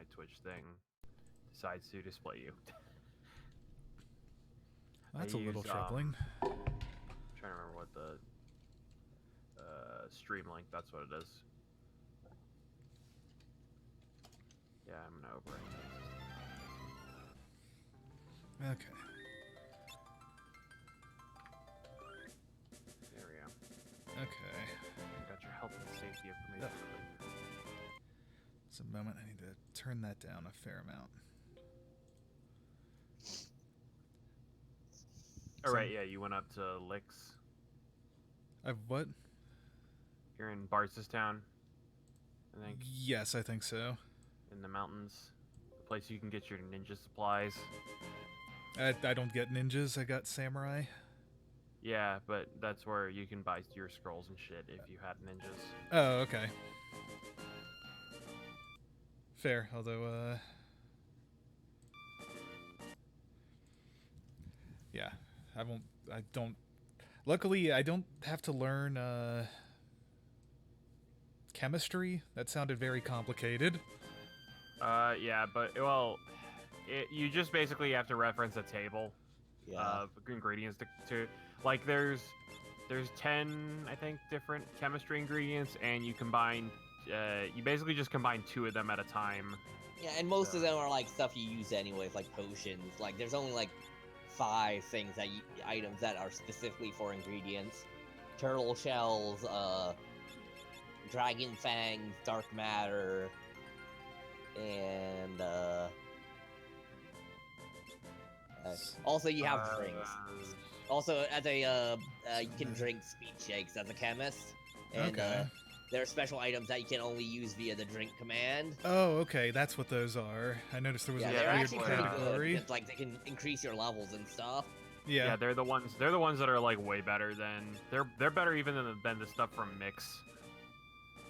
my Twitch thing decides to display you. That's a little troubling. I'm trying to remember what the stream link. That's what it is. Yeah, I'm gonna overwrite this. Okay. There we go. Okay. Got your health and safety information. Just a moment. I need to turn that down a fair amount. All right. Yeah, you went up to Licks. I've what? You're in Barcestown, I think. Yes, I think so. In the mountains, the place you can get your ninja supplies. I don't get ninjas. I got samurai. Yeah, but that's where you can buy your scrolls and shit if you had ninjas. Oh, okay. Fair, although, yeah, I don't, luckily, I don't have to learn, chemistry. That sounded very complicated. Yeah, but, well, you just basically have to reference a table of ingredients to like, there's 10, I think, different chemistry ingredients, and you combine, you basically just combine 2 of them at a time. Yeah, and most of them are, like, stuff you use anyways, like potions. Like, there's only, like, 5 things items that are specifically for ingredients. Turtle shells, dragon fangs, dark matter, and, also you have drinks. Also, as a, you can drink speed shakes as a chemist. And, okay. there are special items that you can only use via the drink command. Oh, okay, that's what those are. I noticed there was a they're weird actually pretty category. good. Like, they can increase your levels and stuff. Yeah, they're the ones that are like way better than they're better even than the stuff from Mix.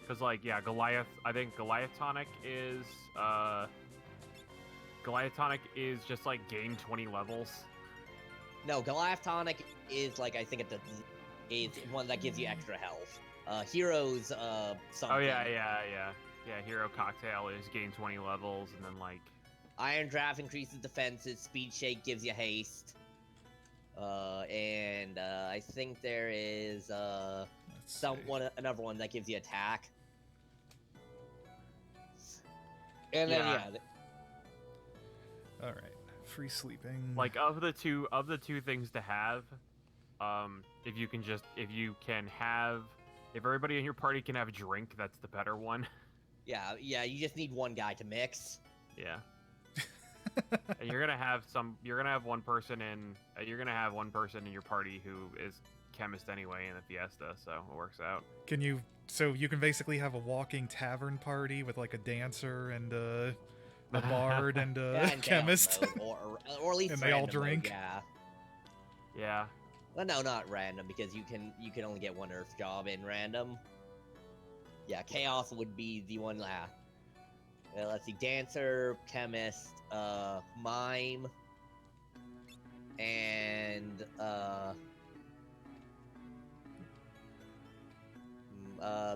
Cause like Goliath, I think Goliath tonic is just like gain 20 levels. No, Goliath tonic is like, I think is one that gives you extra health. Heroes something. Oh yeah. Hero cocktail is gain 20 levels, and then like Iron Draft increases defenses. Speed Shake gives you haste. And I think there is another one that gives you attack. And then all right, free sleeping. Like of the two things to have, if everybody in your party can have a drink, that's the better one. Yeah, you just need one guy to mix. Yeah. And you're gonna have one person in your party who is chemist anyway in the Fiesta, so it works out. So you can basically have a walking tavern party with like a dancer and a bard and a chemist, or at least and they all drink. Mode, yeah. Well, no, not random, because you can only get one Earth job in random. Yeah, Chaos would be the one. Let's see, dancer, chemist, mime, and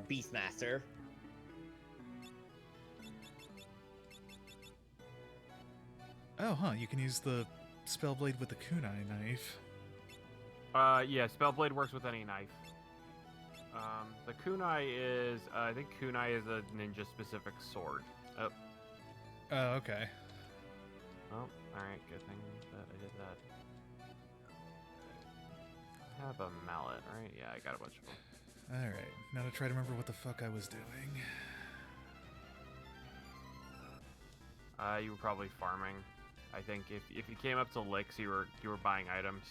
Beastmaster. Oh, huh, you can use the Spellblade with the kunai knife. Yeah, Spellblade works with any knife. The kunai is, I think kunai is a ninja-specific sword. Oh. Oh, okay. Oh, alright, good thing that I did that. I have a mallet, right? Yeah, I got a bunch of them. Alright, now to try to remember what the fuck I was doing. You were probably farming. I think if you came up to Licks, you were buying items.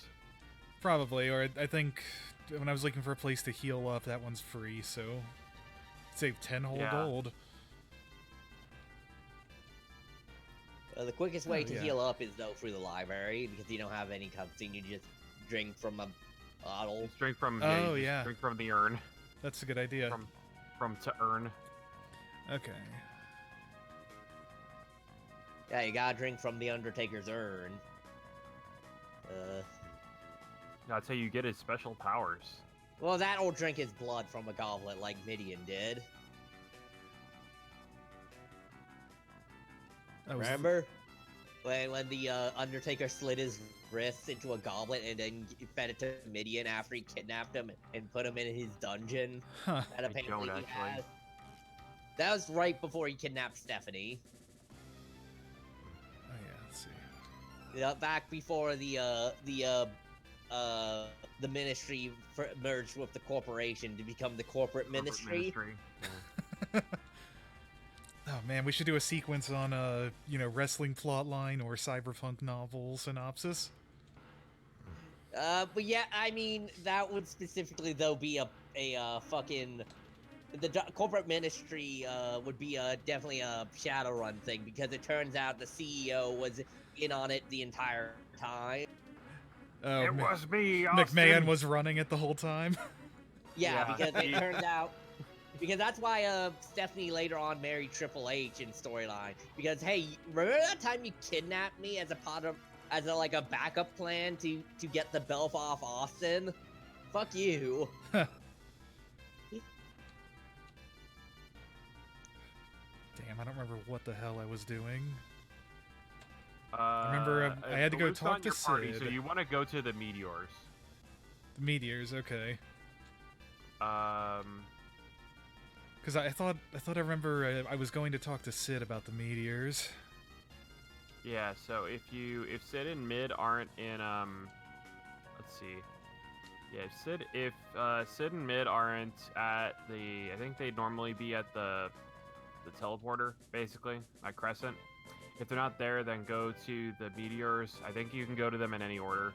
Probably, or I think when I was looking for a place to heal up, that one's free, so save 10 whole gold. The quickest way to heal up is though through the library, because you don't have any cutscene. You just drink from a bottle. Just drink from drink from the urn. That's a good idea. From to earn. Okay. Yeah, you gotta drink from the Undertaker's urn. That's how you get his special powers. Well, that or drink his blood from a goblet like Midian did. Remember? When the Undertaker slid his wrists into a goblet and then fed it to Midian after he kidnapped him and put him in his dungeon Huh. that I apparently don't he actually. has? That was right before he kidnapped Stephanie. Oh yeah, let's see. Back before the ministry merged with the corporation to become the corporate ministry. Yeah. Oh man, we should do a sequence on wrestling plotline or cyberpunk novel synopsis. But yeah, I mean that would specifically though be a fucking corporate ministry would be definitely a Shadowrun thing because it turns out the CEO was in on it the entire time. Oh, It was me, Austin. McMahon was running it the whole time. Yeah, Yeah. because it turns out. Because that's why Stephanie later on married Triple H in storyline. Because hey, remember that time you kidnapped me as a backup plan to get the belt off Austin? Fuck you. Damn, I don't remember what the hell I was doing. Remember, I had to go Luke's talk on to your party, Sid. so you want to go to the meteors. The meteors, okay. Um, Because I thought I remember I was going to talk to Sid about the meteors. yeah. So if Sid and Mid aren't in let's see. Yeah, if Sid and Mid aren't at I think they'd normally be at the teleporter, basically, at Crescent. If they're not there, then go to the meteors. I think you can go to them in any order,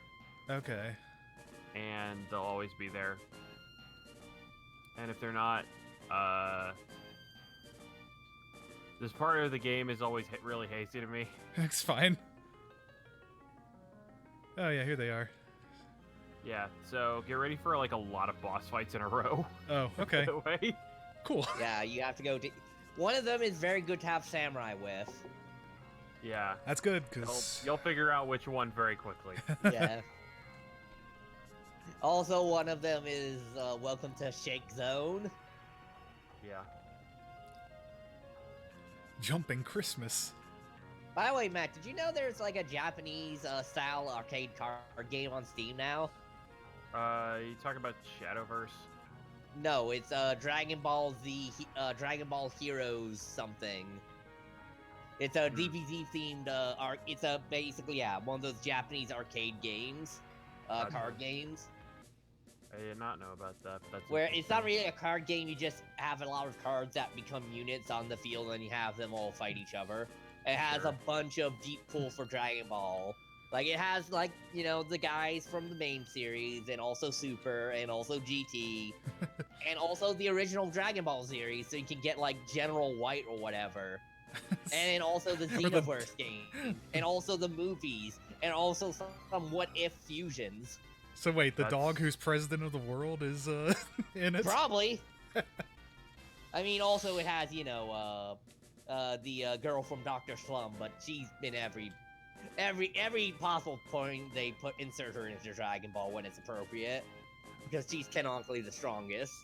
Okay. and they'll always be there. And if they're not, this part of the game is always really hasty to me. It's fine. Oh yeah, here they are. Yeah, so get ready for like a lot of boss fights in a row. Oh, okay. By the way. Cool. Yeah, you have to go to. One of them is very good to have samurai with. Yeah. That's good, because... You'll figure out which one very quickly. Yeah. Also, one of them is Welcome to Shake Zone. Yeah. Jumping Christmas. By the way, Matt, did you know there's like a Japanese style arcade card game on Steam now? You talking about Shadowverse? No, it's Dragon Ball Z, Dragon Ball Heroes something. It's a DBZ themed it's a basically one of those Japanese arcade games, card games. I did not know about that. That's Where it's not interesting. really a card game, you just have a lot of cards that become units on the field and you have them all fight each other. It has Sure. a bunch of deep pull for Dragon Ball. Like, it has, like, you know, the guys from the main series, and also Super, and also GT, and also the original Dragon Ball series, so you can get, like, General White or whatever. And then also the Xenoverse game, and also the movies, and also some What If fusions. So wait, the That's- dog who's president of the world is in it? Probably. I mean, also it has, you know, the girl from Dr. Slump, but she's been every possible point they insert her into Dragon Ball when it's appropriate, because she's canonically the strongest.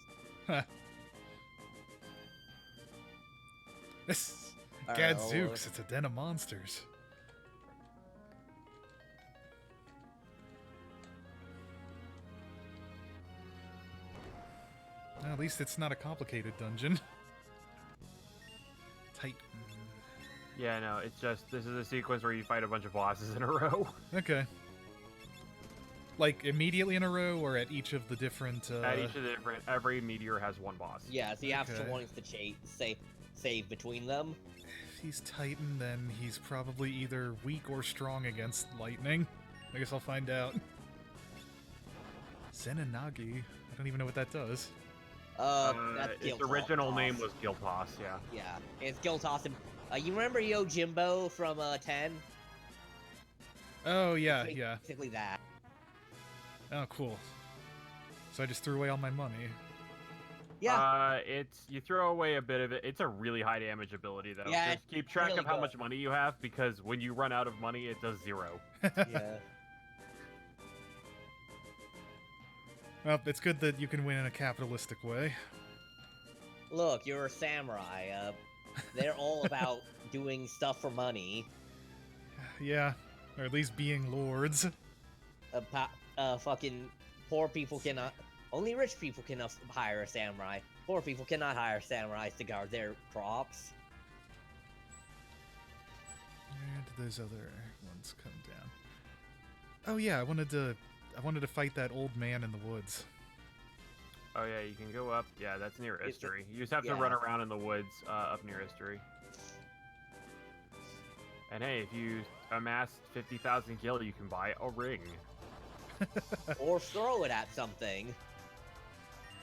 This Alright, Gadzooks, it's a den of monsters. Well, at least it's not a complicated dungeon. Tight. Yeah, no, it's just this is a sequence where you fight a bunch of bosses in a row. Okay. Like immediately in a row, or at each of the different? At each of the different, every meteor has one boss. Yeah, so you have Okay. choice to save between them. If he's Titan, then he's probably either weak or strong against lightning. I guess I'll find out. Zenanagi. I don't even know what that does. That's its Giltoss. original name was Giltoss, yeah. Yeah, it's Giltoss. You remember Yojimbo from 10? Oh yeah, It's yeah. Basically that. Oh cool. So I just threw away all my money. Yeah. You throw away a bit of it. It's a really high damage ability though. Yeah, Just keep track really of how good. much money you have, because when you run out of money, it does 0. Yeah. Well, it's good that you can win in a capitalistic way. Look, you're a samurai. They're all about doing stuff for money. Yeah, or at least being lords. Fucking poor people cannot. Only rich people can hire a samurai. Poor people cannot hire samurais to guard their crops. Where did those other ones come down? Oh yeah, I wanted to fight that old man in the woods. Oh yeah, you can go up. Yeah, that's near It's- History. You just have to yeah. run around in the woods up near History. And hey, if you amass 50,000 gil, you can buy a ring. Or throw it at something.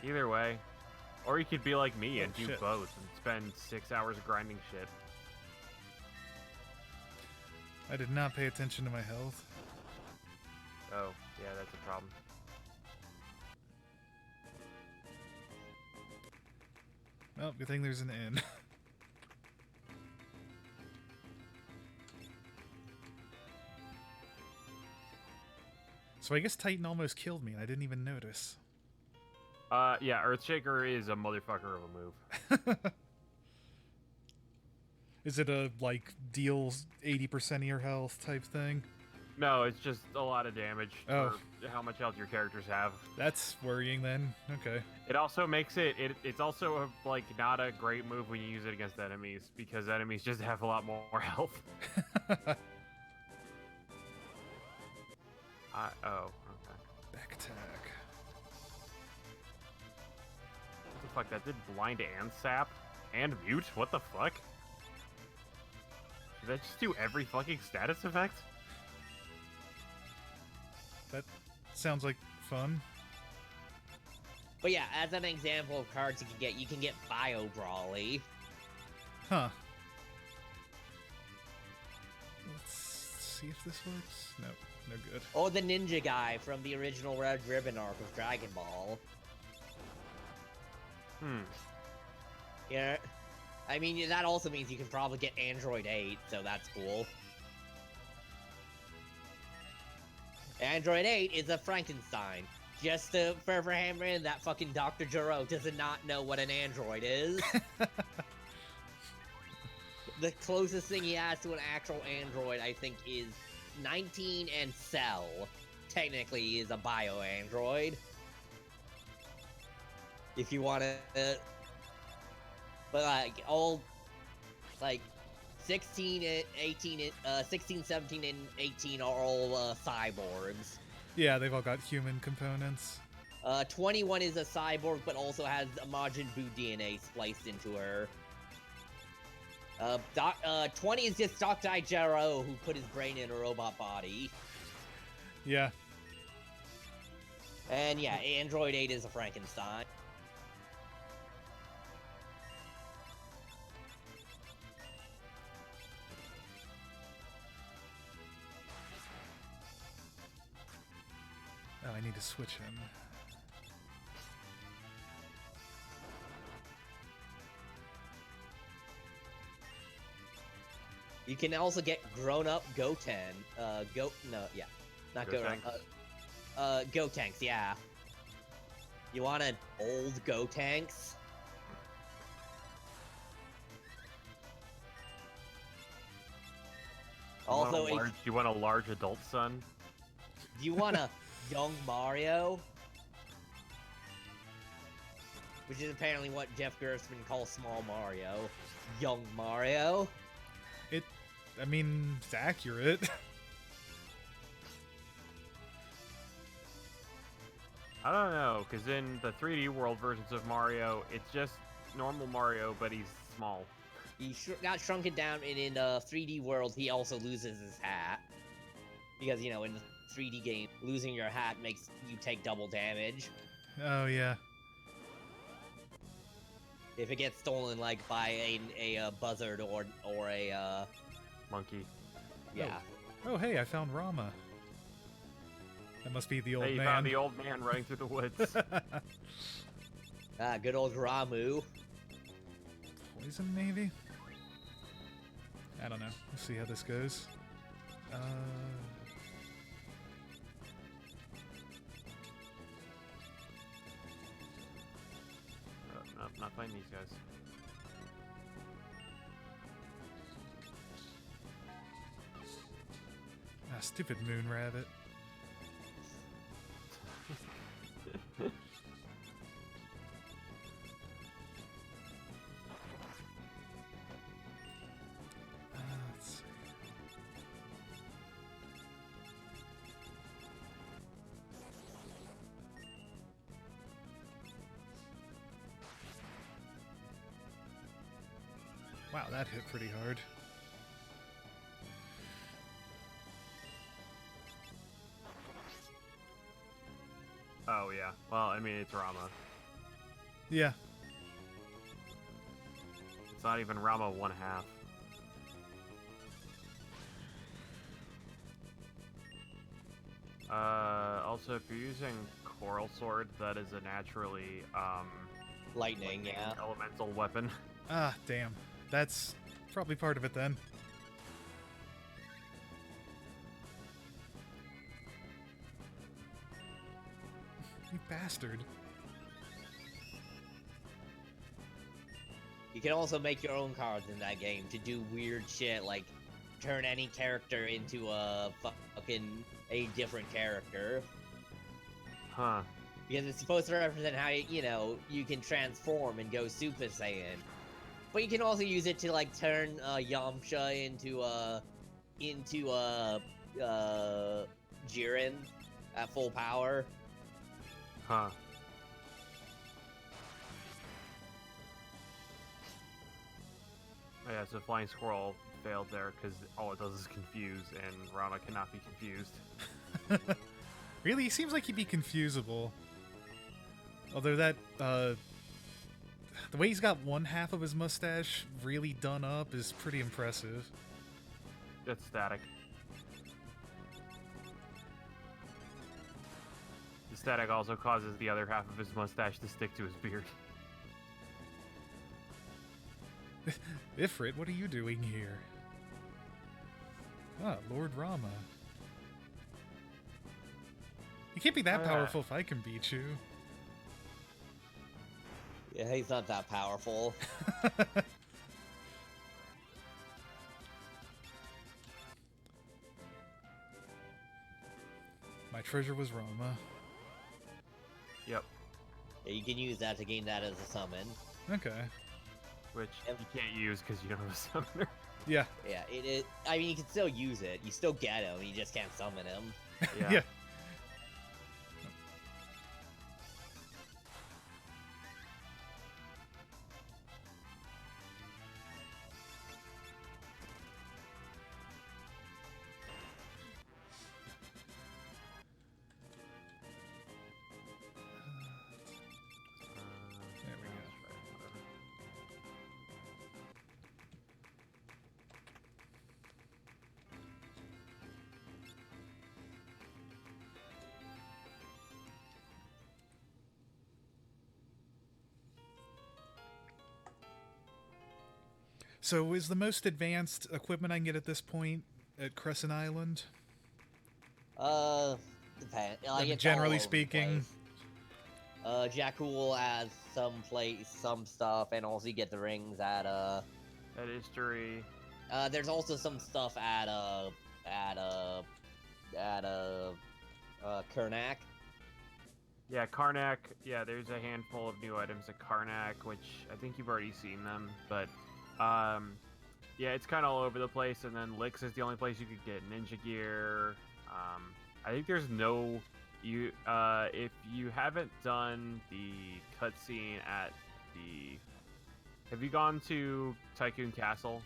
Either way. Or you could be like me and do shit. both and spend 6 hours grinding shit. I did not pay attention to my health. Oh, yeah, that's a problem. Well, good thing there's an inn. So I guess Titan almost killed me and I didn't even notice. Yeah, Earthshaker is a motherfucker of a move. Is it a, like, deals 80% of your health type thing? No, it's just a lot of damage Oh. for how much health your characters have. That's worrying then. Okay. It also makes it's also like not a great move when you use it against enemies because enemies just have a lot more health. Oh, okay. Back attack. What the fuck? That did blind and sap and mute? What the fuck? Did that just do every fucking status effect? That sounds like fun. But yeah, as an example of cards you can get Bio Brawly. Huh. Let's see if this works. Nope, no good. Or the ninja guy from the original Red Ribbon arc of Dragon Ball. Yeah. I mean, that also means you can probably get Android 8, so that's cool. Android 8 is a Frankenstein. Just to further hammer in that fucking Dr. Gero does not know what an android is. The closest thing he has to an actual android, I think, is 19 and Cell. Technically, he is a bio-android. If you want to... But, like, all... Like, 16, 18, 16, 17, and 18 are all cyborgs. Yeah, they've all got human components. 21 is a cyborg, but also has a Majin Buu DNA spliced into her. 20 is just Dr. Gero, who put his brain in a robot body. Yeah. And yeah, Android 8 is a Frankenstein. Oh, I need to switch him. You can also get grown-up Goten. Not Goten. Gotenks, yeah. You want an old Gotenks? Also, you want a large adult son? do you want a young Mario? Which is apparently what Jeff Gerstmann calls small Mario. Young Mario? I mean, it's accurate. I don't know, because in the 3D world versions of Mario, it's just normal Mario, but he's small. He got shrunken down, and in the 3D world, he also loses his hat. Because, you know, in the 3D game, losing your hat makes you take double damage. Oh, yeah. If it gets stolen, like, by a buzzard or a, Monkey. yeah. Oh, hey, I found Rama. That must be the old Hey, you man. found the old man running through the woods. Good old Ramu. Poison, maybe? I don't know. Let's see how this goes. Nope, not finding these guys. Stupid moon rabbit. Let's see. Wow, that hit pretty hard. Oh yeah. Well, I mean, it's Rama. Yeah. It's not even Rama 1/2. Also, if you're using Coral Sword, that is a naturally Lightning, yeah. elemental weapon. Ah, damn. That's probably part of it then. You bastard. You can also make your own cards in that game to do weird shit, like turn any character into a different character. Huh. Because it's supposed to represent how, you can transform and go Super Saiyan. But you can also use it to, like, turn Yamcha into Jiren at full power. Huh. Oh, yeah, so Flying Squirrel failed there because all it does is confuse, and Rama cannot be confused. Really? He seems like he'd be confusable. Although that, the way he's got 1/2 of his mustache really done up is pretty impressive. It's static. The static also causes the other half of his mustache to stick to his beard. Ifrit, what are you doing here? Ah, Lord Rama. You can't be that powerful if I can beat you. Yeah, he's not that powerful. My treasure was Rama. Yep. Yeah, you can use that to gain that as a summon. Okay. Which you can't use because you don't have a summoner. Yeah. Yeah, I mean, you can still use it. You still get him. You just can't summon him. Yeah. Yeah. There we go. So is the most advanced equipment I can get at this point at Crescent Island? Depends. Generally speaking. Jakul has some stuff, and also you get the rings at At history. There's also some stuff at Karnak. Yeah, Karnak. Yeah, there's a handful of new items at Karnak, which I think you've already seen them, but yeah, it's kind of all over the place. And then Lix is the only place you could get ninja gear. I think there's no if you haven't done the cutscene at the. Have you gone to Tycoon Castle?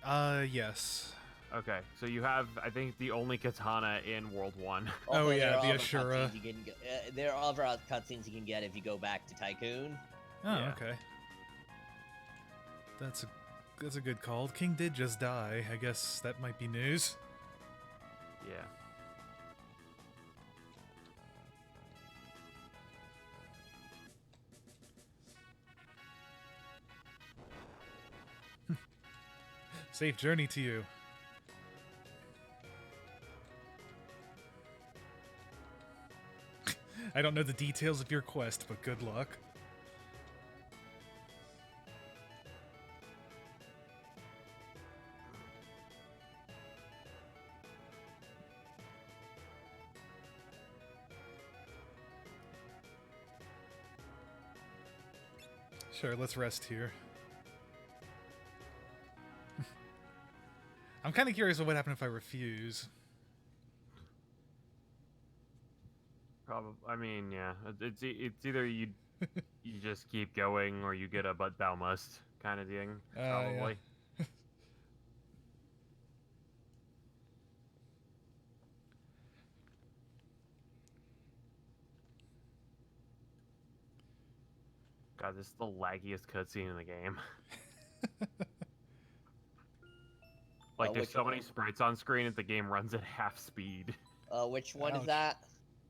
Yes. Okay, so you have, I think, the only katana in World 1. Oh, yeah, there are the other Ashura. cutscenes you can there are other cutscenes you can get if you go back to Tycoon. Oh, Yeah. okay. That's a good call. King did just die. I guess that might be news. Yeah. Safe journey to you. I don't know the details of your quest, but good luck. Sure, let's rest here. I'm kind of curious what would happen if I refuse. Probably. I mean, yeah. It's either you just keep going or you get a but thou must kind of thing. Probably. Yeah. God, this is the laggiest cutscene in the game. Like, there's so many sprites on screen that the game runs at half speed. Which one Ouch. is that?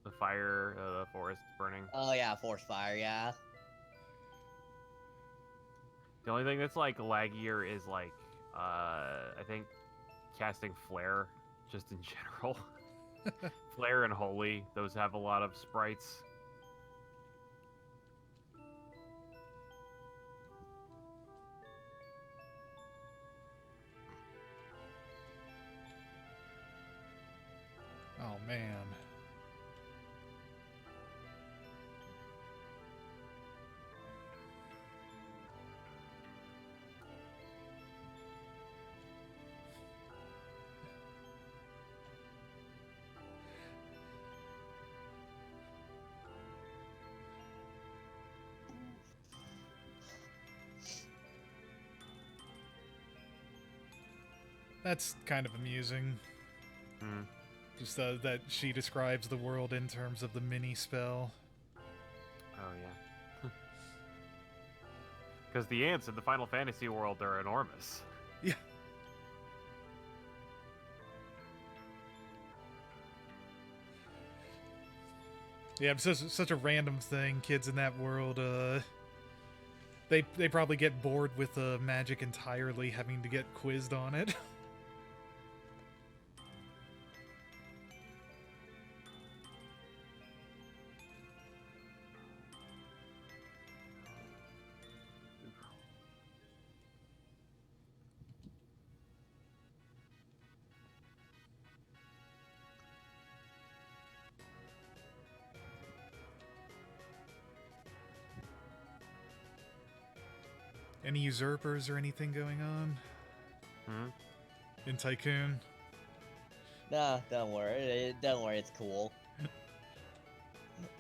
The fire, the forest burning. Oh yeah, forest fire, yeah. The only thing that's, like, laggier is, like, I think casting Flare, just in general. Flare and Holy, those have a lot of sprites. Oh, man. That's kind of amusing. Hmm. Just that she describes the world in terms of the mini spell. Oh, yeah. Because the ants in the Final Fantasy world are enormous. Yeah. Yeah, it's such a random thing. Kids in that world, they probably get bored with magic entirely, having to get quizzed on it. Any usurpers or anything going on Hmm? in Tycoon? Nah, don't worry. Don't worry, it's cool.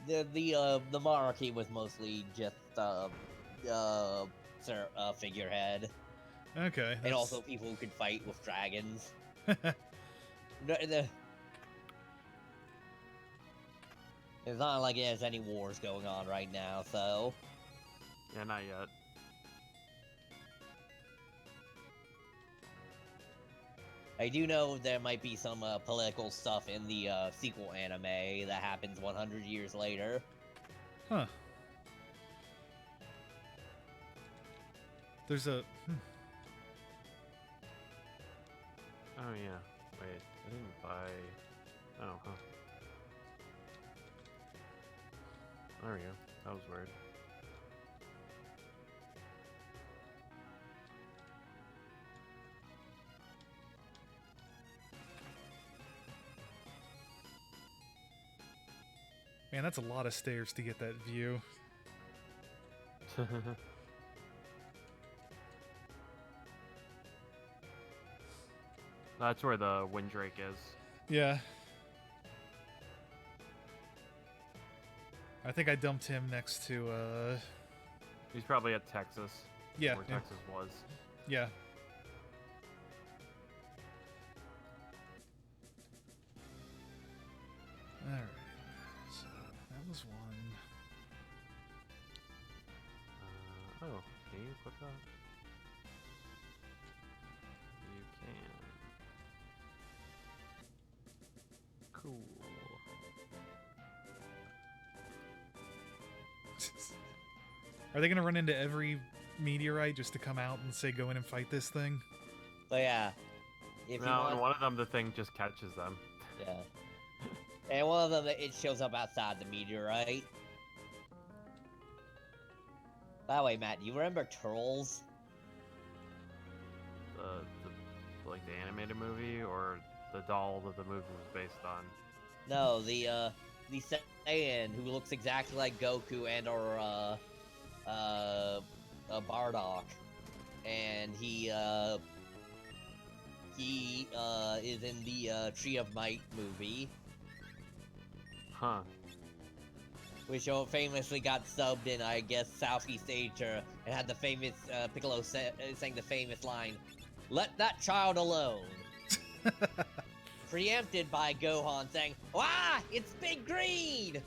The monarchy was mostly just figurehead, Okay. and also people who could fight with dragons. It's not like there's any wars going on right now, so Yeah, not yet. I do know there might be some political stuff in the sequel anime that happens 100 years later. Huh. There's a... Oh, yeah. Wait, I didn't buy... Oh, huh. There we go. That was weird. Man, that's a lot of stairs to get that view. That's where the Windrake is. Yeah. I think I dumped him next to, He's probably at Texas. Yeah. Where Texas was. Yeah. Alright. So, that was one. Oh, can you equip that? You can. Cool. Are they gonna run into every meteorite just to come out and say go in and fight this thing? But yeah, if you No, want, and one of them, the thing just catches them. yeah, and one of them it shows up outside the meteorite. By the way, Matt, do you remember Turtles? Like the animated movie, or the doll that the movie was based on? No, the Saiyan who looks exactly like Goku and or Bardock, and he is in the Tree of Might movie, Huh. which famously got subbed in, I guess, Southeast Asia, and had the famous Piccolo saying the famous line, "Let that child alone." Preempted by Gohan saying, "Ah, it's Big Green!"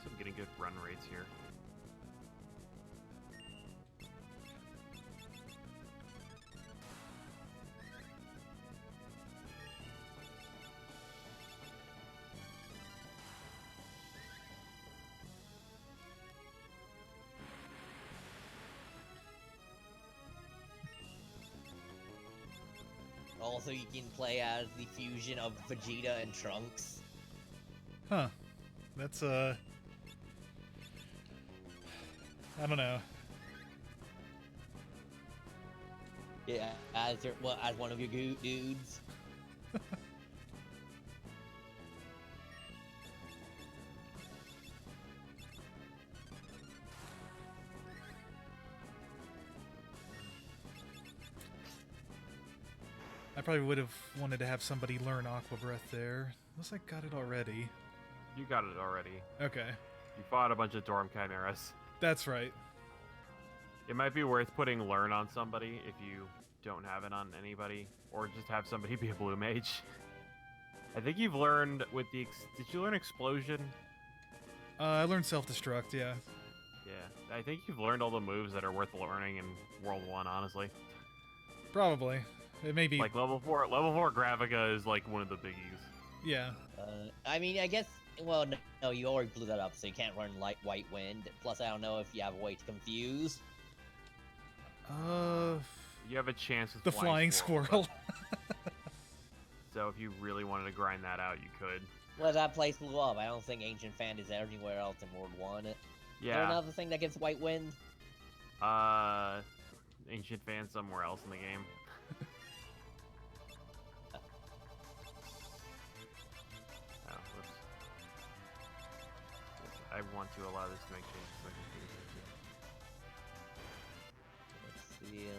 I'm getting good run rates here. Also, you can play as the fusion of Vegeta and Trunks. Huh. That's, I don't know. Yeah, as one of your dudes. I probably would have wanted to have somebody learn Aqua Breath there. Unless I got it already. You got it already. Okay. You fought a bunch of Dorm Chimeras. That's right. It might be worth putting Learn on somebody if you don't have it on anybody, or just have somebody be a blue mage. I think you've learned with the... Did you learn Explosion? I learned Self-Destruct, yeah. Yeah, I think you've learned all the moves that are worth learning in World 1, honestly. Probably. It may be... Like, level 4 Gravica is, like, one of the biggies. Yeah. I mean, I guess... Well, no, you already blew that up, so you can't run White Wind. Plus, I don't know if you have a way to confuse. You have a chance with the Flying Squirrel. So if you really wanted to grind that out, you could. Well, that place blew up. I don't think Ancient Fan is anywhere else in World 1. Is there Yeah. another thing that gives White Wind? Ancient Fan somewhere else in the game. Oh, whoops. I want to allow this to make changes so I can do this. Let's see,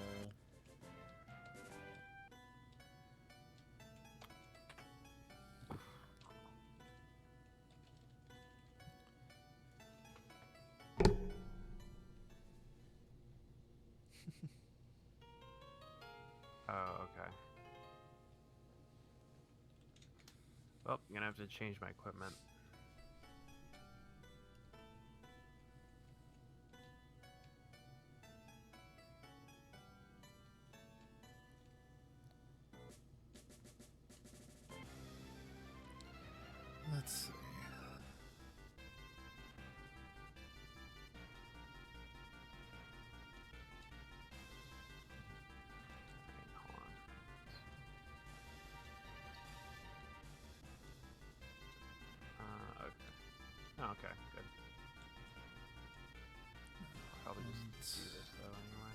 Oh, okay. Well, I'm gonna have to change my equipment. Let's see. Hold on. Okay. Oh, okay, good. I'll probably just do this though anyway.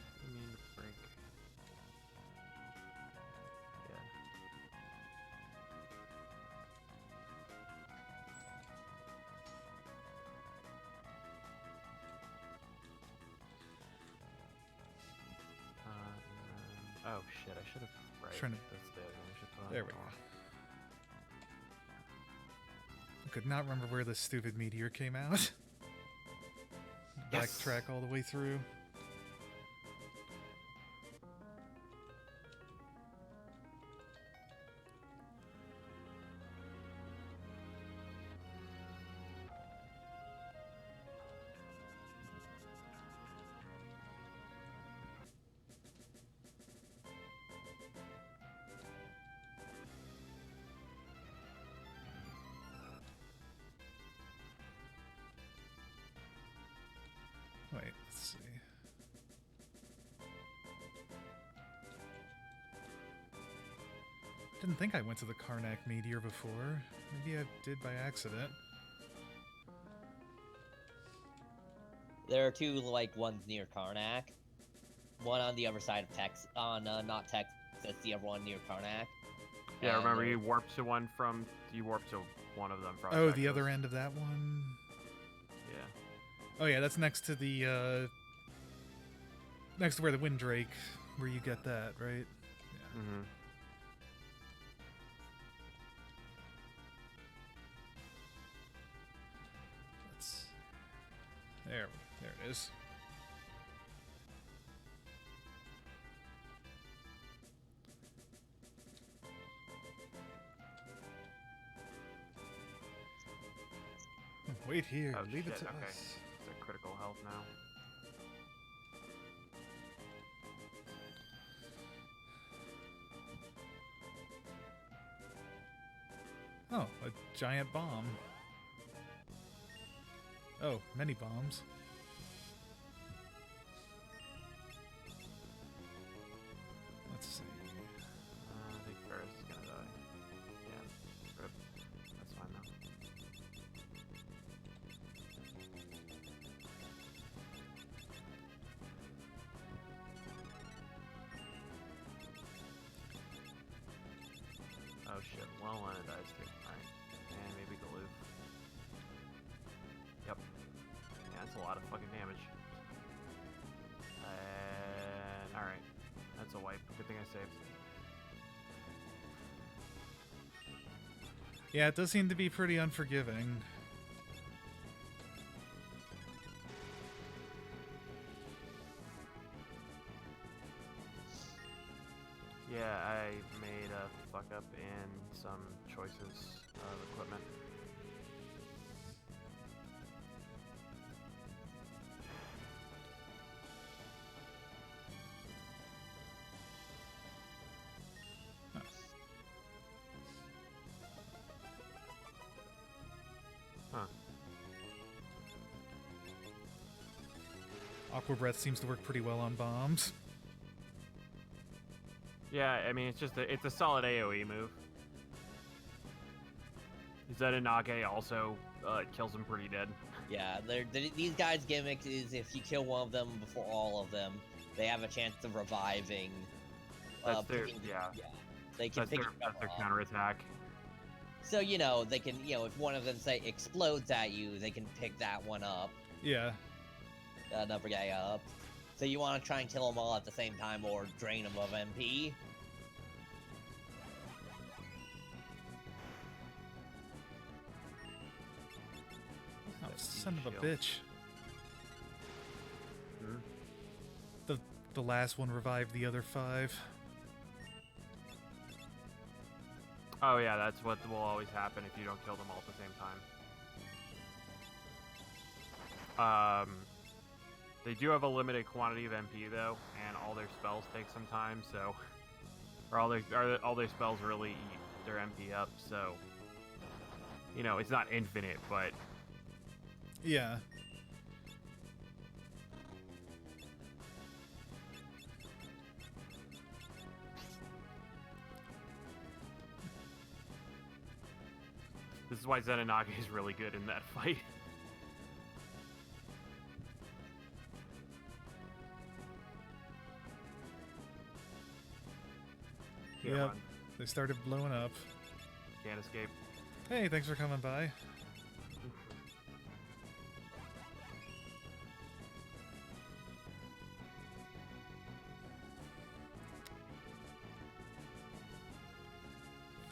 I mean to break. Yeah. Oh shit! I should have. Right. Trying to- That's the other one we should put on. There we go. I could not remember where this stupid meteor came out. Yes. Backtrack all the way through. Wait, let's see. didn't think I went to the Karnak meteor before. Maybe I did by accident. There are two, like, ones near Karnak. One on the other side of Texas, not Texas, the other one near Karnak. Yeah, And remember there- you warped to one of them from Oh, Texas. the other end of that one? Yeah. Oh yeah, that's next to the, next to where the Windrake, where you get that, right? Yeah. Mm-hmm. Let's... There it is. Wait here. Oh, Leave it shit, to okay. us. It's at critical health now. Oh, a giant bomb. Oh, many bombs. Let's see. I think Ferris is gonna die. Yeah. Rip. That's fine though. Oh shit, well Lena dies too. Alright. And maybe Galoof. Yep. Yeah, that's a lot of fucking damage. And alright. That's a wipe. Good thing I saved. Yeah, it does seem to be pretty unforgiving. Yeah, I made a fuck up in some choices of equipment. Huh. Aqua Breath seems to work pretty well on bombs. Yeah, I mean, it's a solid AoE move. Zenonage also kills him pretty dead. Yeah, these guys' gimmick is if you kill one of them before all of them, they have a chance of reviving. That's their, picking- yeah. They can That's pick their, each that's other their up. counterattack. So, they can, if one of them, say, explodes at you, they can pick that one up, Yeah. another guy up. So you want to try and kill them all at the same time or drain them of MP. Oh, That's son of a shield. bitch. Hmm? The last one revived the other 5. Oh yeah, that's what will always happen if you don't kill them all at the same time. They do have a limited quantity of MP though, and all their spells take some time, so or all their spells really eat their MP up, so it's not infinite, but Yeah. this is why Zenonage is really good in that fight. Can't Yep. run, They started blowing up. can't escape. Hey, thanks for coming by.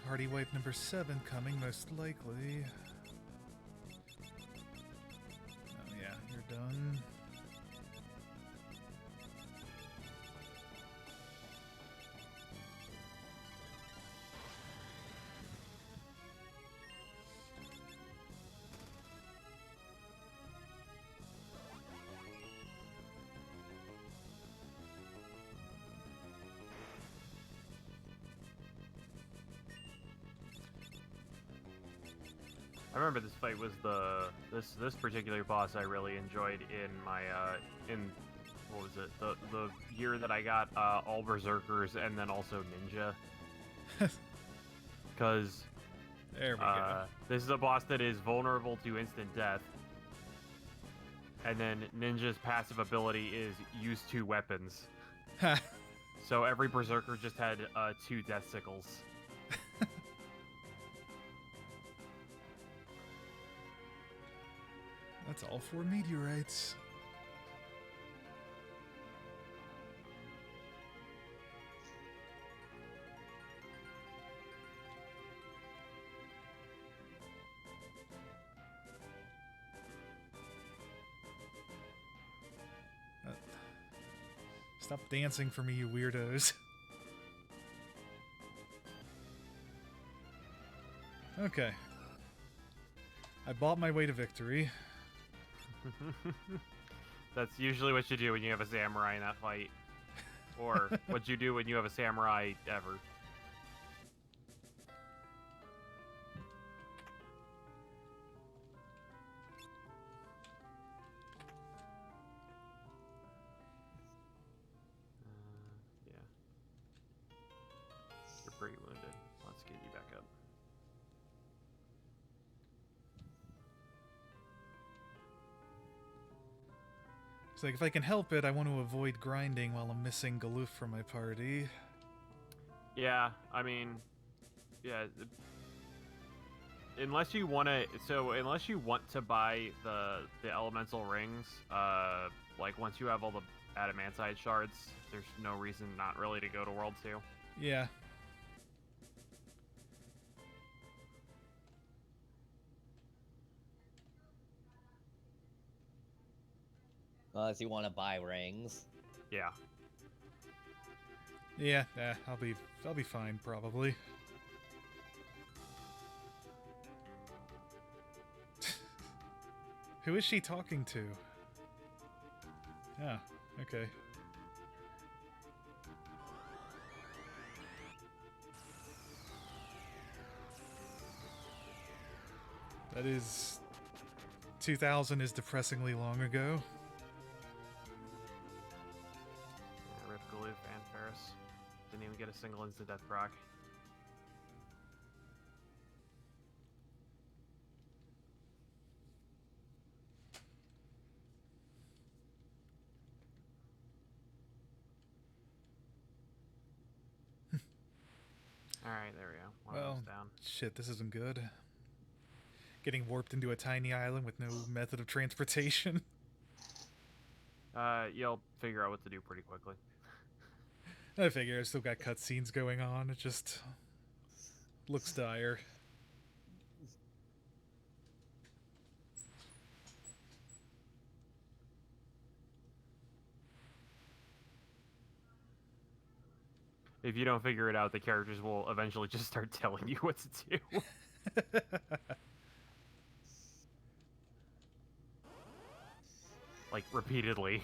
Party wipe number 7 coming, most likely. Oh yeah, you're done. I remember this fight was this particular boss I really enjoyed in my in what was it, the year that I got all berserkers and then also ninja. because There we go. this is a boss that is vulnerable to instant death. And then Ninja's passive ability is use 2 weapons. Ha. So every berserker just had 2 death sickles. That's all 4 meteorites. Stop dancing for me, you weirdos. Okay. I bought my way to victory. That's usually what you do when you have a samurai in that fight. Or what you do when you have a samurai ever. Yeah. You're pretty wounded. Let's get you back up. It's like, if I can help it, I want to avoid grinding while I'm missing Galoof from my party. Yeah, I mean, yeah. Unless you want to buy the elemental rings, like once you have all the adamantite shards, there's no reason not really to go to World 2. Yeah. Unless you want to buy rings. Yeah. Yeah, I'll be fine probably. Who is she talking to? Ah, okay. That is 2000 is depressingly long ago. Yeah, Rip Galoof and Ferris. Didn't even get a single instant death proc. Alright, there we go. One of Well, them's down. shit, this isn't good. Getting warped into a tiny island with no method of transportation. You'll figure out what to do pretty quickly. I figure I've still got cutscenes going on. It just looks dire. If you don't figure it out, the characters will eventually just start telling you what to do. Like, repeatedly.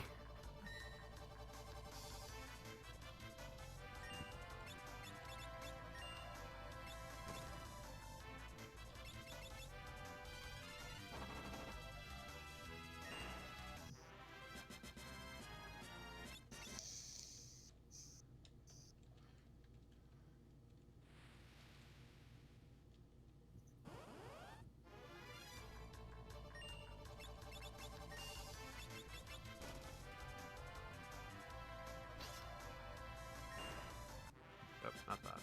Nope, not that.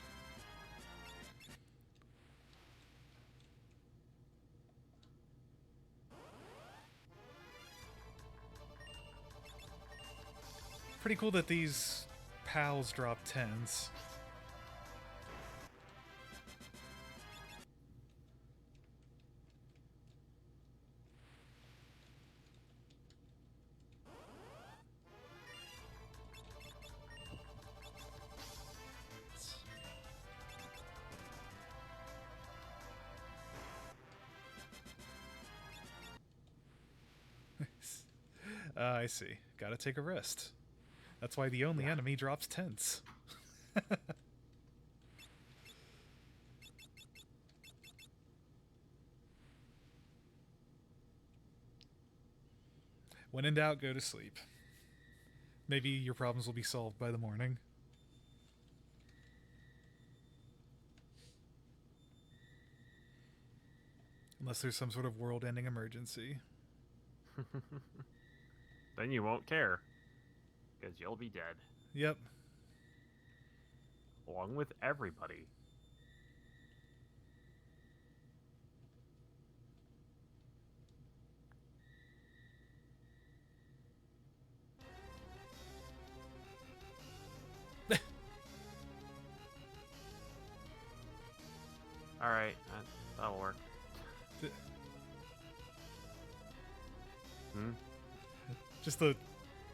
Pretty cool that these pals drop 10s. I see. Gotta take a rest. That's why the only enemy drops 10s. When in doubt, go to sleep. Maybe your problems will be solved by the morning. Unless there's some sort of world-ending emergency. Then you won't care. Because you'll be dead. Yep. Along with everybody. Alright, that'll work. Hmm? Just the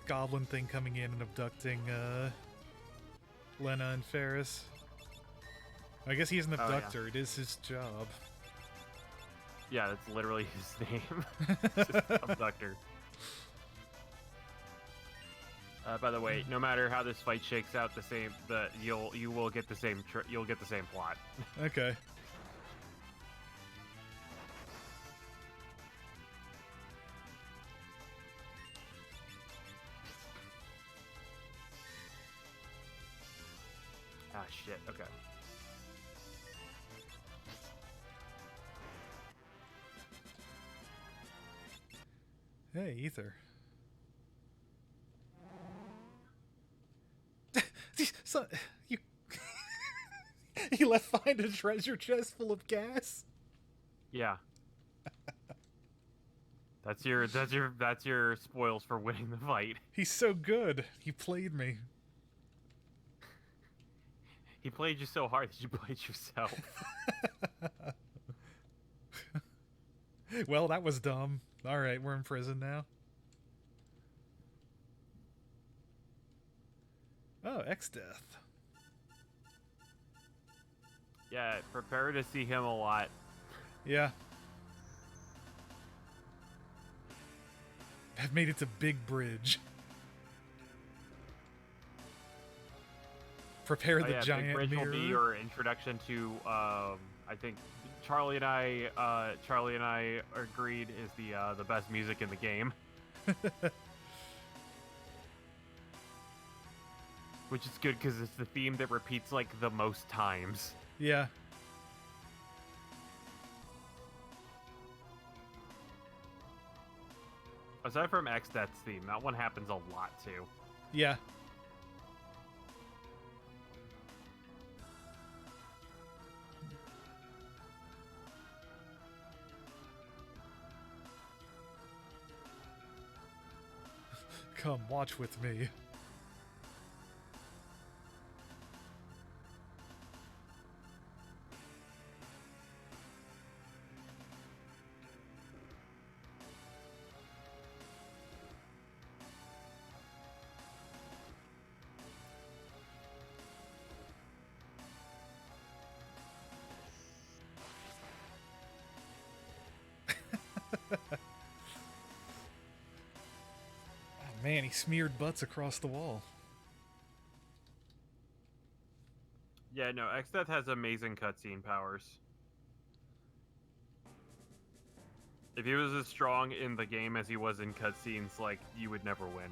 goblin thing coming in and abducting Lena and Ferris. I guess he's an abductor. Yeah. It is his job. Yeah, that's literally his name. Just abductor. By the way, no matter how this fight shakes out, you will get the same plot. Okay. Ah, shit. Okay. Hey, Ether. So, you left behind a treasure chest full of gas? Yeah. That's your spoils for winning the fight. He's so good. He played me. He played you so hard that you played yourself. Well, that was dumb. Alright, we're in prison now. Oh, X-Death. Yeah, prepare to see him a lot. Yeah. I've made it to Big Bridge. Prepare the giant Big Bridge mirror. will be your introduction to, I think Charlie and I agreed is the best music in the game. Which is good because it's the theme that repeats like the most times. Yeah. Aside from X-Death's theme, that one happens a lot too. Yeah. Come watch with me. Man, he smeared butts across the wall. Yeah, no, X-Death has amazing cutscene powers. If he was as strong in the game as he was in cutscenes, like, you would never win.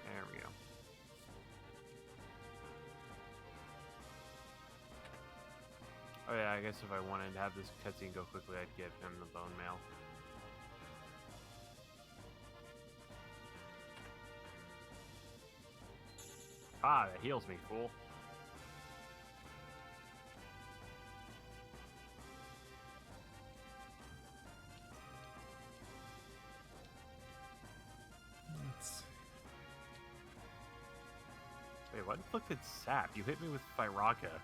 There we go. Oh yeah, I guess if I wanted to have this cutscene go quickly, I'd give him the bone mail. Ah, that heals me, fool. Let's see. Wait, what inflicted sap? You hit me with Firaka.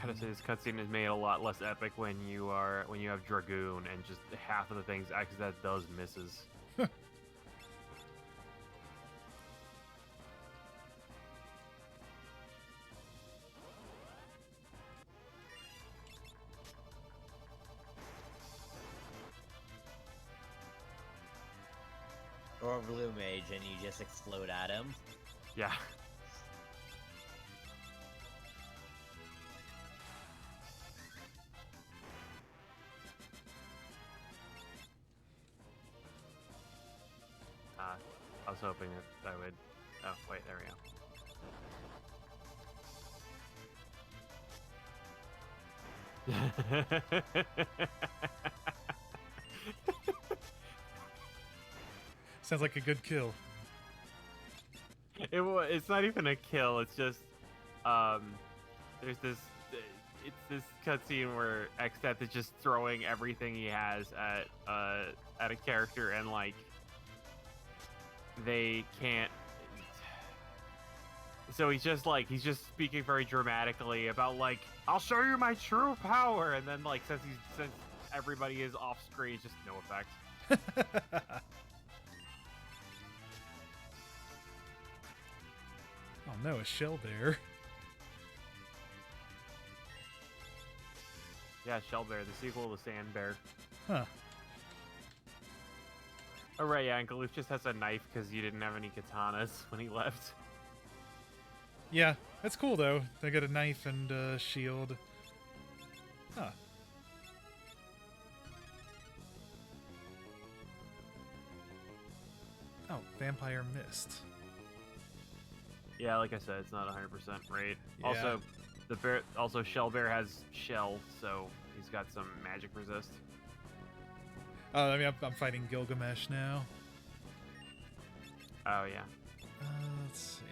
gotta say, this cutscene is made a lot less epic when you have Dragoon and just half of the things Xstat does misses. Or a blue mage and you just explode at him. Yeah. I was hoping that I would... Oh, wait, there we go. Sounds like a good kill. It's not even a kill, it's just... There's this... It's this cutscene where Xstat is just throwing everything he has at a character, and, like... They can't... So he's just speaking very dramatically about, like, I'll show you my true power, and then, like, since everybody is off screen, it's just no effect. Oh no, a shell bear. Yeah, Shell Bear, the sequel to Sand Bear. Huh. Oh right, yeah, and Galoof just has a knife because you didn't have any katanas when he left. Yeah, that's cool though. They got a knife and a shield. Huh. Oh, Vampire Mist. Yeah, like I said, it's not 100% right. Yeah. Also, Shell Bear has shell, so he's got some magic resist. I mean, I'm fighting Gilgamesh now. Oh yeah. Let's see.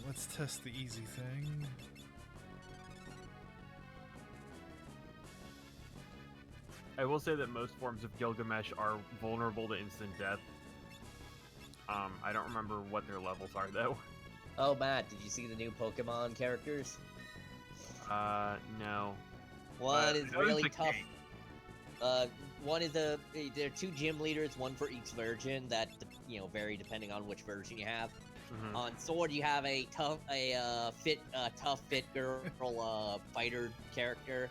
Let's test the easy thing. I will say that most forms of Gilgamesh are vulnerable to instant death. I don't remember what their levels are though. Oh, Matt, did you see the new Pokemon characters? No. One is really the tough. king. One is there are two gym leaders, one for each version that vary depending on which version you have. Mhm. On Sword, you have a tough fit girl fighter character,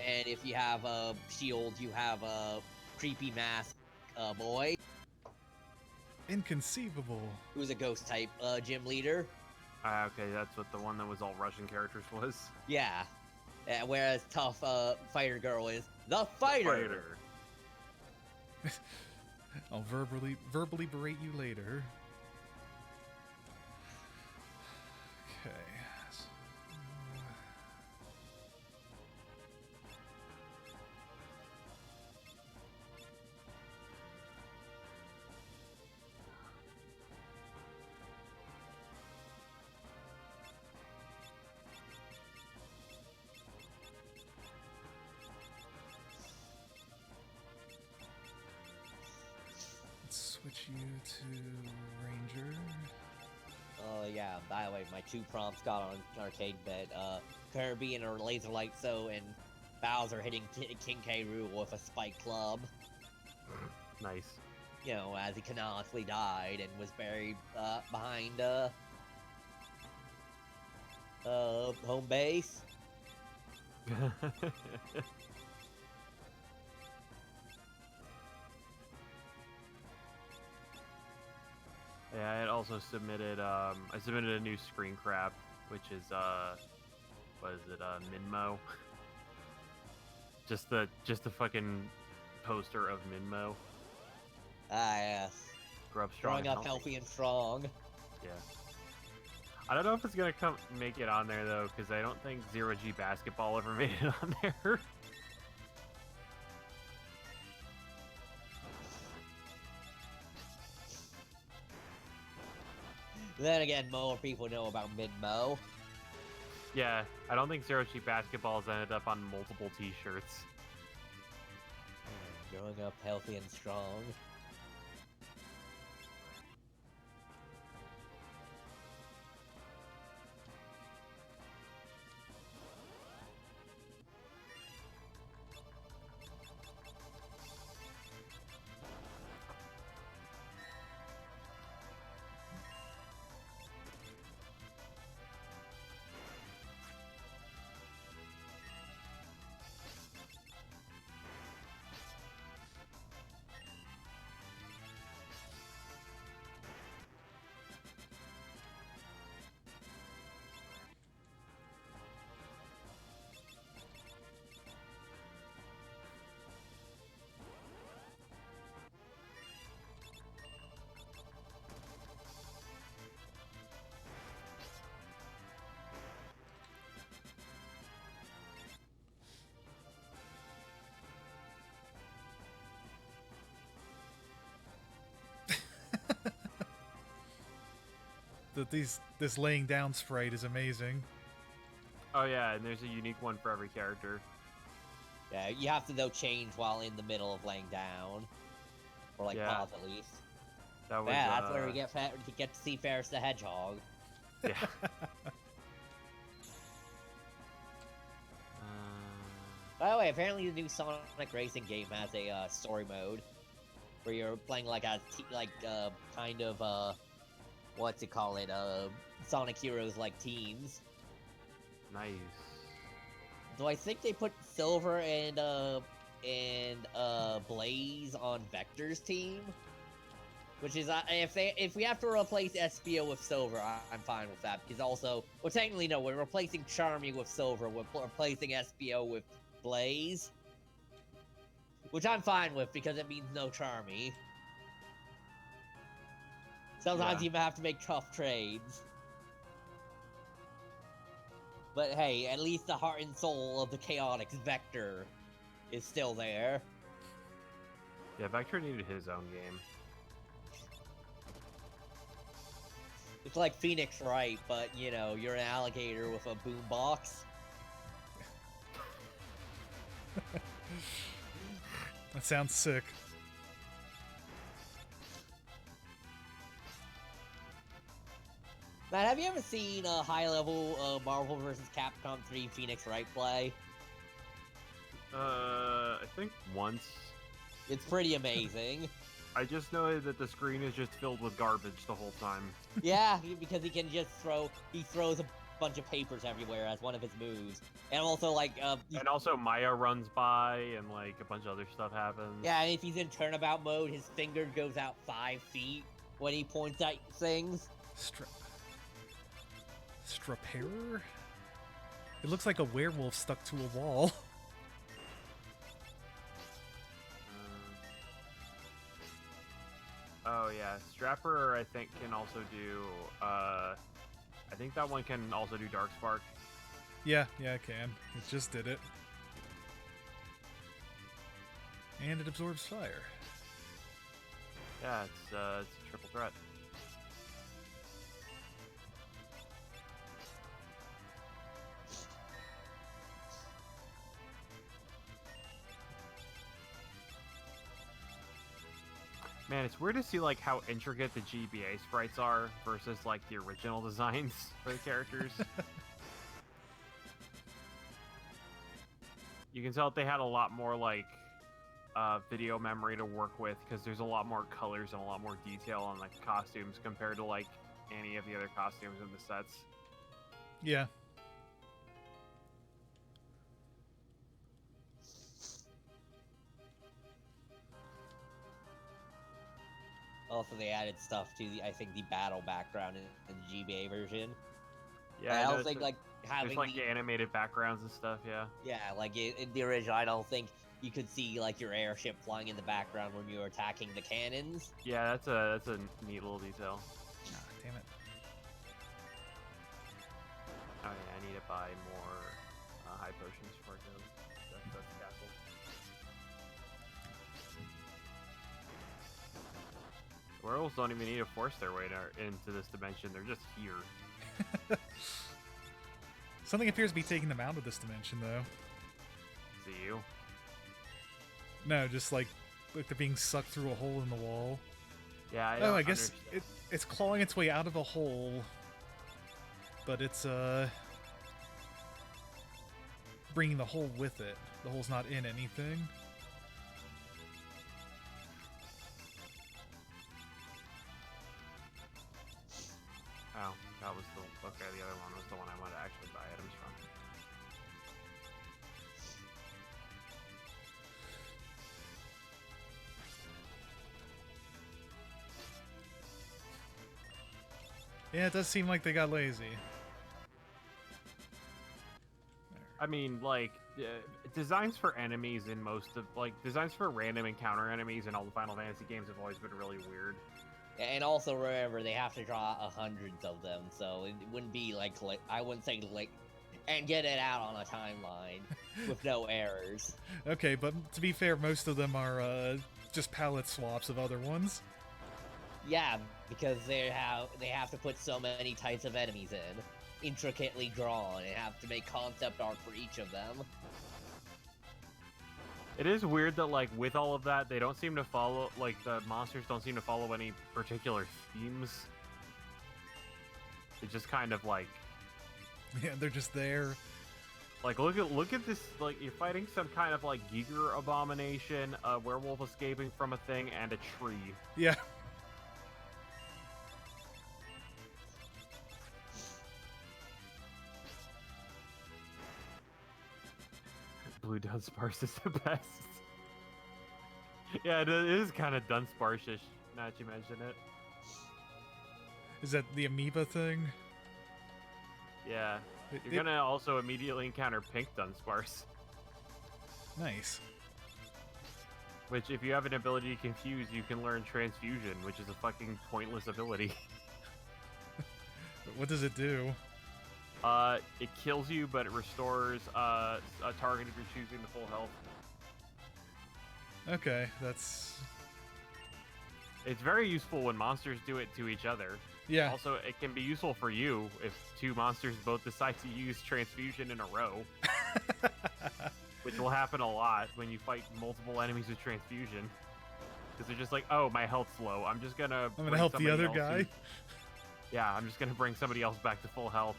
and if you have a Shield, you have a creepy mask boy Inconceivable. who's a ghost type gym leader. Okay, that's what the one that was all Russian characters was. Yeah, whereas tough fighter girl is the fighter. I'll verbally berate you later. Okay. Switch you to Ranger. Yeah, by the way, my 2 prompts got on arcade bed. Kirby and her laser light so, and Bowser hitting King K. Rool with a spike club. Nice. As he canonically died and was buried behind home base. Yeah, I had also submitted, I submitted a new screen crap, which is, what is it, Minmo? just the fucking poster of Minmo. Ah, yes. Grow up strong Growing and up healthy and strong. Yeah. I don't know if it's gonna make it on there, though, because I don't think Zero G Basketball ever made it on there. Then again, more people know about Mid-Mo. Yeah, I don't think Zero G Basketballs ended up on multiple t-shirts. Growing up healthy and strong. this laying down sprite is amazing. Oh yeah, and there's a unique one for every character. Yeah, you have to though change while in the middle of laying down, or like pause at least. That was, yeah, that's where we get to see Ferris the Hedgehog. Yeah. By the way, apparently the new Sonic Racing game has a story mode where you're playing like a kind of what's it call it? Sonic Heroes like teams. Nice. So I think they put Silver and Blaze on Vector's team, which is if we have to replace Espio with Silver, I'm fine with that, because also, well, technically no, we're replacing Charmy with Silver, we're replacing Espio with Blaze, which I'm fine with because it means no Charmy. Sometimes you have to make tough trades. But hey, at least the heart and soul of the Chaotix Vector is still there. Yeah, Vector needed his own game. It's like Phoenix Wright, but you know, you're an alligator with a boombox. That sounds sick. Matt, have you ever seen a high-level Marvel vs. Capcom 3 Phoenix Wright play? I think once. It's pretty amazing. I just know that the screen is just filled with garbage the whole time. Yeah, because he can just he throws a bunch of papers everywhere as one of his moves. And also, like, and also Maya runs by, and, like, a bunch of other stuff happens. Yeah, and if he's in turnabout mode, his finger goes out 5 feet when he points at things. Straperer? It looks like a werewolf stuck to a wall. Oh yeah, Strapper I think can also do, I think that one can also do Dark Spark. Yeah, it can. It just did it. And it absorbs fire. Yeah, it's a triple threat. Man, it's weird to see, like, how intricate the GBA sprites are versus, like, the original designs for the characters. You can tell that they had a lot more, like, video memory to work with, because there's a lot more colors and a lot more detail on, like, costumes compared to, like, any of the other costumes in the sets. Yeah. Also, they added stuff to I think the battle background in the GBA version. Yeah, I don't think like having there's like animated backgrounds and stuff. Yeah. Yeah, like in the original, I don't think you could see like your airship flying in the background when you were attacking the cannons. Yeah, that's a neat little detail. Ah, damn it. Oh yeah, I need to buy more high potions for him. That's castle. Werewolves don't even need to force their way into this dimension. They're just here. Something appears to be taking them out of this dimension, though. See you? No, just like they're being sucked through a hole in the wall. Yeah, I guess it's clawing its way out of a hole, but it's bringing the hole with it. The hole's not in anything. Oh, that was the okay. The other one was the one I wanted to actually buy items from. Yeah, it does seem like they got lazy. I mean, like, designs for enemies in most of, like, designs for random encounter enemies in all the Final Fantasy games have always been really weird. And also remember, they have to draw hundreds of them, so it wouldn't be like I wouldn't say like, and get it out on a timeline with no errors. Okay, but to be fair, most of them are just palette swaps of other ones. Yeah, because they have to put so many types of enemies in, intricately drawn, and have to make concept art for each of them. It is weird that, like, with all of that, they don't seem to follow, like, the monsters don't seem to follow any particular themes. It's just kind of like... Yeah, they're just there. Like, look at this, like, you're fighting some kind of, like, Giger abomination, a werewolf escaping from a thing, and a tree. Yeah. Blue Dunsparce is the best. Yeah, it is kind of Dunsparce-ish, now that you mention it. Is that the amoeba thing? Yeah. You're gonna also immediately encounter Pink Dunsparce. Nice. Which, if you have an ability to confuse, you can learn Transfusion, which is a fucking pointless ability. What does it do? It kills you, but it restores a target if you're choosing the full health. Okay, that's... It's very useful when monsters do it to each other. Yeah. Also, it can be useful for you if two monsters both decide to use Transfusion in a row. Which will happen a lot when you fight multiple enemies with Transfusion. Because they're just like, oh, my health's low. I'm gonna help the other guy. Yeah, I'm just gonna bring somebody else back to full health.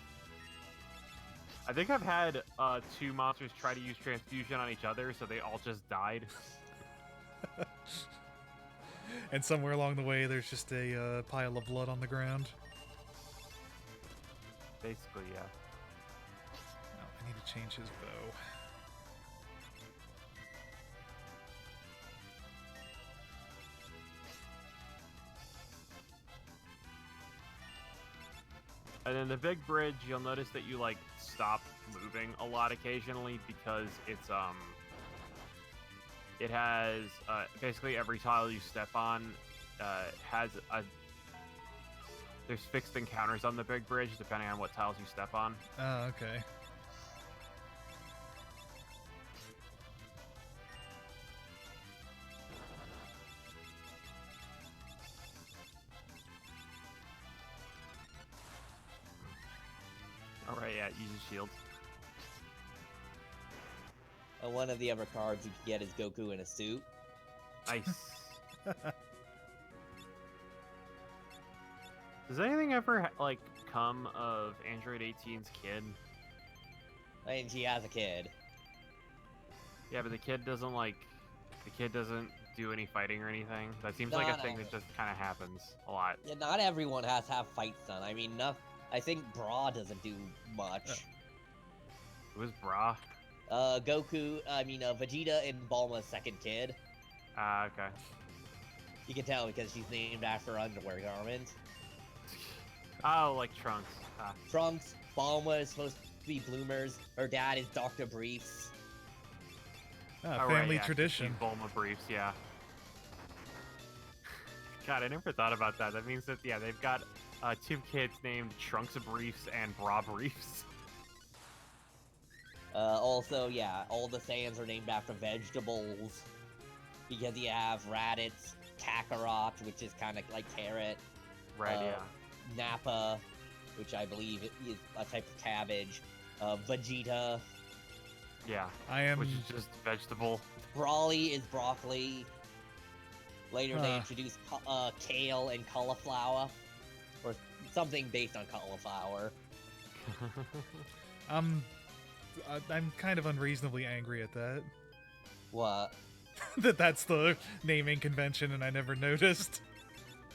I think I've had two monsters try to use Transfusion on each other, so they all just died. And somewhere along the way, there's just a pile of blood on the ground. Basically, yeah. Oh, I need to change his bow. And then the big bridge, you'll notice that you, like, stop moving a lot occasionally because it's, it has, basically every tile you step on, has there's fixed encounters on the big bridge depending on what tiles you step on. Oh, okay. Alright, yeah, use your shield. One of the other cards you can get is Goku in a suit. Nice. Does anything ever, like, come of Android 18's kid? I mean, he has a kid. Yeah, but the kid doesn't, like, do any fighting or anything. That seems like a thing that just kind of happens a lot. Yeah, not everyone has to have fights done. I mean, I think Bra doesn't do much. Who's Bra? Vegeta and Bulma's second kid. Ah, okay. You can tell because she's named after underwear garment. Oh, like Trunks. Ah. Trunks, Bulma is supposed to be Bloomers. Her dad is Dr. Briefs. Ah, family tradition. Bulma briefs, yeah. God, I never thought about that. That means that, yeah, they've got two kids named Trunks Briefs and Bra Briefs. Also, yeah, all the Saiyans are named after vegetables. Because you have Raditz, Kakarot, which is kind of like carrot. Right, yeah. Nappa, which I believe is a type of cabbage. Vegeta. Yeah, which is just vegetable. Brawly is broccoli. Later they introduced kale and cauliflower. Or something based on cauliflower. I'm kind of unreasonably angry at that. What? That's the naming convention and I never noticed.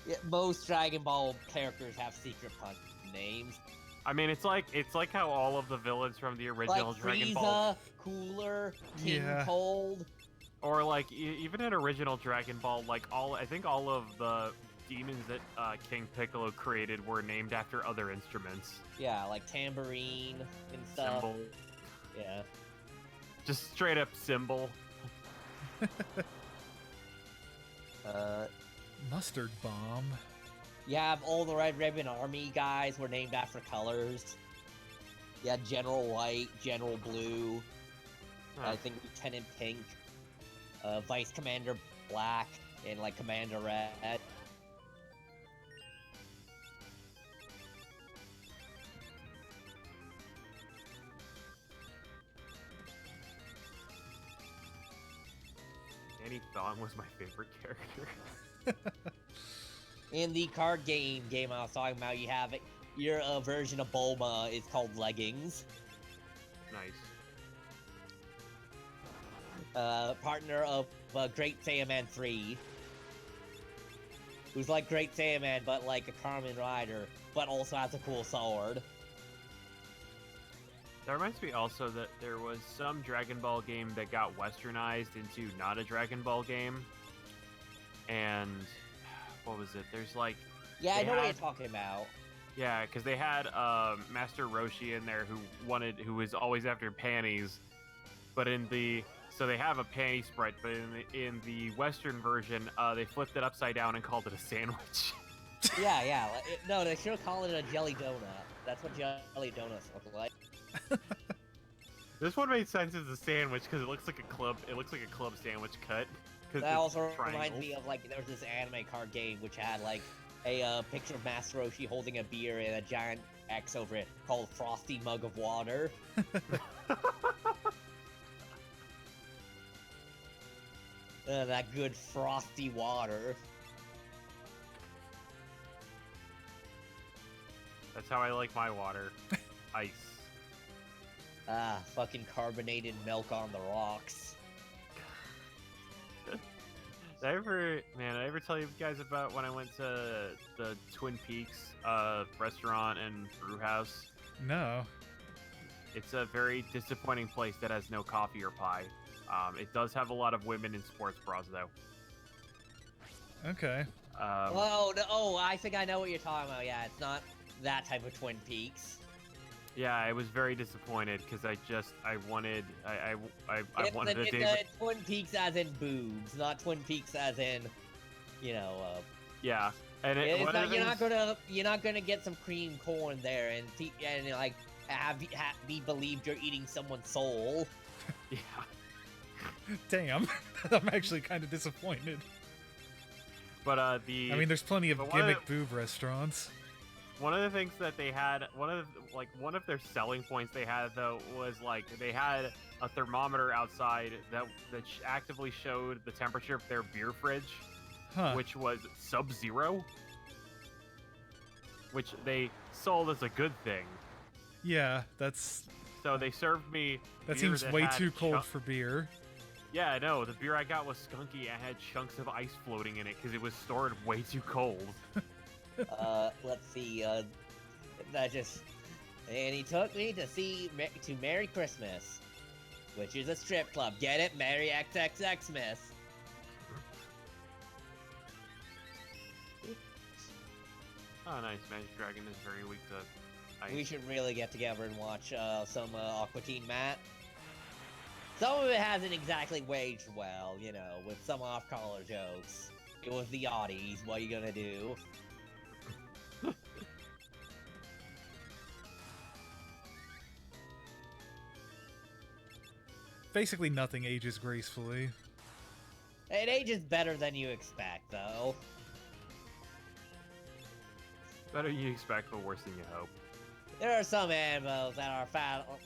Yeah, most Dragon Ball characters have secret pun names. I mean, it's like how all of the villains from the original like Dragon Frieza, Ball, Cooler, King Cold, or like even in original Dragon Ball, like I think all of the demons that King Piccolo created were named after other instruments. Yeah, like tambourine and stuff. Cymbal. Yeah. Just straight up symbol. Mustard bomb. You have all the Red Ribbon Army guys were named after colors. You had General White, General Blue, I think Lieutenant Pink, Vice Commander Black, and like Commander Red. Danny Thong was my favorite character. In the card game I was talking about, you have your version of Bulma is called Leggings. Nice. Partner of Great Saiyaman 3. Who's like Great Saiyaman, but like a Kamen Rider, but also has a cool sword. That reminds me also that there was some Dragon Ball game that got westernized into not a Dragon Ball game. And what was it? There's like... Yeah, I know what you're talking about. Yeah, because they had Master Roshi in there who was always after panties, but so they have a panty sprite, but in the Western version, they flipped it upside down and called it a sandwich. Yeah. No, they should have called it a jelly donut. That's what jelly donuts look like. This one made sense as a sandwich because it looks like a club. It looks like a club sandwich cut. That also reminds me of like there was this anime card game which had like a picture of Master Roshi holding a beer and a giant X over it called Frosty Mug of Water. That good frosty water. That's how I like my water. Ice. Fucking carbonated milk on the rocks. Did I ever tell you guys about when I went to the Twin Peaks restaurant and brew house? No. It's a very disappointing place that has no coffee or pie. It does have a lot of women in sports bras, though. Okay. I think I know what you're talking about. Yeah, it's not that type of Twin Peaks. Yeah, I was very disappointed because I wanted a day. It's Twin Peaks as in boobs, not Twin Peaks as in, Yeah, and you're not gonna get some cream corn there and like be believed you're eating someone's soul. Yeah. Damn, I'm actually kind of disappointed. But there's plenty of gimmick boob restaurants. One of the things that they had, one of their selling points they had though was like they had a thermometer outside that actively showed the temperature of their beer fridge, which was sub-zero, which they sold as a good thing. Yeah, that's. So they served me. That seems way too cold for beer. Yeah, I know. The beer I got was skunky and had chunks of ice floating in it because it was stored way too cold. Let's see, and he took me to Merry Christmas, which is a strip club. Get it? Merry XXXmas. Oh, nice. Magic Dragon is very weak to ice. We should really get together and watch some Aqua Teen Matt. Some of it hasn't exactly waged well, with some off-color jokes. It was the oddies. What are you gonna do? Basically, nothing ages gracefully. It ages better than you expect, though. Better than you expect, but worse than you hope. There are some animals that are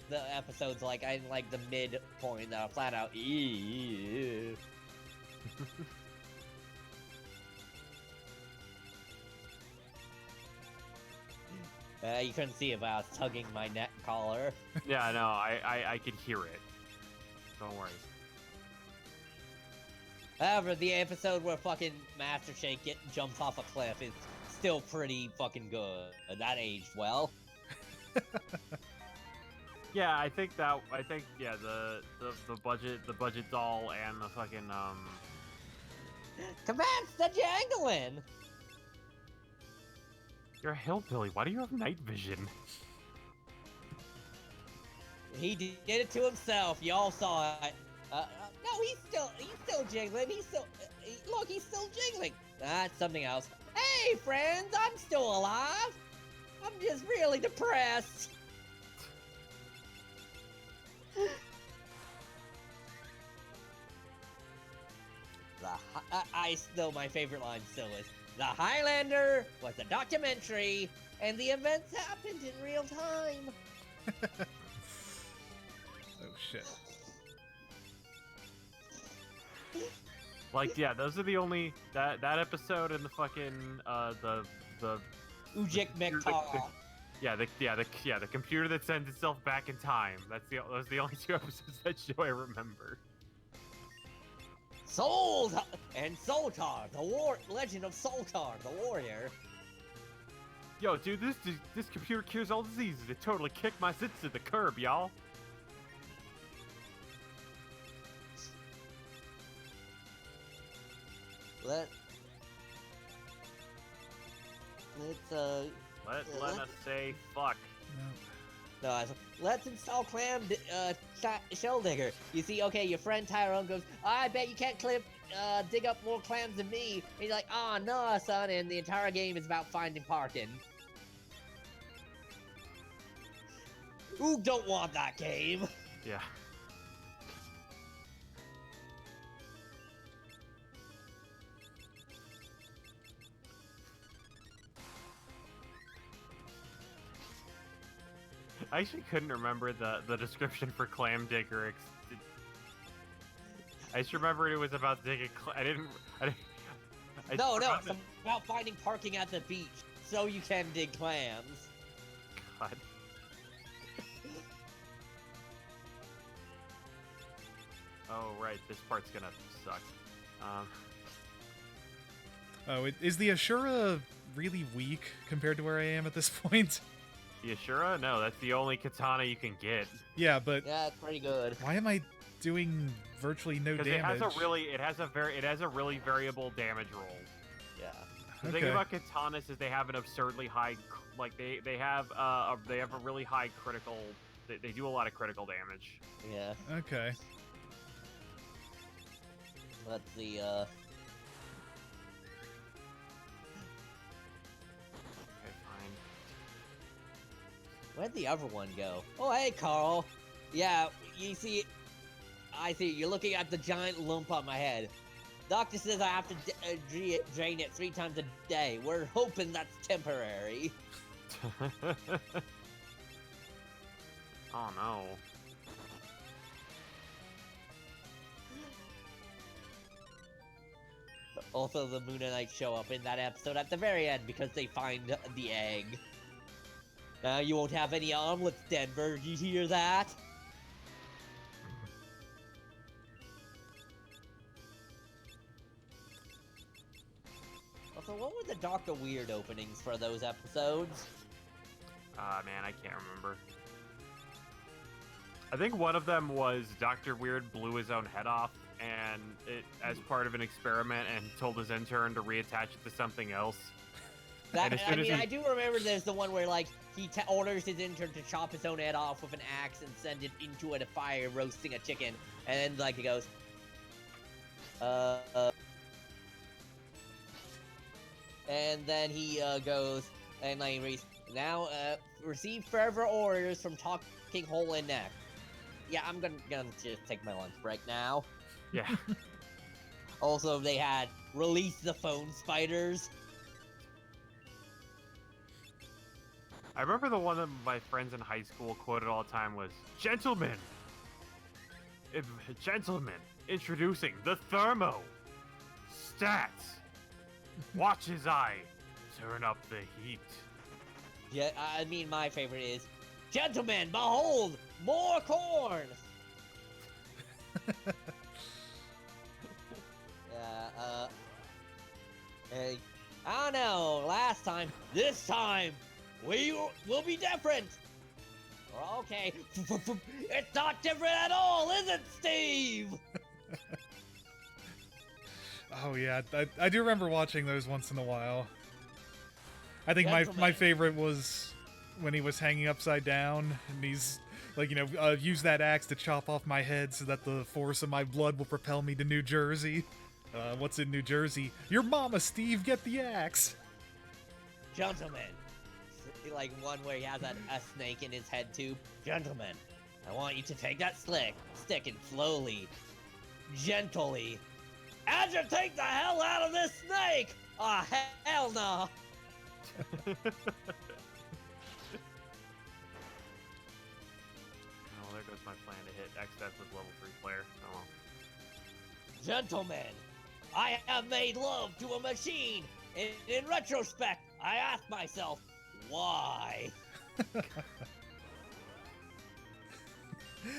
the episodes like in like the midpoint that are flat out. Ew. You couldn't see it, but I was tugging my neck collar. Yeah, no, I could hear it. Don't worry. However, the episode where fucking Master Shake jumps off a cliff is still pretty fucking good. That aged well. Yeah, I think the budget doll and the fucking Commence the jangling! You're a hillbilly. Why do you have night vision? He did it to himself. Y'all saw it. No, he's still jiggling. Look, he's still jiggling. That's something else. Hey, friends, I'm still alive. I'm just really depressed. I still, my favorite line still is, The Highlander was a documentary, and the events happened in real time. Oh, shit. Like, yeah, those are the only that episode and the fucking the Ujik Mektar. the computer that sends itself back in time. Those are the only 2 episodes of that show I remember. And Soltar, Legend of Soltar, the warrior. Yo, dude, this computer cures all diseases. It totally kicked my zits to the curb, y'all. Let us say fuck. No, let's install Shell Digger. You see, okay, your friend Tyrone goes, I bet you can't dig up more clams than me. And he's like, oh, no, son, and the entire game is about finding parking. Who don't want that game? Yeah. I actually couldn't remember the description for Clam Digger. I just remembered it was about digging. No, it's about finding parking at the beach so you can dig clams. God. Oh right, this part's gonna suck. Oh, is the Ashura really weak compared to where I am at this point? The Ashura? No, that's the only katana you can get. Yeah, but yeah, it's pretty good. Why am I doing virtually no damage? It has a really variable damage roll. Yeah. The thing about katanas is they have an absurdly high, like they have a really high critical. They do a lot of critical damage. Yeah. Okay. Let's see. Where'd the other one go? Oh, hey, Carl. Yeah, you see, I see. You're looking at the giant lump on my head. Doctor says I have to drain it 3 times a day. We're hoping that's temporary. Oh, no. Also, the Moonanites show up in that episode at the very end because they find the egg. Now you won't have any omelets, Denver. You hear that? Also, what were the Dr. Weird openings for those episodes? Man, I can't remember. I think one of them was Dr. Weird blew his own head off, and as part of an experiment, and told his intern to reattach it to something else. I do remember there's the one where, like, he orders his intern to chop his own head off with an axe and send it into a fire roasting a chicken. And then, like, he goes, and then he, goes, and, like, now, receive further orders from Talking Hole in Neck. Yeah, I'm gonna just take my lunch break now. Yeah. Also, they had release the phone spiders. I remember the one that my friends in high school quoted all the time was, Gentlemen, introducing the Thermo Stats. Watch his eye, turn up the heat. Yeah, I mean, my favorite is, Gentlemen, behold, more corn! Hey, I don't know, last time, this time, we will be different! Okay, it's not different at all, is it, Steve? Oh yeah, I do remember watching those once in a while. I think Gentlemen. my favorite was when he was hanging upside down, and he's like, use that axe to chop off my head so that the force of my blood will propel me to New Jersey. What's in New Jersey? Your mama, Steve, get the axe! Gentlemen. Like one where he has a snake in his head tube. Gentlemen, I want you to take that stick and slowly, gently, agitate the hell out of this snake! Ah, oh, hell no! Oh, there goes my plan to hit XF with level 3 player. Oh well. Gentlemen, I have made love to a machine. And in retrospect, I ask myself, why?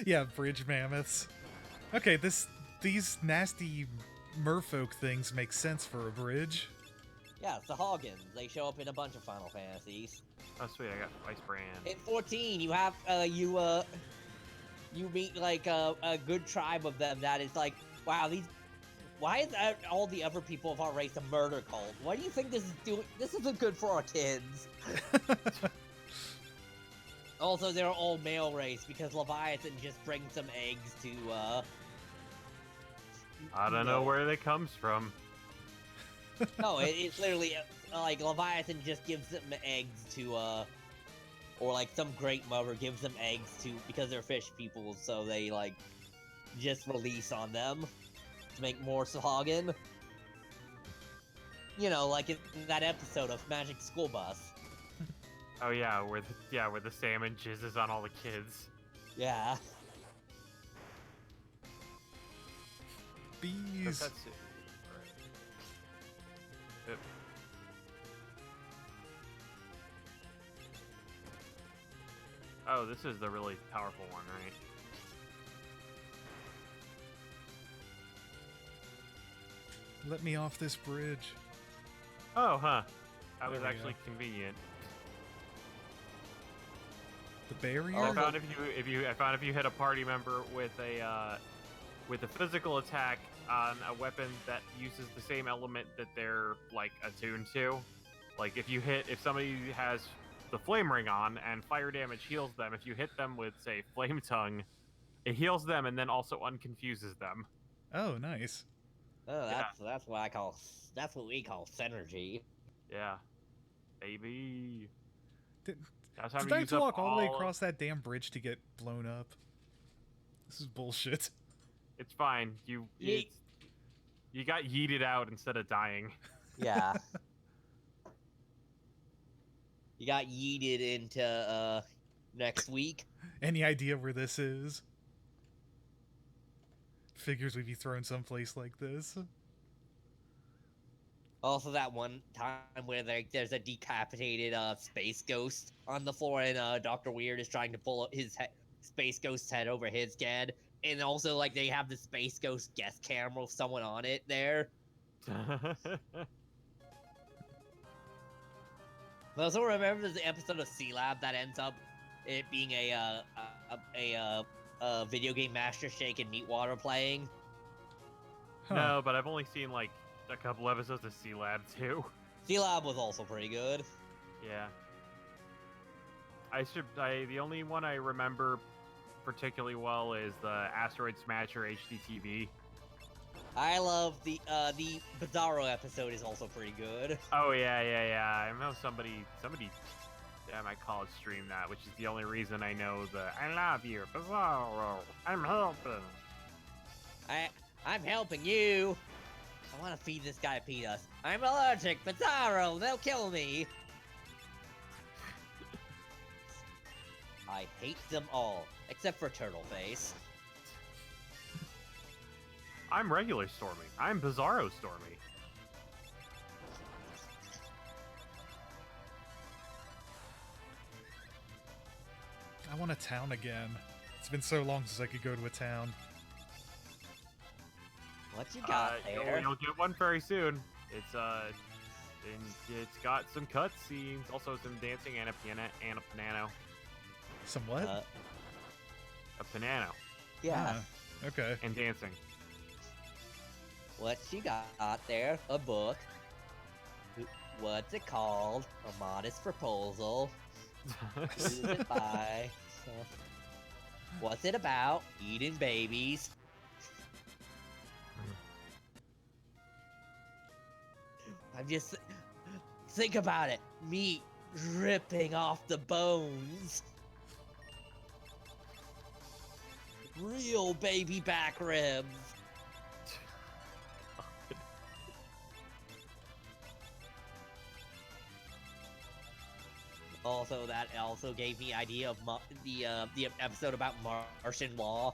Yeah, bridge mammoths. Okay, these nasty merfolk things make sense for a bridge. Yeah, it's the Hoggins. They show up in a bunch of Final Fantasies. Oh sweet, I got Ice Brand. In 14, you have you meet like a good tribe of them that is like, wow, why is all the other people of our race a murder cult? Why do you think this is doing? This isn't good for our kids. Also, they're all male race because Leviathan just brings some eggs to I don't know where they comes from. No, it's literally like Leviathan just gives them eggs to or like some great mother gives them eggs to because they're fish people, so they like just release on them to make more Sahagin. You know, like in that episode of Magic School Bus. Oh yeah, where the salmon jizzes on all the kids. Yeah. Bees. That's it. Yep. Oh, this is the really powerful one, right? Let me off this bridge. Oh, huh. That was There we actually convenient. The barrier? I found if you hit a party member with a physical attack on a weapon that uses the same element that they're like attuned to, like if somebody has the flame ring on and fire damage heals them, if you hit them with say flame tongue, it heals them and then also unconfuses them. Oh, nice. Oh, that's what we call synergy. Yeah, baby. Did That's how I you have use to up walk all the way all- across that damn bridge to get blown up? This is bullshit. It's fine. You got yeeted out instead of dying. Yeah. You got yeeted into next week. Any idea where this is? Figures we'd be thrown someplace like this. Also, that one time where there's a decapitated space ghost on the floor, and Dr. Weird is trying to pull his space ghost's head over his head, and also like they have the space ghost guest camera with someone on it there. I also remember the episode of C Lab that ends up it being a video game Master Shake and Meatwater playing. Huh. No, but I've only seen like a couple episodes of Sea Lab too. C Lab was also pretty good. Yeah. The only one I remember particularly well is the Asteroid Smasher HDTV. I love the Bizarro episode is also pretty good. Oh yeah. I know somebody at my college streamed that, which is the only reason I know the I love you, Bizarro. I'm helping. I'm helping you. I want to feed this guy peanuts. I'm allergic, Bizarro. They'll kill me. I hate them all, except for Turtleface. I'm regular Stormy. I'm Bizarro Stormy. I want a town again. It's been so long since I could go to a town. What you got there? You'll get one very soon. It's got some cutscenes, also some dancing and a piano. Some what? A piano Yeah. Ah, okay. and dancing. What you got there? A book. What's it called? A Modest Proposal. Who's it by? What's it about? Eating babies. I'm just... Think about it. Meat dripping off the bones. Real baby back ribs. Also, that also gave me idea of the episode about Martian law.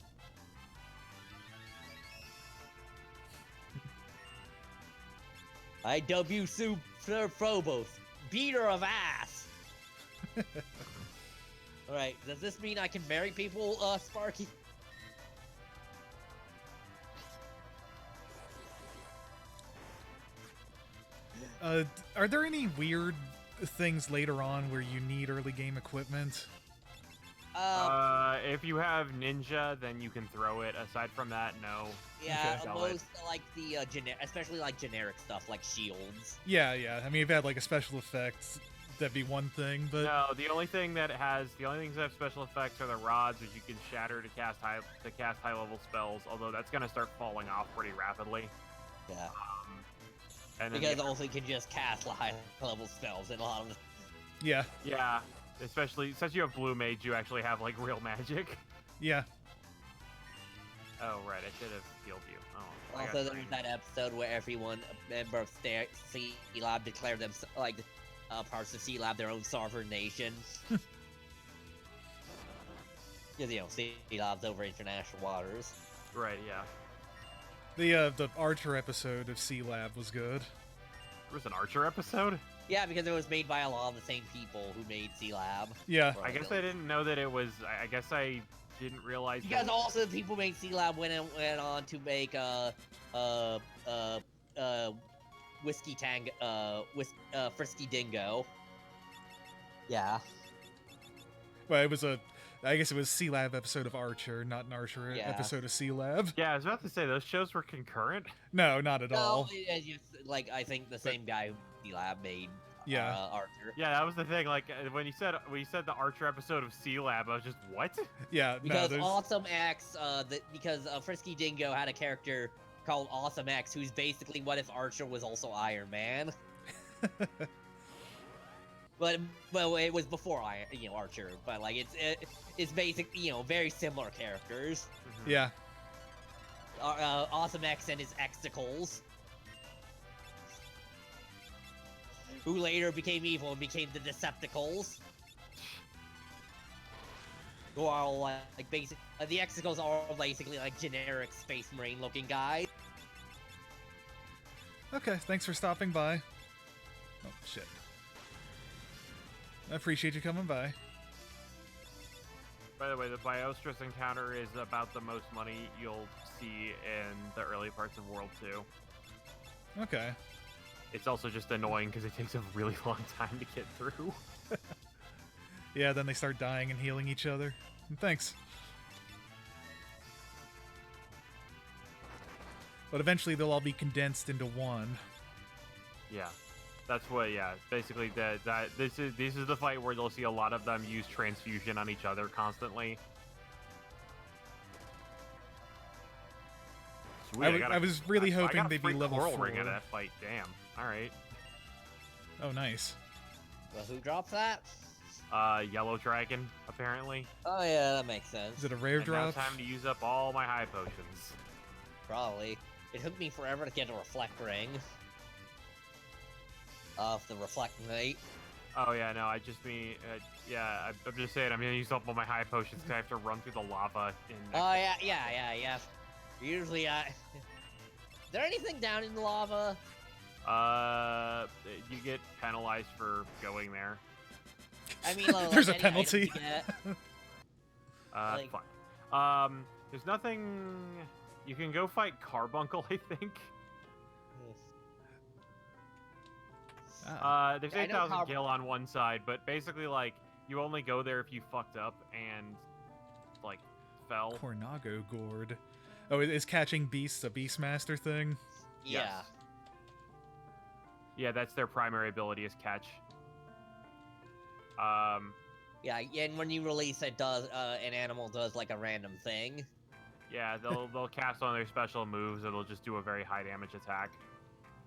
I dub you Super Phobos, beater of ass. Alright, does this mean I can marry people, Sparky? Are there any weird things later on where you need early game equipment? If you have ninja, then you can throw it. Aside from that, no. Yeah, Okay. most like the especially like generic stuff like shields. Yeah. I mean, if you had like a special effect, that'd be one thing, but No, the only things that have special effects are the rods, which you can shatter to cast high level spells. Although that's gonna start falling off pretty rapidly. Yeah. And then Because also you can just cast high level spells and a lot of. yeah. Yeah, especially since you have blue mage, you actually have like real magic. Yeah. Oh right, I should have healed you. Oh. I Also, got there's trained. that episode where everyone, a member of C Lab, declared them like parts of C Lab their own sovereign nation. Because C Lab's over international waters. Right, yeah. The Archer episode of C Lab was good. There was an Archer episode? Yeah, because it was made by a lot of the same people who made C Lab. Yeah. I guess I didn't know that it was. I guess I didn't realize. Because that... also the people who made C Lab went on to make Whiskey Tang Frisky Dingo. Yeah. Well, I guess it was C Lab episode of Archer, not an Archer Yeah. episode of C Lab. Yeah, I was about to say those shows were concurrent. No, not at all. It's just, like I think the same guy who C Lab made Yeah. Archer. Yeah, that was the thing. Like when you said the Archer episode of C Lab, I was just what? Yeah, no, Because there's... Awesome X, because Frisky Dingo had a character called Awesome X, who's basically what if Archer was also Iron Man. But well, it was before Archer. But like it's basic, very similar characters. Mhm. Yeah. Awesome X and his Xticles, who later became evil and became the Decepticons. Who are all like basic. The Xticles are all basically like generic Space Marine looking guys. Okay, thanks for stopping by. Oh, shit. I appreciate you coming by. By the way, the Biostress encounter is about the most money you'll see in the early parts of World 2. Okay. It's also just annoying because it takes a really long time to get through. Yeah, then they start dying and healing each other. Thanks. But eventually they'll all be condensed into one. Yeah, that's what. Yeah, basically this is the fight where they'll see a lot of them use transfusion on each other constantly. Sweet, I was really hoping I got a they'd be free level coral 4. ring out of that fight. Damn. All right. Oh, nice. Well, who dropped that? Yellow dragon apparently. Oh yeah, that makes sense. Is it a rare And now drop? time to use up all my high potions. Probably. It took me forever to get a reflect ring. Of the reflect knight. Oh yeah, no, I just mean, yeah, I'm just saying I'm gonna use up all my high potions because I have to run through the lava. Oh yeah. Usually, is there anything down in the lava? You get penalized for going there. I mean, There's a any penalty. items you get. Like- Fine. There's nothing. You can go fight Carbuncle, I think. Ah. There's I know 8,000 gil on one side, but basically, like, you only go there if you fucked up and, like, fell. Cornago Gourd. Oh, is catching beasts a Beastmaster thing? Yeah. Yes. Yeah, that's their primary ability is catch. Yeah, and when you release it, an animal does like a random thing. Yeah, they'll cast on their special moves, and they'll just do a very high damage attack.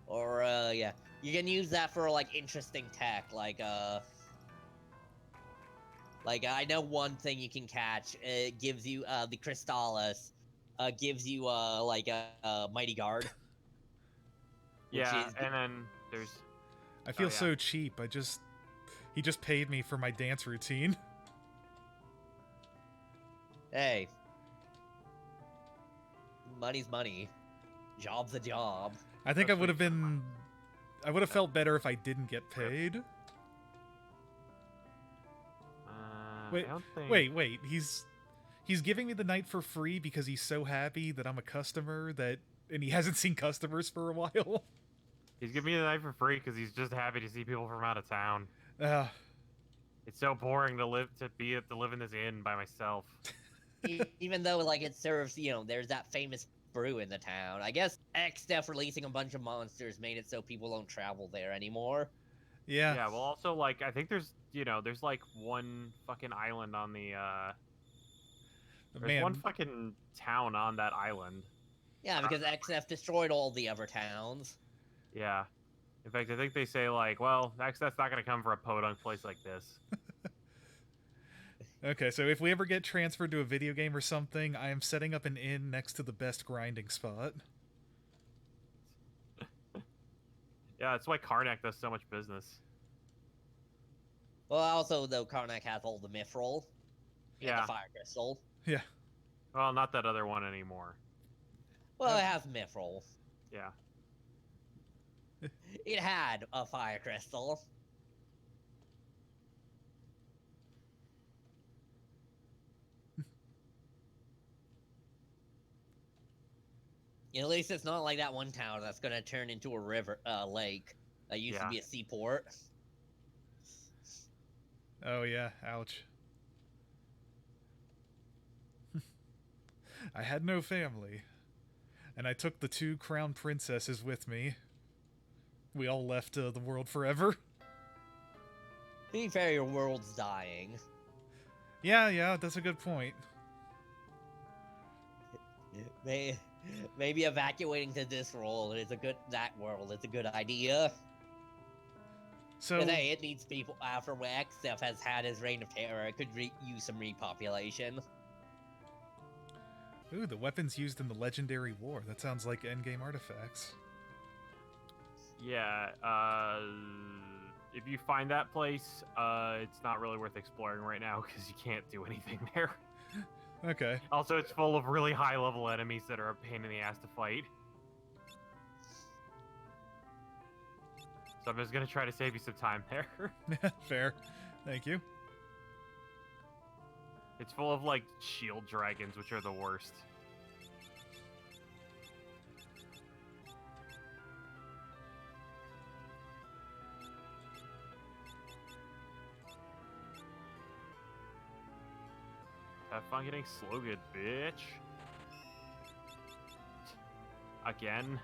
Or yeah, you can use that for like interesting tech, like I know one thing you can catch. It gives you the Crystallis, gives you like a Mighty Guard. Yeah, is- and then there's I feel yeah. so cheap. He just paid me for my dance routine. Hey, money's money, job's a job. I think I That's would have what- been I would have felt better if I didn't get paid. Wait, I don't think... wait. He's giving me the night for free because he's so happy that I'm a customer and he hasn't seen customers for a while. He's giving me the night for free because he's just happy to see people from out of town. It's so boring to live in this inn by myself. Even though like it serves, there's that famous brew in the town. I guess XDEF releasing a bunch of monsters made it so people don't travel there anymore. Yeah. Yeah, well also like I think there's like one fucking island on the there's one fucking town on that island. Yeah, because XF destroyed all the other towns. Yeah. In fact, I think they say, like, well, that's not going to come for a podunk place like this. Okay, so if we ever get transferred to a video game or something, I am setting up an inn next to the best grinding spot. Yeah, that's why Karnak does so much business. Well, also, though, Karnak has all the mithril and the fire crystal. Yeah. Well, not that other one anymore. Well, it has mithril. Yeah. It had a fire crystal. At least it's not like that one tower that's gonna turn into a lake that used to be a seaport. Oh yeah, ouch. I had no family, and I took the 2 crown princesses with me. We all left the world forever. To be fair, your world's dying. Yeah, that's a good point. Maybe evacuating to this world is that world is a good idea. So but hey, it needs people after XF has had his reign of terror. It could use some repopulation. Ooh, the weapons used in the legendary war. That sounds like endgame artifacts. Yeah, if you find that place, it's not really worth exploring right now because you can't do anything there. Okay. Also, it's full of really high-level enemies that are a pain in the ass to fight. So I'm just gonna try to save you some time there. Fair. Thank you. It's full of, like, shield dragons, which are the worst. Have fun getting slow good, bitch. Again.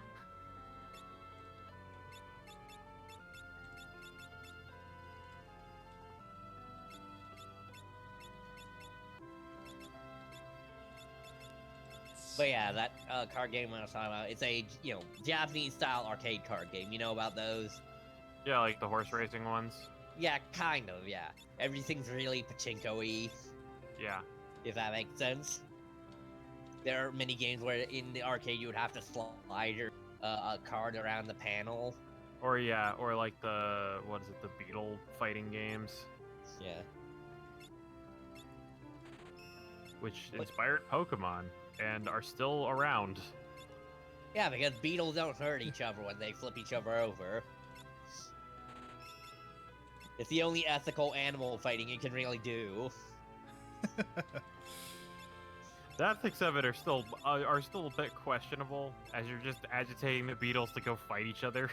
But yeah, that card game I was talking about, it's a, Japanese-style arcade card game. You know about those? Yeah, like the horse racing ones. Yeah, kind of, yeah. Everything's really pachinko-y. Yeah. If that makes sense. There are many games where in the arcade you would have to slide your card around the panel. Or like the beetle fighting games. Yeah. Which inspired Pokemon and are still around. Yeah, because beetles don't hurt each other when they flip each other over. It's the only ethical animal fighting you can really do. The ethics of it are still a bit questionable, as you're just agitating the beetles to go fight each other.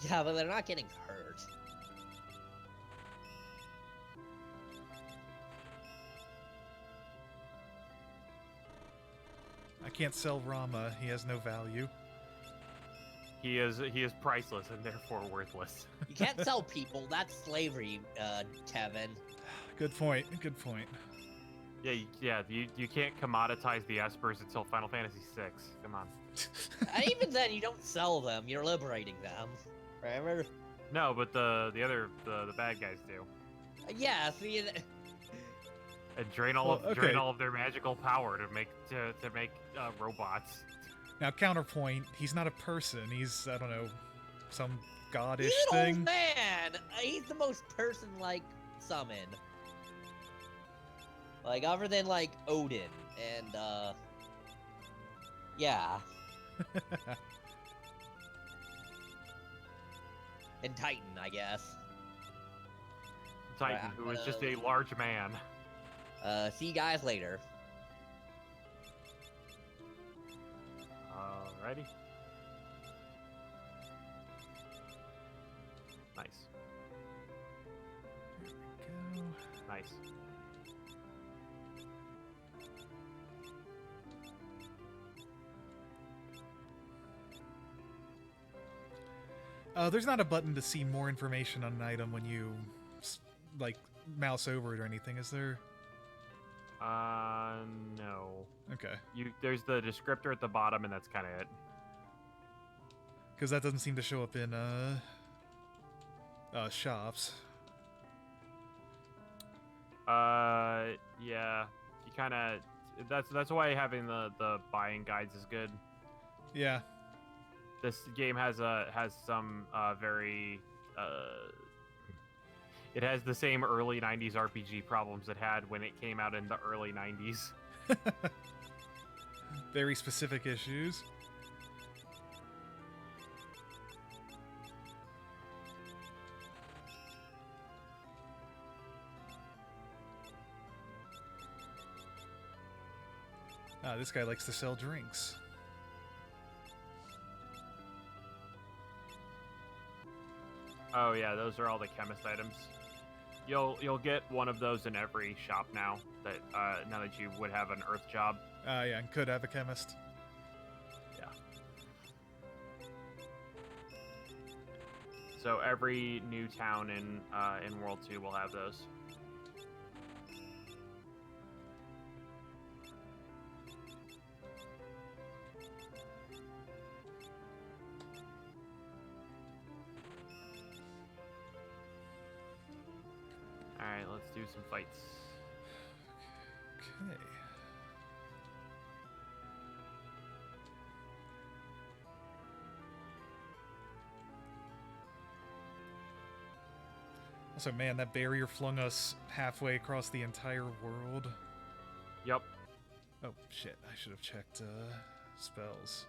Yeah, but they're not getting hurt. I can't sell Rama. He has no value. He is priceless and therefore worthless. You can't sell people. That's slavery, Kevin. Good point. Good point. Yeah. You can't commoditize the espers until Final Fantasy VI. Come on. And even then, you don't sell them. You're liberating them. Remember? No, but the bad guys do. Yeah. See. And drain all of their magical power to make robots. Now, counterpoint, he's not a person. He's, I don't know, some goddish He's an thing. old man! He's the most person-like summon. Like, other than, like, Odin. And, yeah. And Titan, I guess. Titan, Alright, who is just a large man. See you guys later. Alrighty. Nice. There we go. Nice. There's not a button to see more information on an item when you, like, mouse over it or anything, is there? No. Okay. There's the descriptor at the bottom, and that's kind of it. Because that doesn't seem to show up in, shops. Yeah. You kind of... That's why having the buying guides is good. Yeah. This game has some very it has the same early 90s RPG problems it had when it came out in the early 90s. Very specific issues. This guy likes to sell drinks. Oh yeah, those are all the chemist items. You'll get one of those in every shop now that now that you would have an earth job. Yeah, and could have a chemist. Yeah. So every new town in World 2 will have those. Alright, let's do some fights. Okay. Also, man, that barrier flung us halfway across the entire world. Yep. Oh, shit. I should have checked, spells.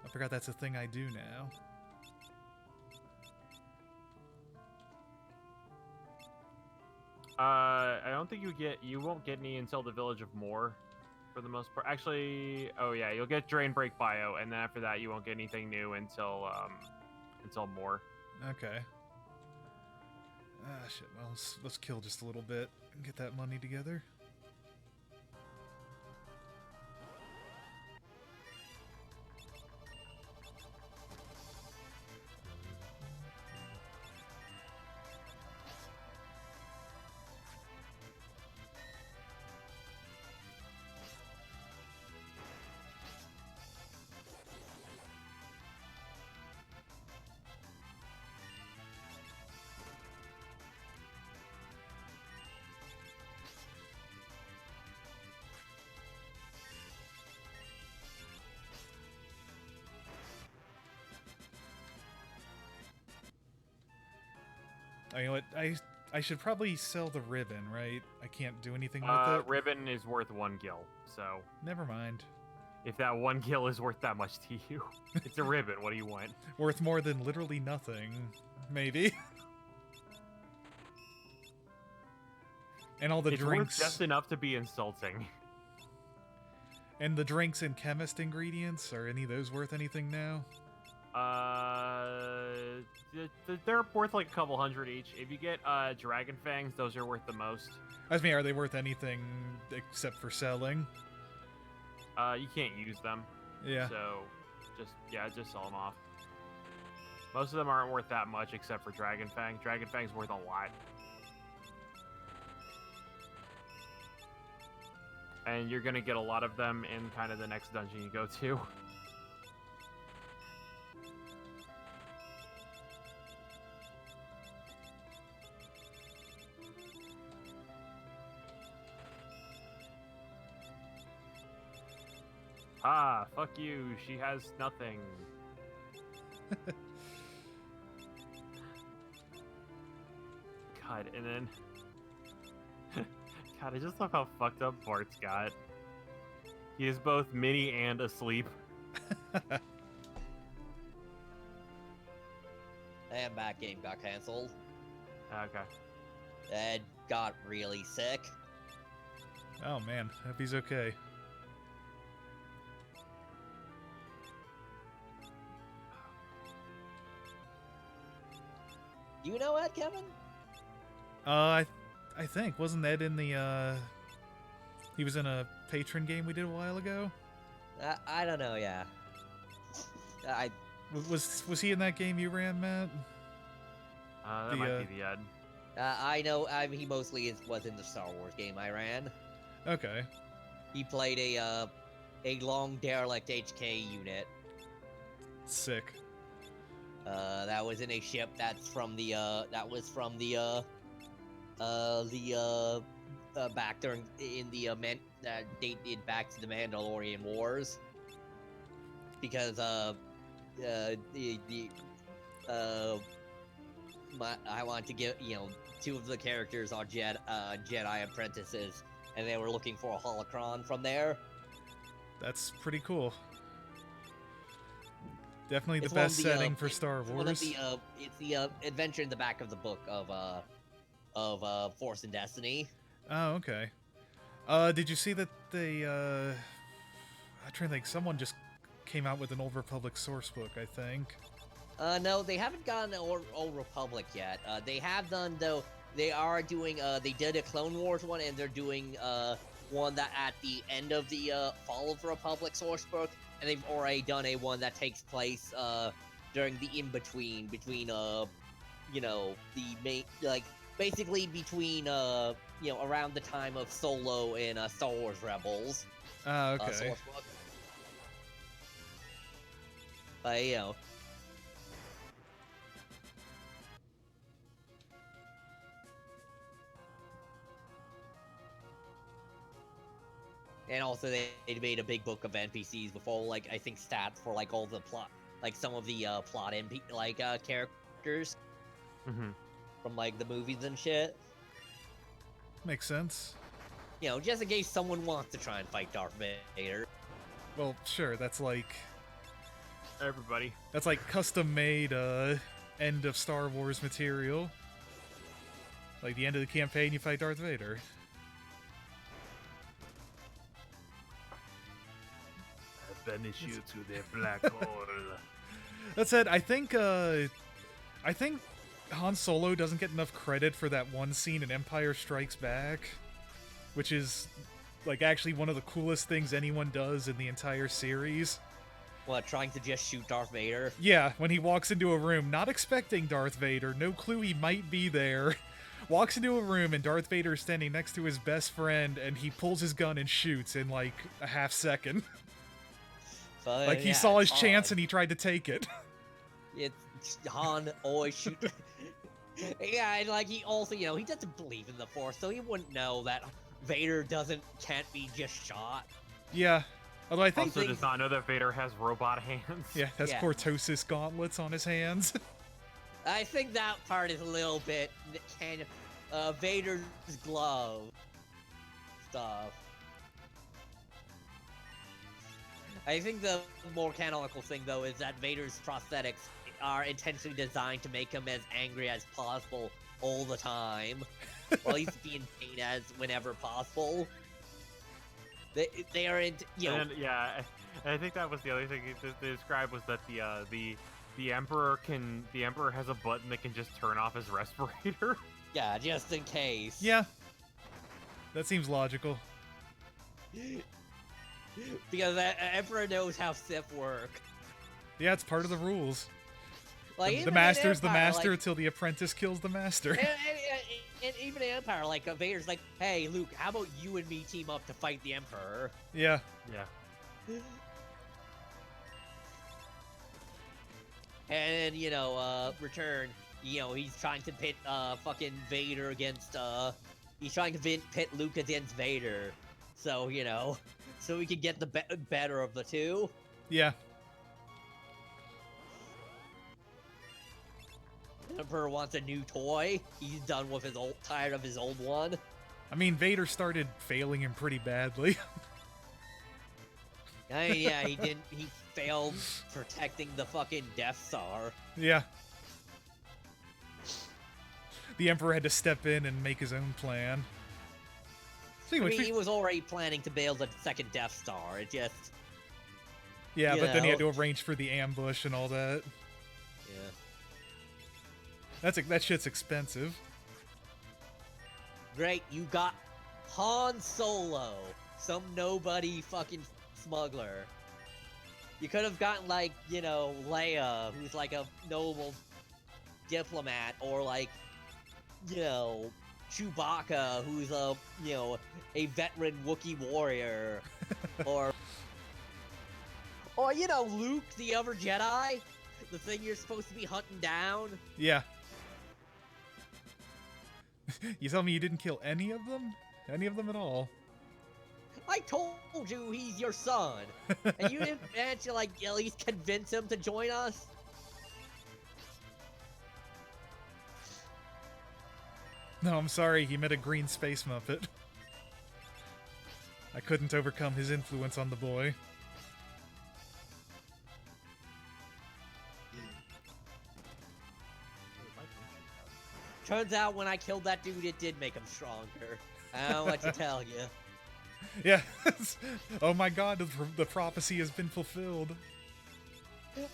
I forgot that's a thing I do now. I don't think you won't get any until the Village of Moor, for the most part. Actually, oh yeah, you'll get Drain Break Bio, and then after that you won't get anything new until Moor. Okay. Shit. Well, let's kill just a little bit and get that money together. You know what? I should probably sell the ribbon, right? I can't do anything with it. Ribbon is worth 1 gil, so Never mind. if that 1 gil is worth that much to you, it's a ribbon. What do you want? Worth more than literally nothing, maybe. And all the It's drinks. worth just enough to be insulting. And the drinks and chemist ingredients, are any of those worth anything now? They're worth like a couple hundred each. If you get dragon fangs, those are worth the most. I mean, are they worth anything except for selling? You can't use them. Yeah. So, just sell them off. Most of them aren't worth that much except for dragon fang. Dragon fang's worth a lot. And you're gonna get a lot of them in kind of the next dungeon you go to. Ah, fuck you. She has nothing. God, and then... God, I just love how fucked up Bart's got. He is both mini and asleep. Combat game got canceled Okay. and got really sick. Oh man, hope he's okay. You know Ed, Kevin? I think wasn't Ed in the he was in a patron game we did a while ago? I don't know. Yeah. Was he in that game you ran, Matt? That might be the Ed. I know. He mostly was in the Star Wars game I ran. Okay. He played a long derelict HK unit. Sick. That was in a ship that's from the back during in the that dated back to the Mandalorian Wars. Because I want to give two of the characters are Jedi apprentices, and they were looking for a holocron from there. That's pretty cool. Definitely the It's one best of the, setting for Star Wars. One of the it's the adventure in the back of the book of Force and Destiny. Oh, okay. Did you see that they I'm trying to think, someone just came out with an Old Republic source book, I think. No, they haven't gotten Old Republic yet. They have done, though. They are doing. They did a Clone Wars one, and they're doing one that at the end of the Fall of the Republic source book, and they've already done a one that takes place during the in between the main basically between around the time of Solo and Star Wars Rebels. Okay. Source book. But and also they made a big book of NPCs before, I think stats for all the plot, some of the plot characters from the movies and shit. Makes sense. Just in case someone wants to try and fight Darth Vader. Well, sure, that's like Everybody. That's like custom-made end of Star Wars material. Like the end of the campaign, you fight Darth Vader. I banish you to the black hole. That said, I think Han Solo doesn't get enough credit for that one scene in Empire Strikes Back, which is actually one of the coolest things anyone does in the entire series. What, trying to just shoot Darth Vader? Yeah, when he walks into a room, not expecting Darth Vader, no clue he might be there, walks into a room and Darth Vader is standing next to his best friend, and he pulls his gun and shoots in a half second. He saw his chance and he tried to take it. It's Han always shoot. Yeah, and he also, he doesn't believe in the Force, so he wouldn't know that Vader can't be just shot. Yeah. Although I think also does not know that Vader has robot hands. Yeah, has Cortosis gauntlets on his hands. I think that part is a little bit kind of Vader's glove stuff. I think the more canonical thing, though, is that Vader's prosthetics are intentionally designed to make him as angry as possible all the time, while he's being pain as whenever possible. They are in, And I think that was the other thing they described was that the Emperor has a button that can just turn off his respirator. Yeah, just in case. Yeah, that seems logical. Because the Emperor knows how Sith work. Yeah, it's part of the rules. The master's the master until the apprentice kills the master. And even in Empire, Vader's hey, Luke, how about you and me team up to fight the Emperor? Yeah. Yeah. And Return, he's trying to pit fucking Vader against he's trying to pit Luke against Vader. So, so we can get the better of the two. Yeah. Emperor wants a new toy. He's done with tired of his old one. I mean, Vader started failing him pretty badly. I mean, yeah, he failed protecting the fucking Death Star. Yeah. the Emperor had to step in and make his own plan. I mean, he was already planning to build a second Death Star. It just... Yeah, but then he had to arrange for the ambush and all that. Yeah. That shit's expensive. Great, you got Han Solo, some nobody fucking smuggler. You could have gotten, like, you know, Leia, who's like a noble diplomat, or like, you know, Chewbacca, who's a, you know, a veteran Wookiee warrior, or, you know, Luke, the other Jedi, the thing you're supposed to be hunting down. Yeah. You tell me you didn't kill any of them? Any of them at all? I told you he's your son, and you didn't manage to, like, at least convince him to join us? No, I'm sorry, he met a green space Muppet. I couldn't overcome his influence on the boy. Turns out when I killed that dude, it did make him stronger. I don't know what to tell you. Yeah. Oh my god, the prophecy has been fulfilled.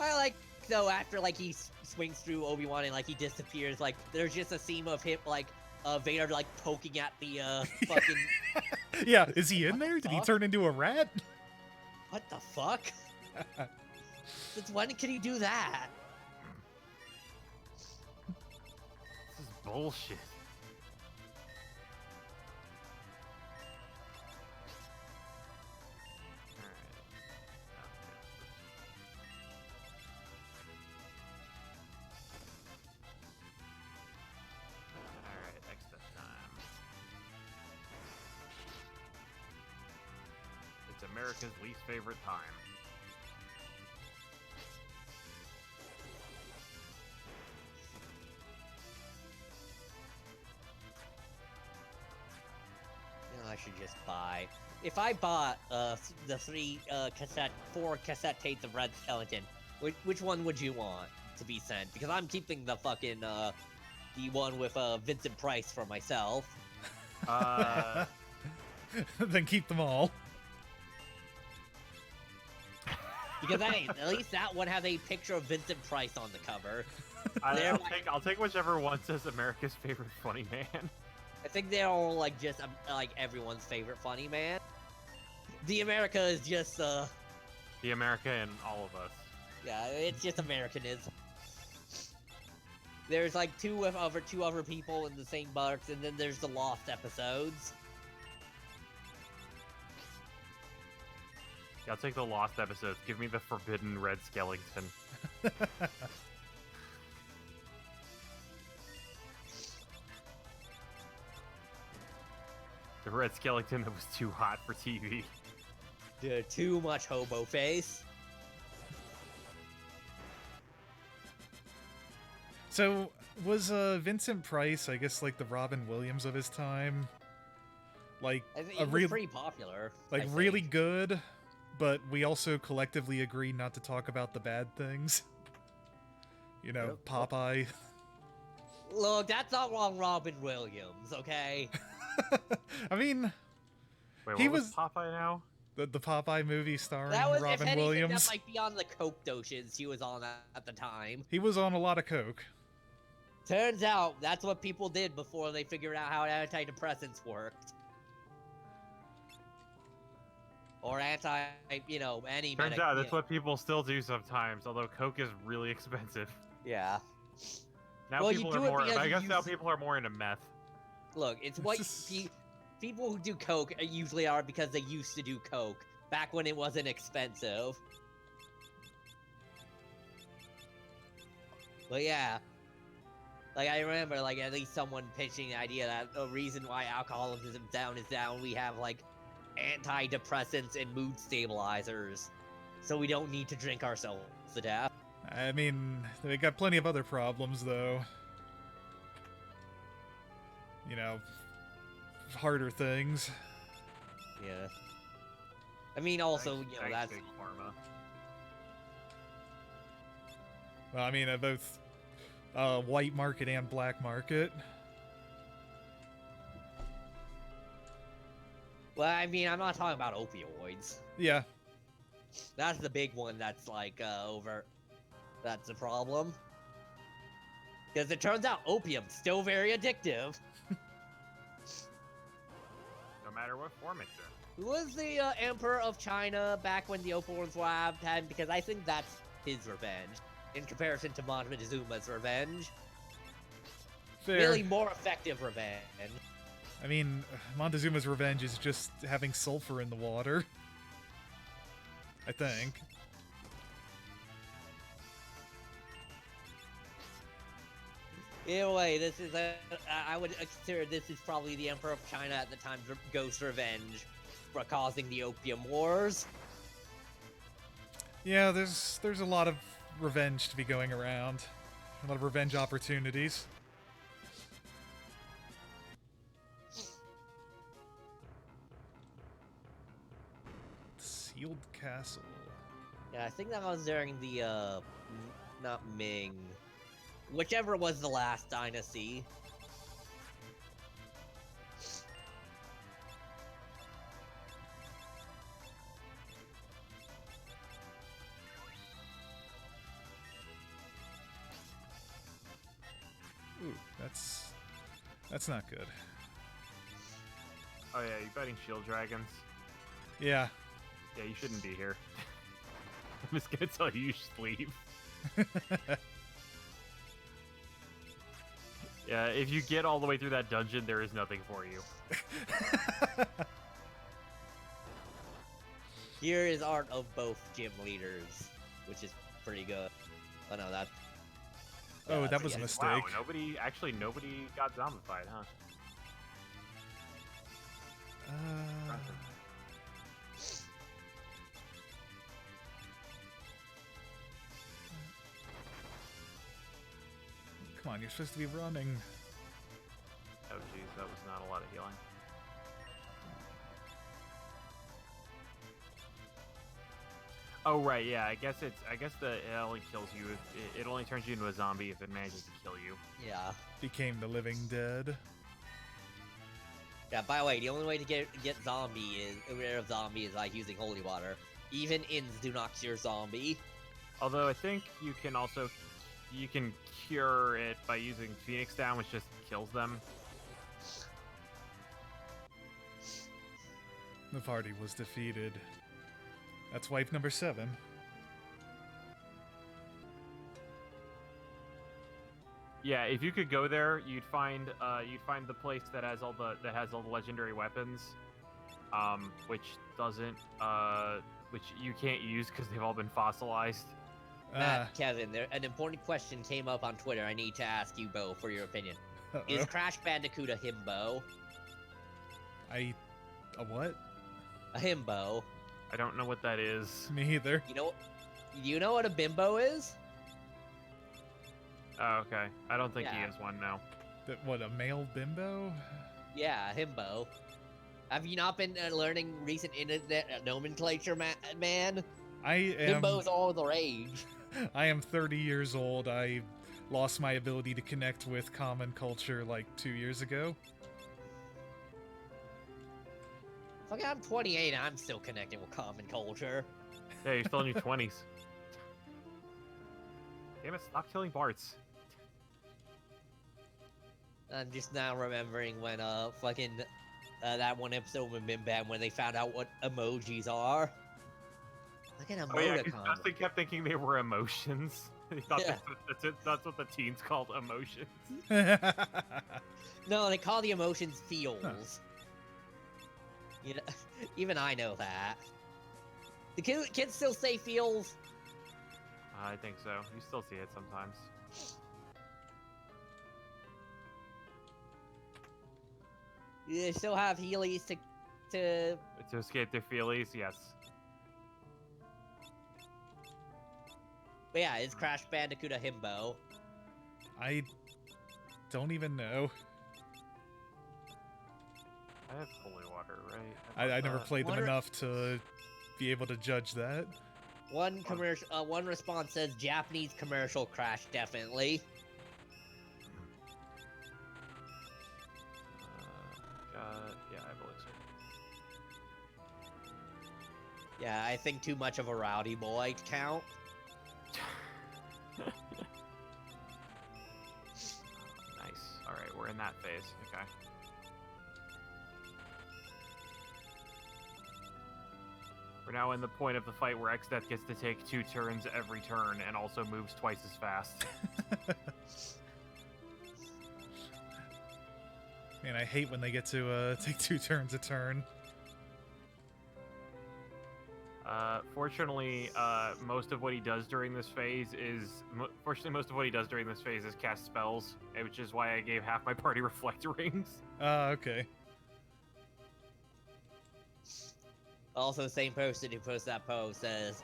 I like, though, after, like, he swings through Obi-Wan and, like, he disappears, like, there's just a scene of him, like, Vader, like, poking at the, fucking... Yeah, is he in there? Did he turn into a rat? What the fuck? Since when can he do that? This is bullshit. America's least favorite time. You know, I should just buy. If I bought the four cassette tapes of Red Skeleton, which one would you want to be sent? Because I'm keeping the fucking the one with Vincent Price for myself. Then keep them all. Because hey, at least that one has a picture of Vincent Price on the cover. I'll take whichever one says America's favorite funny man. I think they're all like just like everyone's favorite funny man. The America is just the America and all of us. Yeah, it's just Americanism. There's like two other people in the same box, and then there's the Lost episodes. I'll take the Lost episodes. Give me the Forbidden Red Skeleton. The Red Skeleton that was too hot for TV. Dude, too much hobo face. So, was Vincent Price, I guess, like the Robin Williams of his time? Like, I think it was pretty popular. Like, really good, but we also collectively agree not to talk about the bad things. You know, Popeye. Look, that's not wrong, Robin Williams, okay? I mean... Wait, what was Popeye now? The Popeye movie starring that was, Robin if anything, Williams. That might be on the coke dosage he was on at the time. He was on a lot of coke. Turns out, that's what people did before they figured out how antidepressants worked. Or any Turns out that's what people still do sometimes, although coke is really expensive. Yeah. Now well, people are more, I guess now people are more into meth. Look, it's what people who do coke usually are because they used to do coke, back when it wasn't expensive. But yeah. Like, I remember, like, at least someone pitching the idea that the reason why alcoholism is down, we have, like, antidepressants and mood stabilizers, so we don't need to drink ourselves to death. I mean, they got plenty of other problems, though. You know, harder things. Yeah. I mean, also, Thanks, that's... Big Pharma. Well, I mean, both white market and black market. Well, I mean, I'm not talking about opioids. Yeah. That's the big one that's like over. That's the problem. Because it turns out opium's still very addictive. No matter what form it's in. Who was the Emperor of China back when the opiums were at time? Because I think that's his revenge in comparison to Montezuma's revenge. Fair. Really more effective revenge. I mean, Montezuma's revenge is just having sulfur in the water. I think. Either way, this is I would consider this is probably the Emperor of China at the time's ghost revenge for causing the Opium Wars. Yeah, there's a lot of revenge to be going around. A lot of revenge opportunities. Sealed castle. Yeah, I think that was during the not Ming, whichever was the last dynasty. Ooh, that's not good. Oh yeah, you fighting shield dragons? Yeah. Yeah, you shouldn't be here. I'm just gonna tell you should leave. Yeah, if you get all the way through that dungeon, there is nothing for you. Here is art of both gym leaders, which is pretty good. Oh no, that. Oh, that that's- was a yeah, mistake. Wow, nobody got zombified, huh? Come on, you're supposed to be running. Oh jeez, that was not a lot of healing. Oh right, yeah. I guess it only kills you if it only turns you into a zombie if it manages to kill you. Yeah. Became the living dead. Yeah. By the way, the only way to get rid of zombie is like using holy water. Even inns do not cure zombie. Although I think you can cure it by using Phoenix Down, which just kills them. The party was defeated. That's wipe number 7. Yeah, if you could go there, you'd find the place that has all the legendary weapons, which you can't use because they've all been fossilized. Matt, Kevin, an important question came up on Twitter. I need to ask you both for your opinion. Is Crash Bandicoot a himbo? A what? A himbo. I don't know what that is. Me either. You know what a bimbo is? Oh, okay. I don't think he Yeah. is one now. What, a male bimbo? Yeah, himbo. Have you not been learning recent internet nomenclature, man? I am. Himbo's all the rage. I am 30 years old. I lost my ability to connect with common culture like 2 years ago. Fuck, I'm 28 and I'm still connecting with common culture. Yeah, you're still in your 20s. Damn it, stop killing Barts. I'm just now remembering when that one episode with Minbam when they found out what emojis are. Like an Oh yeah, 'cause emoticon. Justin kept thinking they were emotions. He thought Yeah. that's what the teens called emotions. No, they call the emotions feels. You know, even I know that. The kids still say feels. I think so. You still see it sometimes. They still have Heelys to. To escape their feelies, yes. But yeah, is Crash Bandicoot a himbo? I don't even know. I have holy water, right? I never played them Wonder- enough to be able to judge that. One response says Japanese commercial Crash, definitely. Yeah, I believe so. Yeah, I think too much of a rowdy boy to count. Nice. Alright, we're in that phase. Okay. We're now in the point of the fight where Xdeath gets to take 2 turns every turn and also moves twice as fast. Man, I hate when they get to take 2 turns a turn. Fortunately, most of what he does during this phase is cast spells, which is why I gave half my party reflector rings. Okay. Also, the same person who posted that post says,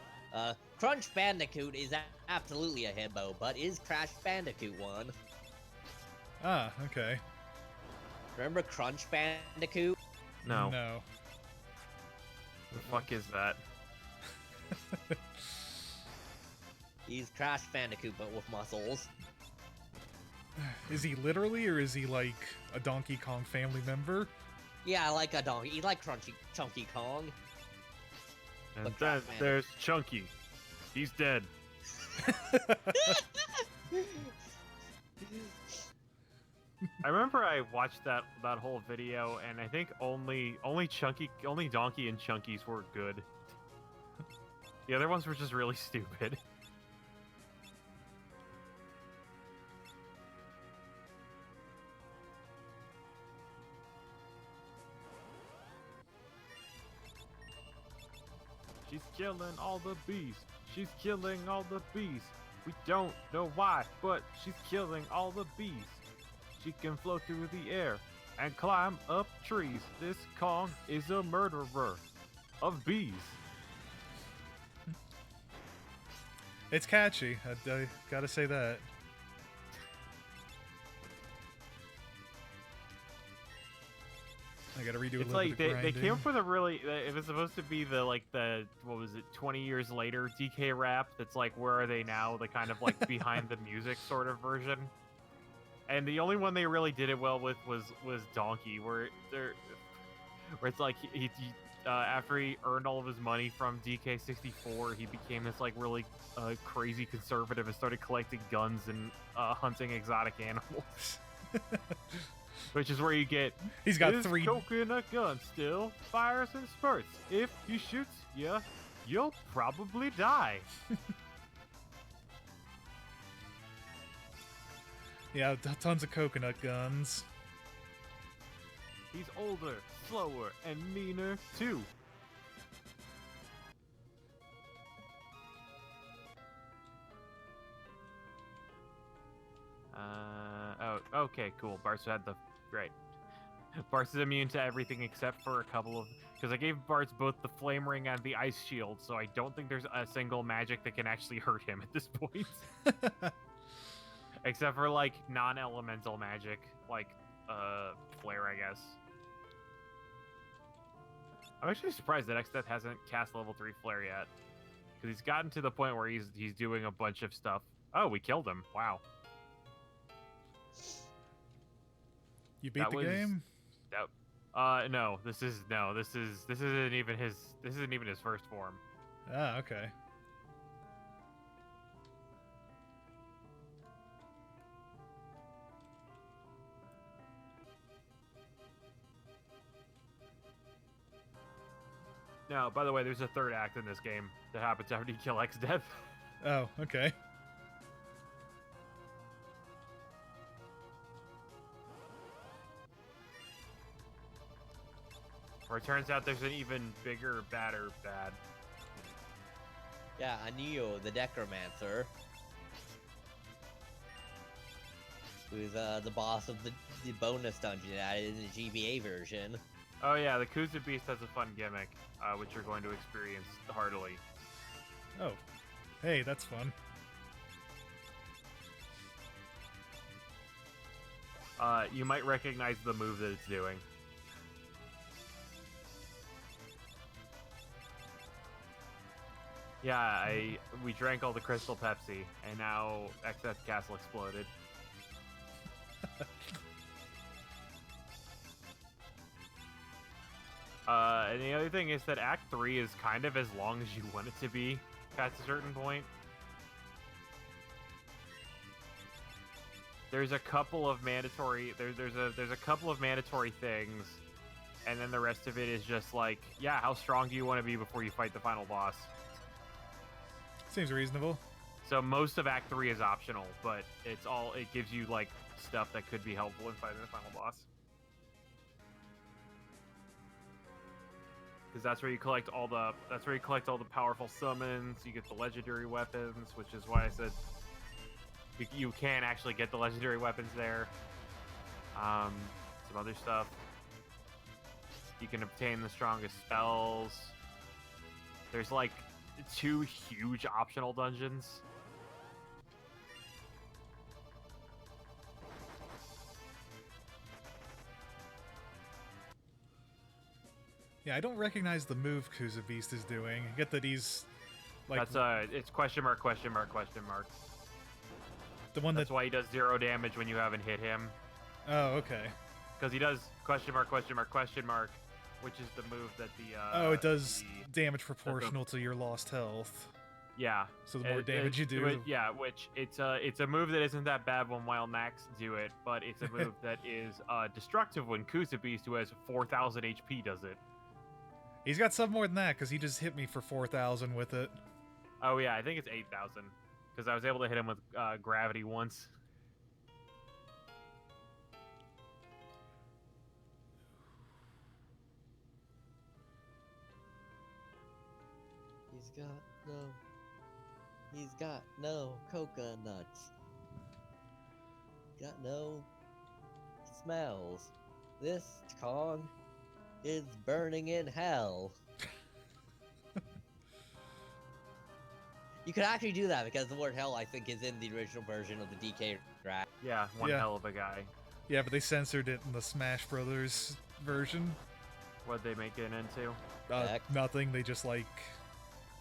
Crunch Bandicoot is absolutely a himbo, but is Crash Bandicoot one? Ah, okay. Remember Crunch Bandicoot? No. No. The fuck is that? He's Crash Bandicoot, but with muscles. Is he literally, or is he like a Donkey Kong family member? Yeah, like a donkey. He's like Chunky Kong. And But then Batman- there's Chunky. He's dead. I remember I watched that whole video, and I think only Donkey and Chunkies were good. The other ones were just really stupid. She's killing all the bees. She's killing all the bees. We don't know why, but she's killing all the bees. She can float through the air and climb up trees. This Kong is a murderer of bees. It's catchy. I gotta say that. I gotta redo a It's little like bit of they grinding. came up with a really. It was supposed to be the what was it, 20 years later DK rap. That's like, where are they now? The kind of like behind the music sort of version. And the only one they really did it well with was Donkey, where it's like he after he earned all of his money from DK64, he became this like really crazy conservative and started collecting guns and hunting exotic animals. Which is where you get, He's got this 3. coconut gun still fires and spurts. If he shoots you, you'll probably die. Yeah, tons of coconut guns. He's older, slower, and meaner too. Oh, okay, cool. Bart's had the great. Bart's is immune to everything except for a couple of, because I gave Bart's both the flame ring and the ice shield, so I don't think there's a single magic that can actually hurt him at this point. Except for like non-elemental magic, like flare, I guess. I'm actually surprised that Xdeath hasn't cast level 3 flare yet, because he's gotten to the point where he's doing a bunch of stuff. Oh, we killed him! Wow. You beat the game? No. This isn't even his first form. Ah, okay. No, by the way, there's a third act in this game that happens after you kill Xdeath. Oh, okay. Where it turns out there's an even bigger, badder bad. Yeah, Anio, the Necromancer. Who's the boss of the bonus dungeon added in the GBA version. Oh yeah, the Kuza Beast has a fun gimmick, which you're going to experience heartily. Oh. Hey, that's fun. You might recognize the move that it's doing. Yeah, we drank all the Crystal Pepsi, and now XS Castle exploded. And the other thing is that Act 3 is kind of as long as you want it to be past a certain point. There's a couple of mandatory there's a couple of mandatory things, and then the rest of it is just like, yeah, how strong do you want to be before you fight the final boss? Seems reasonable. So most of Act 3 is optional, but it gives you like stuff that could be helpful in fighting the final boss. Because that's where you collect all the powerful summons. You get the legendary weapons, which is why I said you can actually get the legendary weapons there. Some other stuff. You can obtain the strongest spells. There's like 2 huge optional dungeons. Yeah, I don't recognize the move Kuza Beast is doing. I get that he's like It's question mark, question mark, question mark. the one That's why he does 0 damage when you haven't hit him. Oh, okay. Because he does question mark, question mark, question mark, which is the move that the it does damage proportional to your lost health. Yeah. So the more damage you do, which it's a move that isn't that bad when Wild Max do it, but it's a move that is destructive when Kuza Beast, who has 4,000 HP, does it. he's got some more than that because he just hit me for 4,000 with it. Oh yeah, I think it's 8,000 because I was able to hit him with gravity once. He's got no coconuts. Got no smells. This Kong is burning in hell. You could actually do that because the word hell, I think, is in the original version of the DK track. Yeah, one Yeah. hell of a guy. Yeah, but they censored it in the Smash Brothers version. What'd they make it into? Heck. Nothing. They just like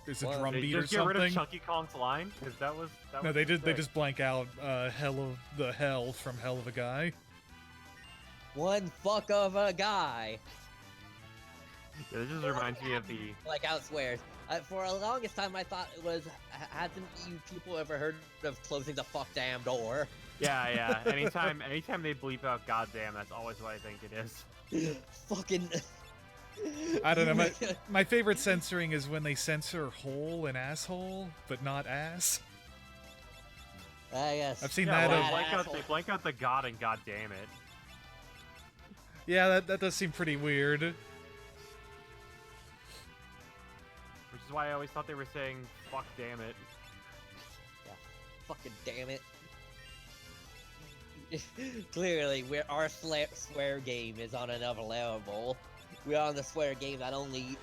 there's a Well, drum They beat or just get rid of something. Chunky Kong's line? Because that was No, they sick. just blank out hell from hell of a guy. One fuck of a guy. Yeah, this just reminds me of the... Like out swears. For the longest time, I thought it was. Hasn't you people ever heard of closing the fuck damn door? Yeah. Anytime they bleep out goddamn, that's always what I think it is. Fucking. I don't know. My favorite censoring is when they censor hole and asshole, but not ass. Yes. I've seen Yeah, that. well, Of, they blank out the god and god damn it. yeah, that does seem pretty weird. Which is why I always thought they were saying fuck damn it. Yeah, fucking damn it. Clearly, our swear game is on another level. We're on the swear game that only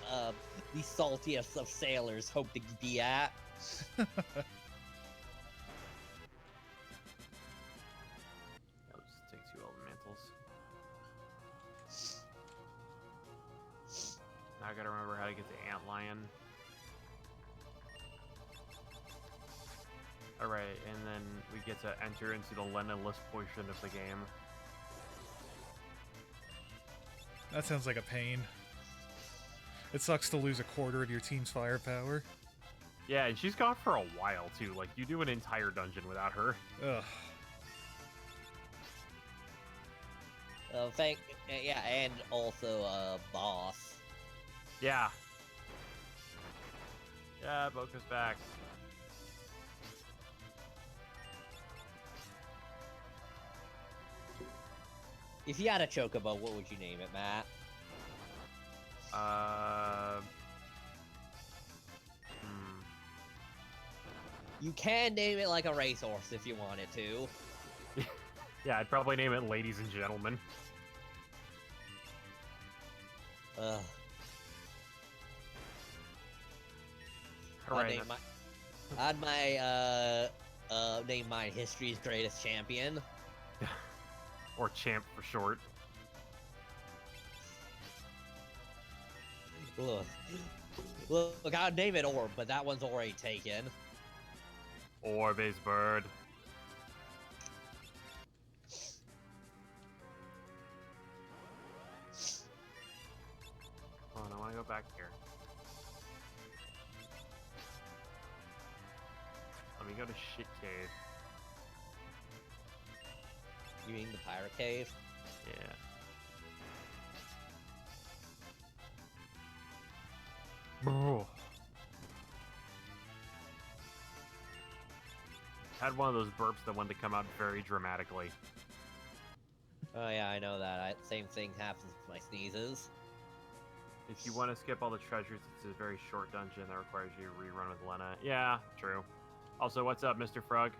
the saltiest of sailors hope to be at. That was just take 2 elementals. Now I gotta remember how to get the antlion. Alright, and then we get to enter into the Lena-less portion of the game. That sounds like a pain. It sucks to lose a quarter of your team's firepower. Yeah, and she's gone for a while too. Like, you do an entire dungeon without her. Ugh. Yeah, and also boss. Yeah. Yeah, Boka's back. If you had a chocobo, what would you name it, Matt? You can name it like a racehorse if you wanted to. Yeah, I'd probably name it Ladies and Gentlemen. Alright. I'd name mine History's Greatest Champion. Or Champ for short. Look, I'd name it Orb, but that one's already taken. Orb is bird. Hold on, I want to go back here. Let me go to Shit Cave. You mean the pirate cave? Yeah. Bro. Had one of those burps that wanted to come out very dramatically. Oh yeah, I know that. Same thing happens with my sneezes. If you want to skip all the treasures, it's a very short dungeon that requires you to rerun with Lena. Yeah, true. Also, what's up, Mr. Frog?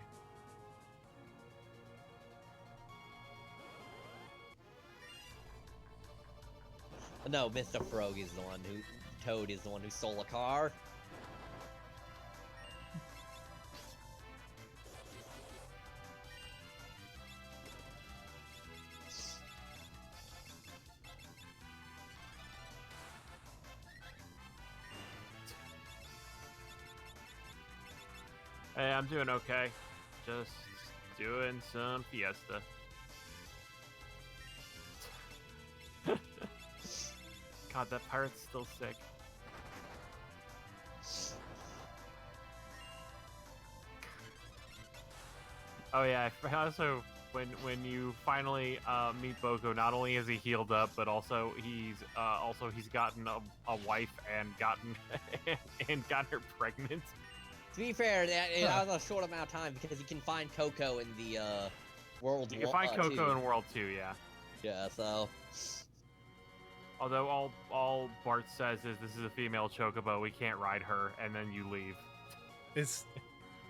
No, Mr. Frog is the one who... Toad is the one who stole a car. Hey, I'm doing okay. Just doing some Fiesta. God, that pirate's still sick. Oh yeah, also when you finally meet Boko, not only is he healed up, but also he's gotten a wife and gotten and got her pregnant. To be fair, that was a short amount of time because you can find Coco in the World 2. You can find Coco in World 2, yeah. Yeah, so... Although all Bart says is, this is a female chocobo, we can't ride her, and then you leave.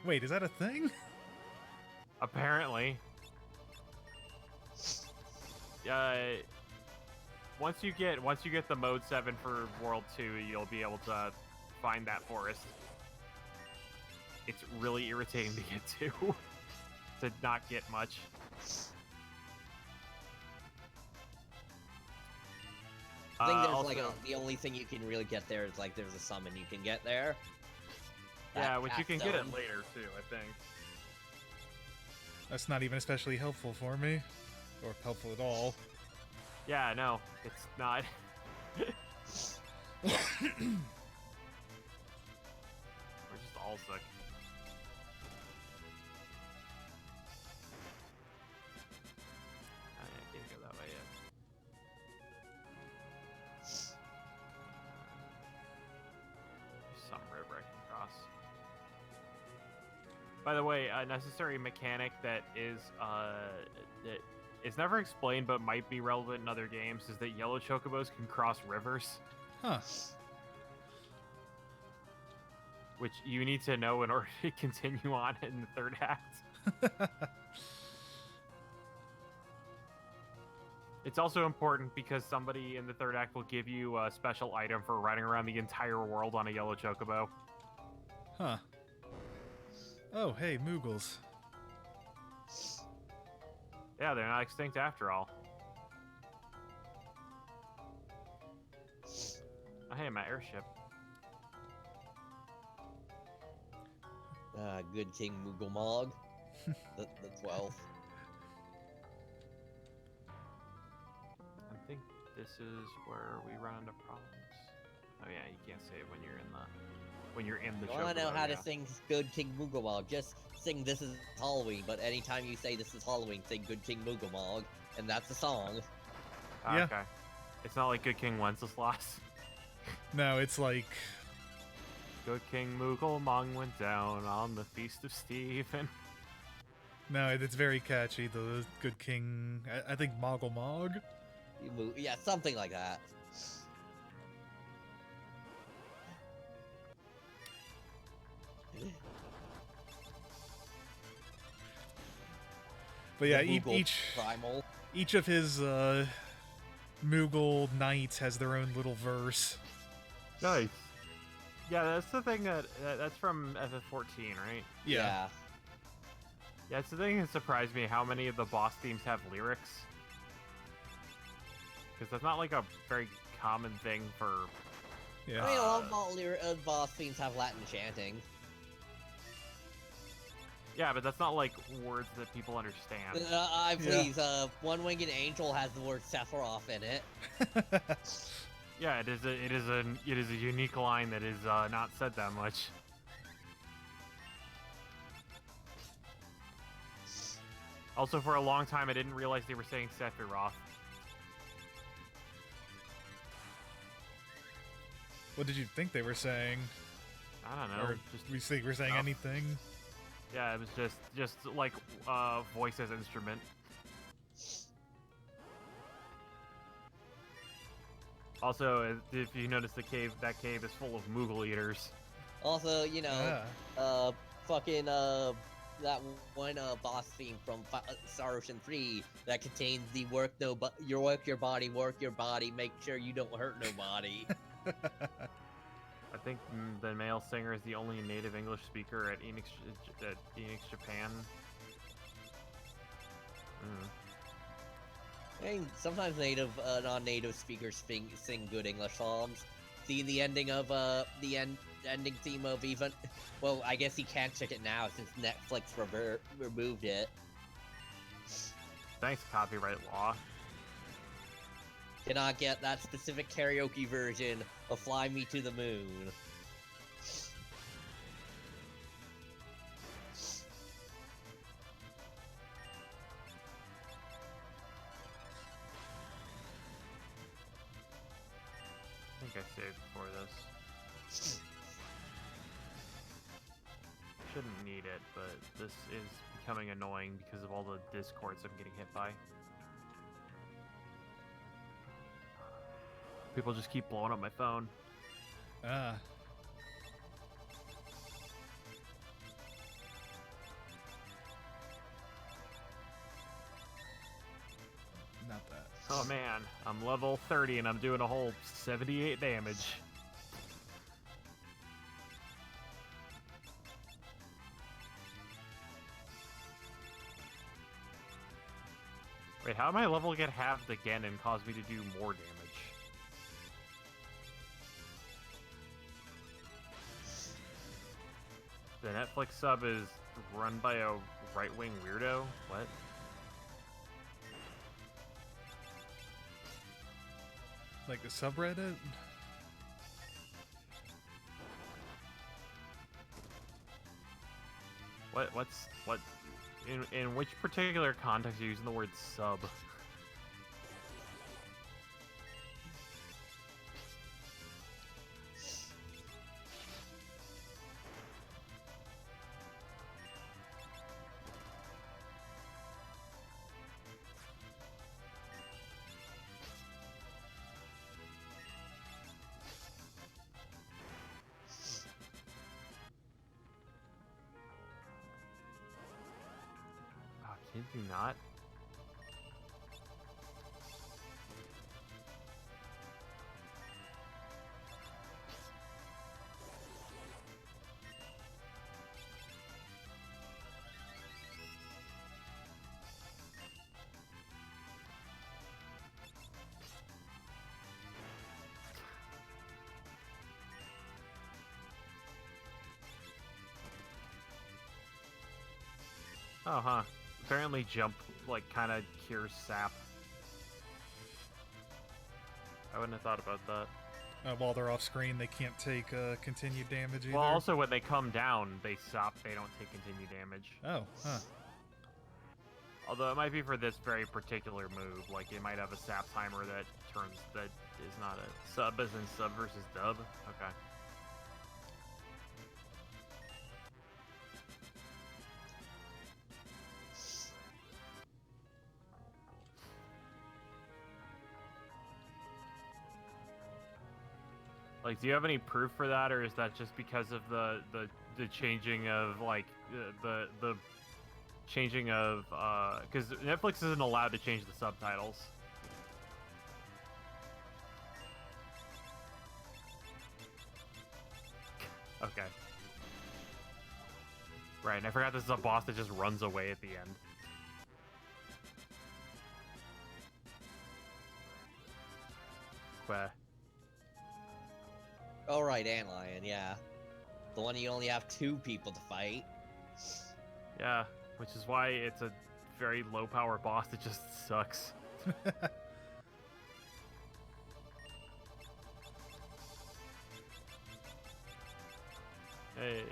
Wait, is that a thing? Apparently. Once you get the mode 7 for World 2, you'll be able to find that forest. It's really irritating to get to not get much. I think there's also, the only thing you can really get there is there's a summon you can get there. Yeah, which you can get it later too, I think. That's not even especially helpful for me. Or helpful at all. Yeah, no, it's not. We're just all sick. I can't go that way yet. There's some river I can cross. By the way, a necessary mechanic that is never explained but might be relevant in other games is that yellow chocobos can cross rivers. Huh. Which you need to know in order to continue on in the third act. It's also important because somebody in the third act will give you a special item for riding around the entire world on a yellow chocobo. Huh. Oh, hey, Moogles. Yeah, they're not extinct after all. Oh, hey, my airship. Good King Moogle the 12th. I think this is where we run into problems. Oh yeah, you can't save when you're in the I want to know chocobo, how yeah. to sing Good King Moogle. Just sing This Is Halloween, but anytime you say This Is Halloween, sing Good King Moogle, and that's the song. Yeah. Okay. It's not like Good King Wenceslas. No, it's like... Good King Moogle went down on the Feast of Stephen. No, it's very catchy. The Good King... I think Moggle Mog? Yeah, something like that. But yeah, The Moogle each Primal. of his Moogle knights has their own little verse. Nice. Yeah, that's the thing that's from FF14, right? Yeah. Yeah, it's the thing that surprised me how many of the boss themes have lyrics. Because that's not like a very common thing for... Yeah. I mean, a lot of boss themes have Latin chanting. Yeah, but that's not like words that people understand. Please, One-Winged Angel has the word Sephiroth in it. Yeah, it is a unique line that is not said that much. Also, for a long time, I didn't realize they were saying Sephiroth. What did you think they were saying? I don't know. Or Just we think we're saying stuff. anything? Yeah, it was just like voice as instrument. Also, if you notice that cave is full of Moogle eaters. Also, you know, Yeah. fucking that one boss theme from Star Ocean 3 that contains the work your body, make sure you don't hurt nobody. I think the male singer is the only native English speaker at Enix Japan. I mean, sometimes non-native speakers sing good English songs. See the ending of the ending theme of even. Well, I guess you can't check it now since Netflix removed it. Thanks, copyright law. Cannot get that specific karaoke version of "Fly Me to the Moon." I think I saved before this. Shouldn't need it, but this is becoming annoying because of all the discords I'm getting hit by. People just keep blowing up my phone. Ah. Not that. Oh man, I'm level 30 and I'm doing a whole 78 damage. Wait, how did my level get halved again and cause me to do more damage? The Netflix sub is run by a right-wing weirdo? What? Like the subreddit? What? In which particular context are you using the word sub? Kid you not? Oh, huh. Apparently jump, like, kind of cures sap. I wouldn't have thought about that. While they're off screen, they can't take continued damage either. Well, also when they come down, they stop. They don't take continued damage. Oh, huh. Although it might be for this very particular move. Like, it might have a sap timer that is not a sub as in sub versus dub. Okay. Like, do you have any proof for that, or is that just because of the changing of like the changing of because Netflix isn't allowed to change the subtitles. Okay. Right, and I forgot this is a boss that just runs away at the end. Queh. Oh right, Antlion, yeah. The one you only have 2 people to fight. Yeah, which is why it's a very low power boss that just sucks. Yay!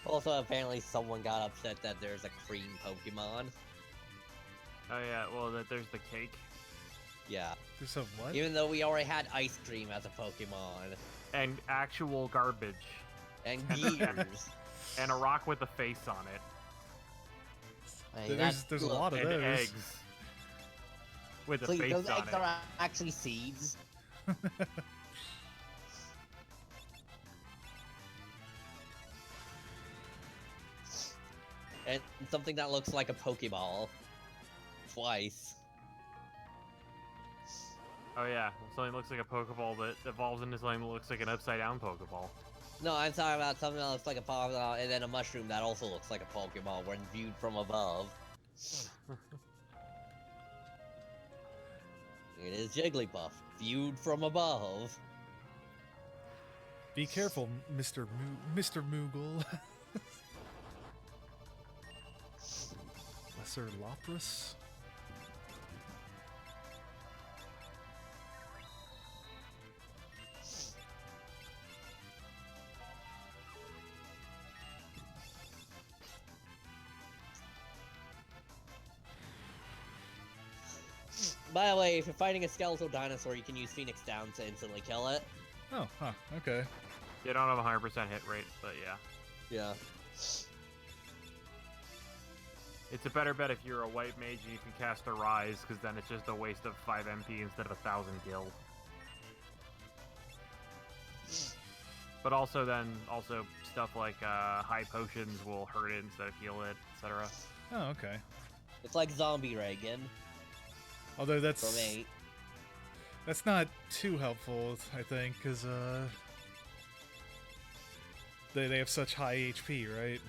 Also, apparently someone got upset that there's a cream Pokemon. Oh yeah, well there's the cake. Yeah. There's a what? Even though we already had ice cream as a Pokemon. And actual garbage. And gears. And a rock with a face on it. I mean, There's a lot of And those. eggs. With a Please, face those on eggs it. are actually seeds. And something that looks like a Pokeball. Twice. Oh yeah, something that looks like a Pokeball that evolves into something that looks like an upside down Pokeball. No, I'm talking about something that looks like a Pokeball, and then a mushroom that also looks like a Pokeball when viewed from above. It is Jigglypuff, viewed from above. Be careful, Mr. Moogle. Lesser Lapras. By the way, if you're fighting a skeletal dinosaur, you can use Phoenix Down to instantly kill it. Oh, huh, okay. You don't have a 100% hit rate, but yeah. Yeah. It's a better bet if you're a white mage and you can cast a Rise, because then it's just a waste of 5 MP instead of 1,000 gil. But also then, stuff like high potions will hurt it instead of heal it, etc. Oh, okay. It's like Zombie Reagan Although from that's 8. not too helpful, I think, because they have such high HP, right?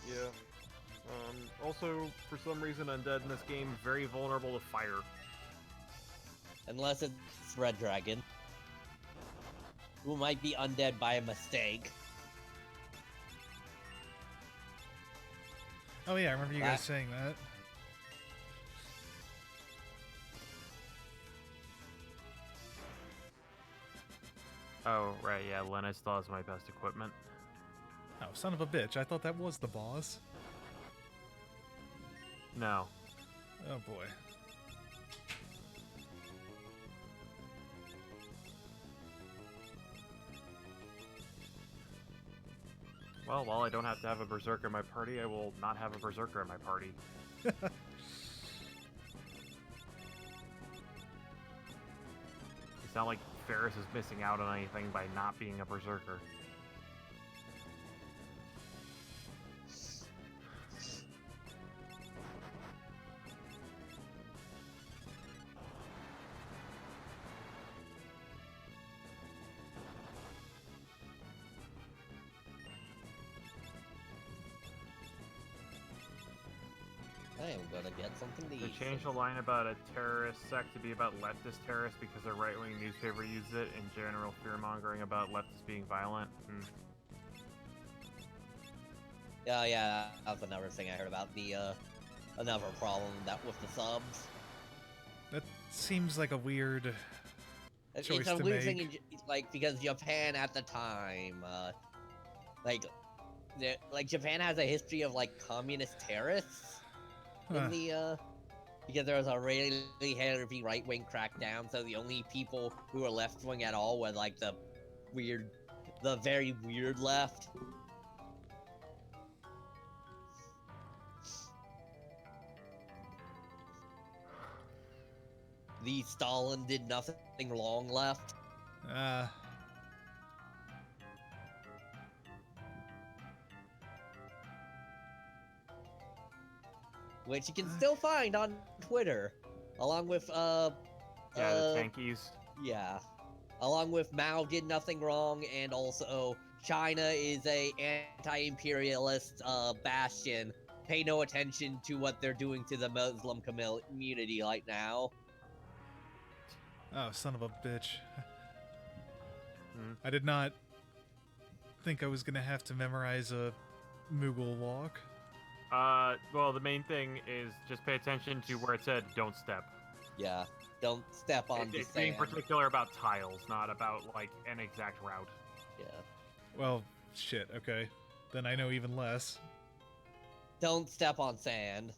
Yeah. Also, for some reason, Undead in this game is very vulnerable to fire. Unless it's Red Dragon. Who might be undead by a mistake. Oh yeah, I remember you guys saying that. Oh, right, yeah, Lena still has my best equipment. Oh, son of a bitch, I thought that was the boss. No. Oh boy. Well, while I don't have to have a Berserker in my party, I will not have a Berserker in my party. It's not like Ferris is missing out on anything by not being a Berserker. I am gonna get something to They eat. changed the line about a terrorist sect to be about leftist terrorists because a right-wing newspaper used it, and general fear-mongering about leftists being violent. Oh yeah, that was another thing I heard about. The another problem that with the subs. That seems like a weird choice It's a to weird make. thing, like because Japan at the time, like Japan has a history of like communist terrorists Huh. in the because there was a really heavy right-wing crackdown, so the only people who were left-wing at all were like the very weird left. The Stalin did nothing wrong left. Which you can still find on Twitter, along with the tankies. Yeah, along with Mao did nothing wrong, and also China is a anti-imperialist bastion. Pay no attention to what they're doing to the Muslim community right now. Oh, son of a bitch. Hmm. I did not think I was gonna have to memorize a Moogle walk. Well, the main thing is just pay attention to where it said "don't step." Yeah, don't step on the It's being sand. particular about tiles, not about like an exact route. Yeah. Well, shit, okay. Then I know even less. Don't step on sand.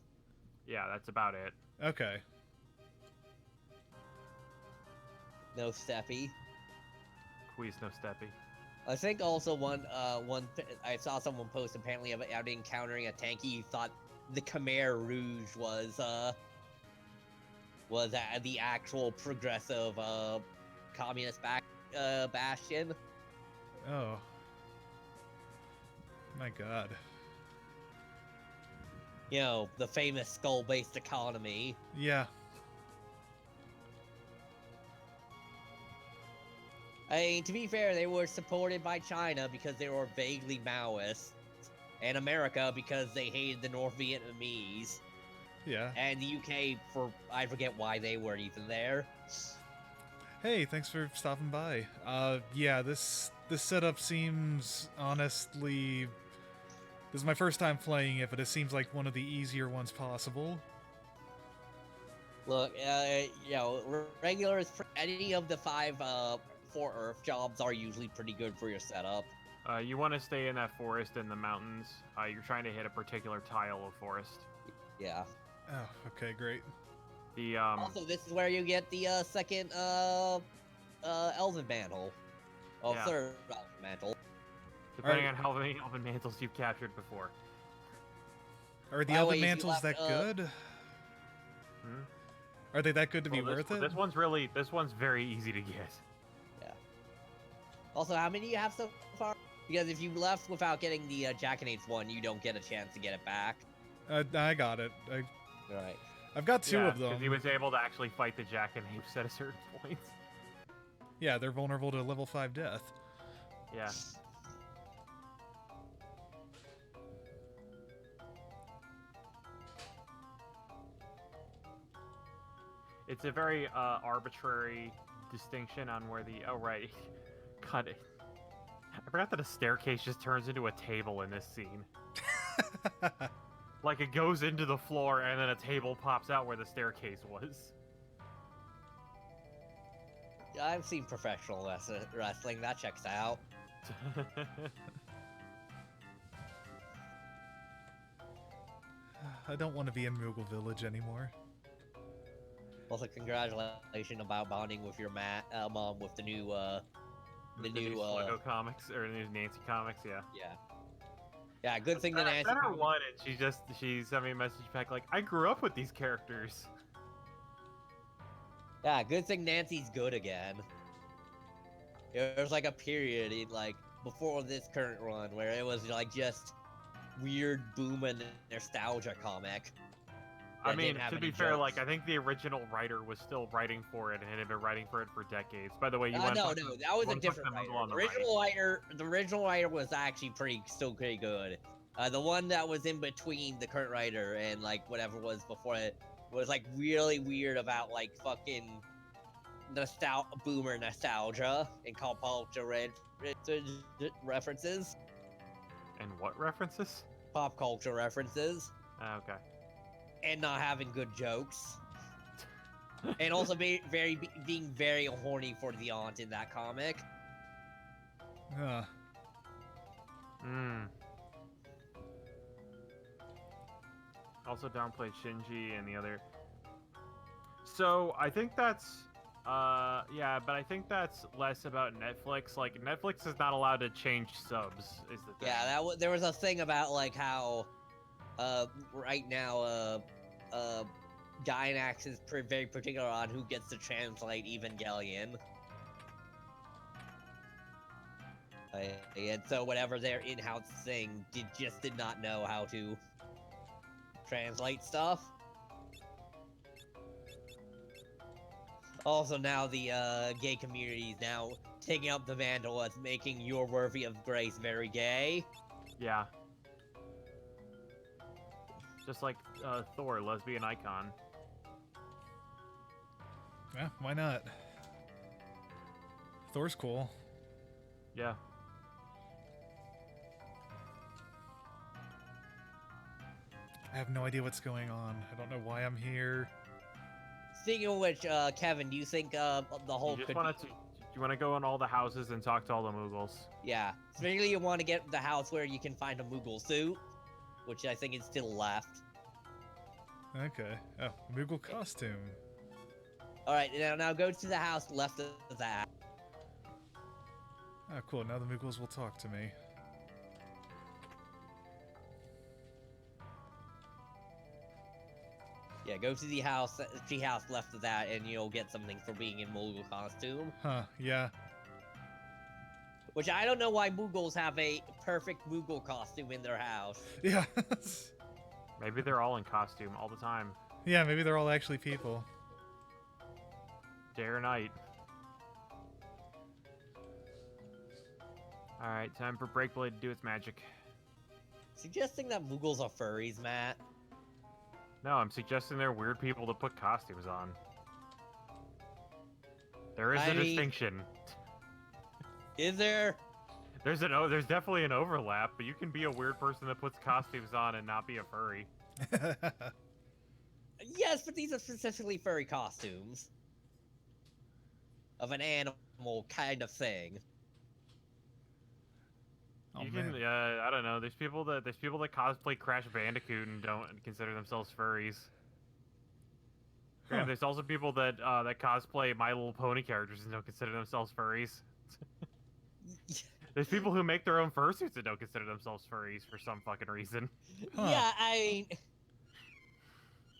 Yeah, that's about it. Okay. No steppy. Quiz no steppy. I think also I saw someone post apparently about encountering a tanky who thought the Khmer Rouge was the actual progressive communist bastion. Oh. My god. You know, the famous skull-based economy. Yeah. I mean, to be fair, they were supported by China because they were vaguely Maoists, and America because they hated the North Vietnamese, Yeah. and the UK for I forget why they were even there. Hey, thanks for stopping by. Yeah, this setup seems honestly... This is my first time playing it, but it seems like one of the easier ones possible. Look, you know, regulars, any of the 5 4 Earth jobs are usually pretty good for your setup. You want to stay in that forest in the mountains. You're trying to hit a particular tile of forest. Yeah. Oh, okay, great. The Also, this is where you get the second Elven Mantle. Oh, Yeah. third Elven Mantle. depending on how many elven mantles you've captured before. Are the By the Elven way, if you Mantles left, that good? Hmm? Are they that good to be Well, worth it? This one's very easy to get. Also, how many do you have so far? Because if you left without getting the Jackanates one, you don't get a chance to get it back. I got it. Right. I've got 2 of them. Because he was able to actually fight the Jackanapes at a certain point. Yeah, they're vulnerable to level 5 death. Yeah. It's a very arbitrary distinction on where the... Oh, right. God, I forgot that a staircase just turns into a table in this scene. Like, it goes into the floor, and then a table pops out where the staircase was. I've seen professional wrestling. That checks out. I don't want to be in Moogle Village anymore. Also, congratulations about bonding with your mom with the new the new Sluggo comics, or the new Nancy comics, yeah. Yeah, good thing that I Nancy... sent her one, and she sent me a message back like, I grew up with these characters. Yeah, good thing Nancy's good again. There's like a period in like before this current run where it was like just weird booming nostalgia comic. I mean, didn't have to any be fair, jokes. like, I think the original writer was still writing for it and had been writing for it for decades. By the way, you want No, to that was a different writer. The original writer was actually still pretty good. The one that was in between the current writer and like whatever was before it was like really weird about like fucking boomer nostalgia and pop culture references. And what references? Pop culture references. Okay. And not having good jokes. And also being very horny for the aunt in that comic. Also downplayed Shinji and the other. So I think that's yeah, but I think that's less about Netflix. Like, Netflix is not allowed to change subs, is the thing. Yeah, there was a thing about like how right now Gynax is very particular on who gets to translate Evangelion. And so whatever their in-house thing just did not know how to translate stuff. Also, now the gay community is now taking up the mantle as making You're Worthy of Grace very gay. Yeah. Just like Thor, lesbian icon. Yeah, why not? Thor's cool. Yeah. I have no idea what's going on. I don't know why I'm here. Speaking of which, Kevin, do you think the whole You want to go in all the houses and talk to all the Mughals? Yeah. Specifically, you want to get the house where you can find a Moogle suit, which I think is still left. Okay. Oh, Moogle costume. Alright, now go to the house left of that. Oh, cool. Now the Moogles will talk to me. Yeah, go to the house, tree house left of that, and you'll get something for being in Moogle costume. Huh, yeah. Which I don't know why Moogles have a perfect Moogle costume in their house. Yeah. Maybe they're all in costume all the time. Yeah, maybe they're all actually people. Day or night. Alright, time for Breakblade to do its magic. Suggesting that Moogles are furries, Matt. No, I'm suggesting they're weird people to put costumes on. There is a distinction. Is there? There's definitely an overlap, but you can be a weird person that puts costumes on and not be a furry. Yes, but these are specifically furry costumes. Of an animal kind of thing. Oh, You man. can, I don't know. There's people that cosplay Crash Bandicoot and don't consider themselves furries. Huh. And there's also people that that cosplay My Little Pony characters and don't consider themselves furries. There's people who make their own fursuits that don't consider themselves furries for some fucking reason. Huh. Yeah, I mean,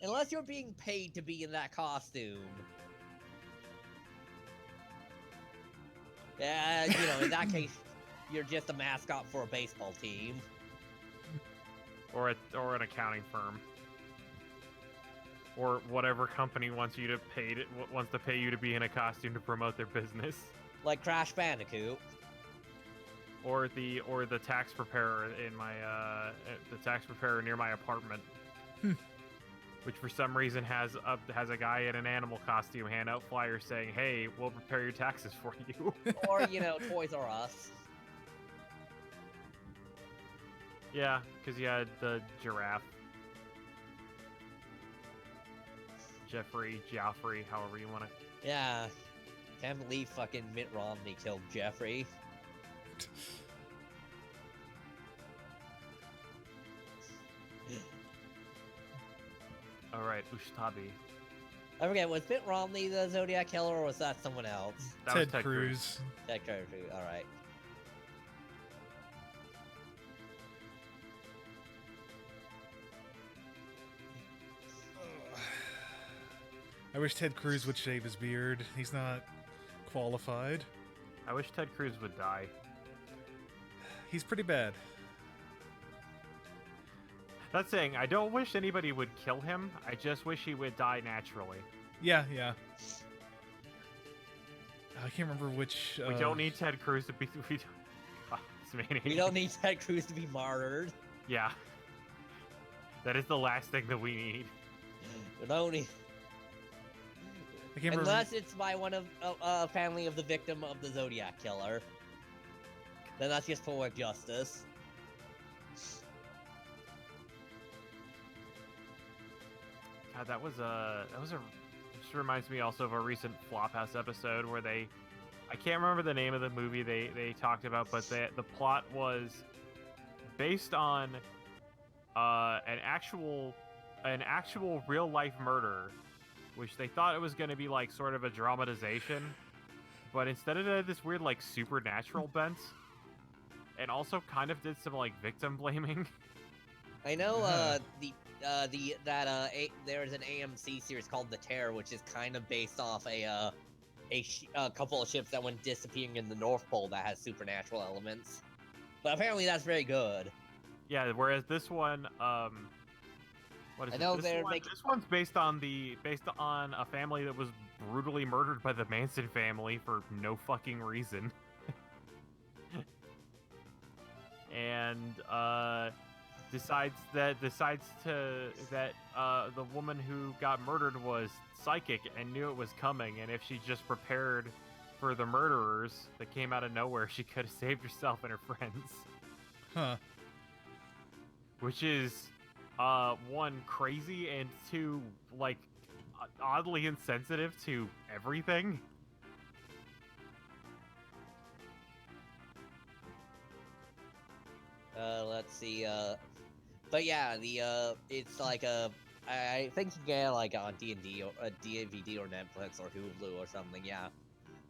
unless you're being paid to be in that costume. Yeah, you know, in that case, you're just a mascot for a baseball team. Or an accounting firm. Or whatever company wants to pay you to be in a costume to promote their business. Like Crash Bandicoot. Or the tax preparer in my the tax preparer near my apartment. Which for some reason has a guy in an animal costume hand out flyers saying, "Hey, we'll prepare your taxes for you." Or, you know, Toys R Us. Yeah, because you had the giraffe. Joffrey, however you want to. Yeah. Can't believe fucking Mitt Romney killed Jeffrey. Alright, Ushtabi. I forget, was Mitt Romney the Zodiac Killer, or was that someone else? That was Ted Cruz. Ted Cruz, alright. I wish Ted Cruz would shave his beard. He's not qualified. I wish Ted Cruz would die. He's pretty bad. That's saying, I don't wish anybody would kill him. I just wish he would die naturally. Yeah, yeah. I can't remember which. We don't need Ted Cruz to be. We don't need Ted Cruz to be martyred. Yeah. That is the last thing that we need. We don't need. I can't Unless it's by one of a family of the victim of the Zodiac Killer. Then that's just poetic justice. God, that was a. Just reminds me also of a recent Flophouse episode where they. I can't remember the name of the movie they talked about, but the plot was based on an actual real life murder, which they thought it was going to be like sort of a dramatization, but instead it had this weird like supernatural bent, and also kind of did some like victim blaming. I know there's an AMC series called The Terror, which is kind of based off a couple of ships that went disappearing in the North Pole that has supernatural elements. But apparently that's very good. Yeah, whereas this one, what is I it? know This they're one, making. this one's based on a family that was brutally murdered by the Manson family for no fucking reason. And decides that the woman who got murdered was psychic and knew it was coming, and if she just prepared for the murderers that came out of nowhere, she could have saved herself and her friends. Huh. Which is one, crazy, and two, like, oddly insensitive to everything. Let's see. But yeah, it's like I think you can get it, like on D&D or a DVD or Netflix or Hulu or something. Yeah.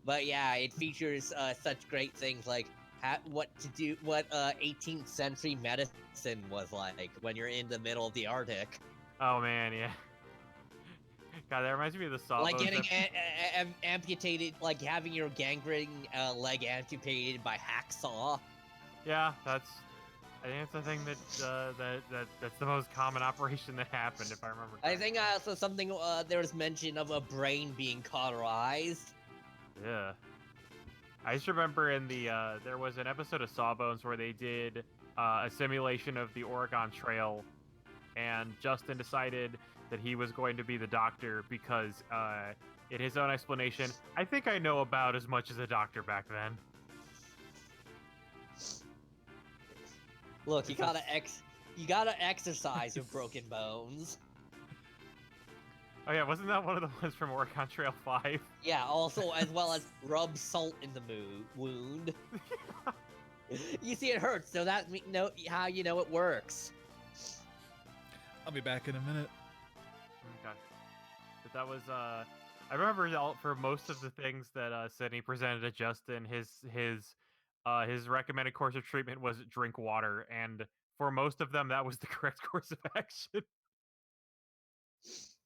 But yeah, it features such great things like what 18th century medicine was like when you're in the middle of the Arctic. Oh man, yeah. God, that reminds me of the Sawbones. Like getting amputated, like having your gangrene leg amputated by hacksaw. Yeah, I think it's the thing that's the most common operation that happened, if I remember correctly. I think also something there was mention of a brain being cauterized. Yeah. I just remember in the there was an episode of Sawbones where they did a simulation of the Oregon Trail, and Justin decided that he was going to be the doctor because, in his own explanation, I think I know about as much as a doctor back then. Look, you gotta exercise your broken bones. Oh yeah, wasn't that one of the ones from Oregon Trail 5? Yeah, also as well as rub salt in the wound. You see, it hurts, so that's how you know it works. I'll be back in a minute. Okay. But that was I remember for most of the things that Sydney presented to Justin, his recommended course of treatment was drink water, and for most of them that was the correct course of action.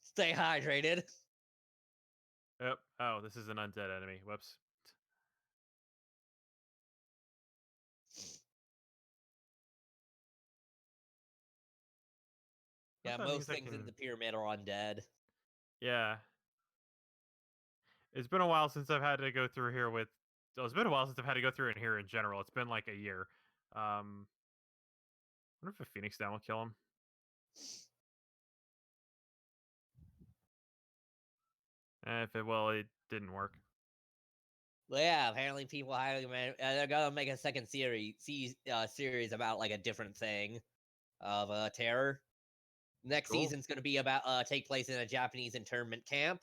Stay hydrated. Yep. Oh, this is an undead enemy. Whoops. Yeah, most things in the pyramid are undead. Yeah. It's been a while since I've had to go through here with. It's been a while since I've had to go through in here in general. It's been like a year. I wonder if a Phoenix down will kill him. If it will, it didn't work. Well, yeah, apparently people they're gonna make a second series about like a different thing of terror. Next Cool. season's gonna be about take place in a Japanese internment camp.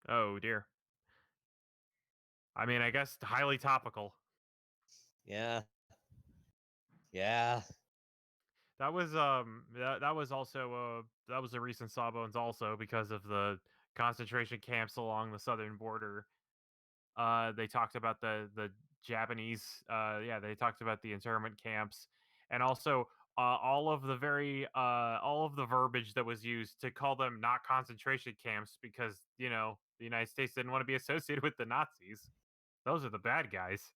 Oh dear. I mean, I guess highly topical. Yeah. Yeah. That was that was also that was a recent Sawbones also because of the concentration camps along the southern border. They talked about the Japanese they talked about the internment camps, and also all of the verbiage that was used to call them not concentration camps because, you know, the United States didn't want to be associated with the Nazis. Those are the bad guys.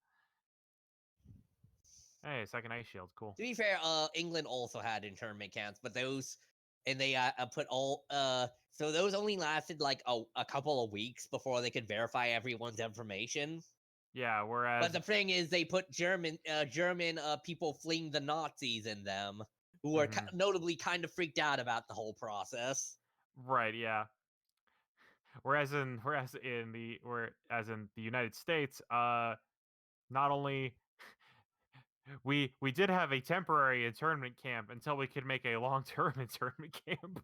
Hey, second ice shield, cool. To be fair, England also had internment camps, but those, and they put all so those only lasted like a couple of weeks before they could verify everyone's information. Yeah, whereas, but the thing is, they put German people fleeing the Nazis in them, who were notably kind of freaked out about the whole process. Right. Yeah. Whereas in the United States, not only we did have a temporary internment camp until we could make a long-term internment camp.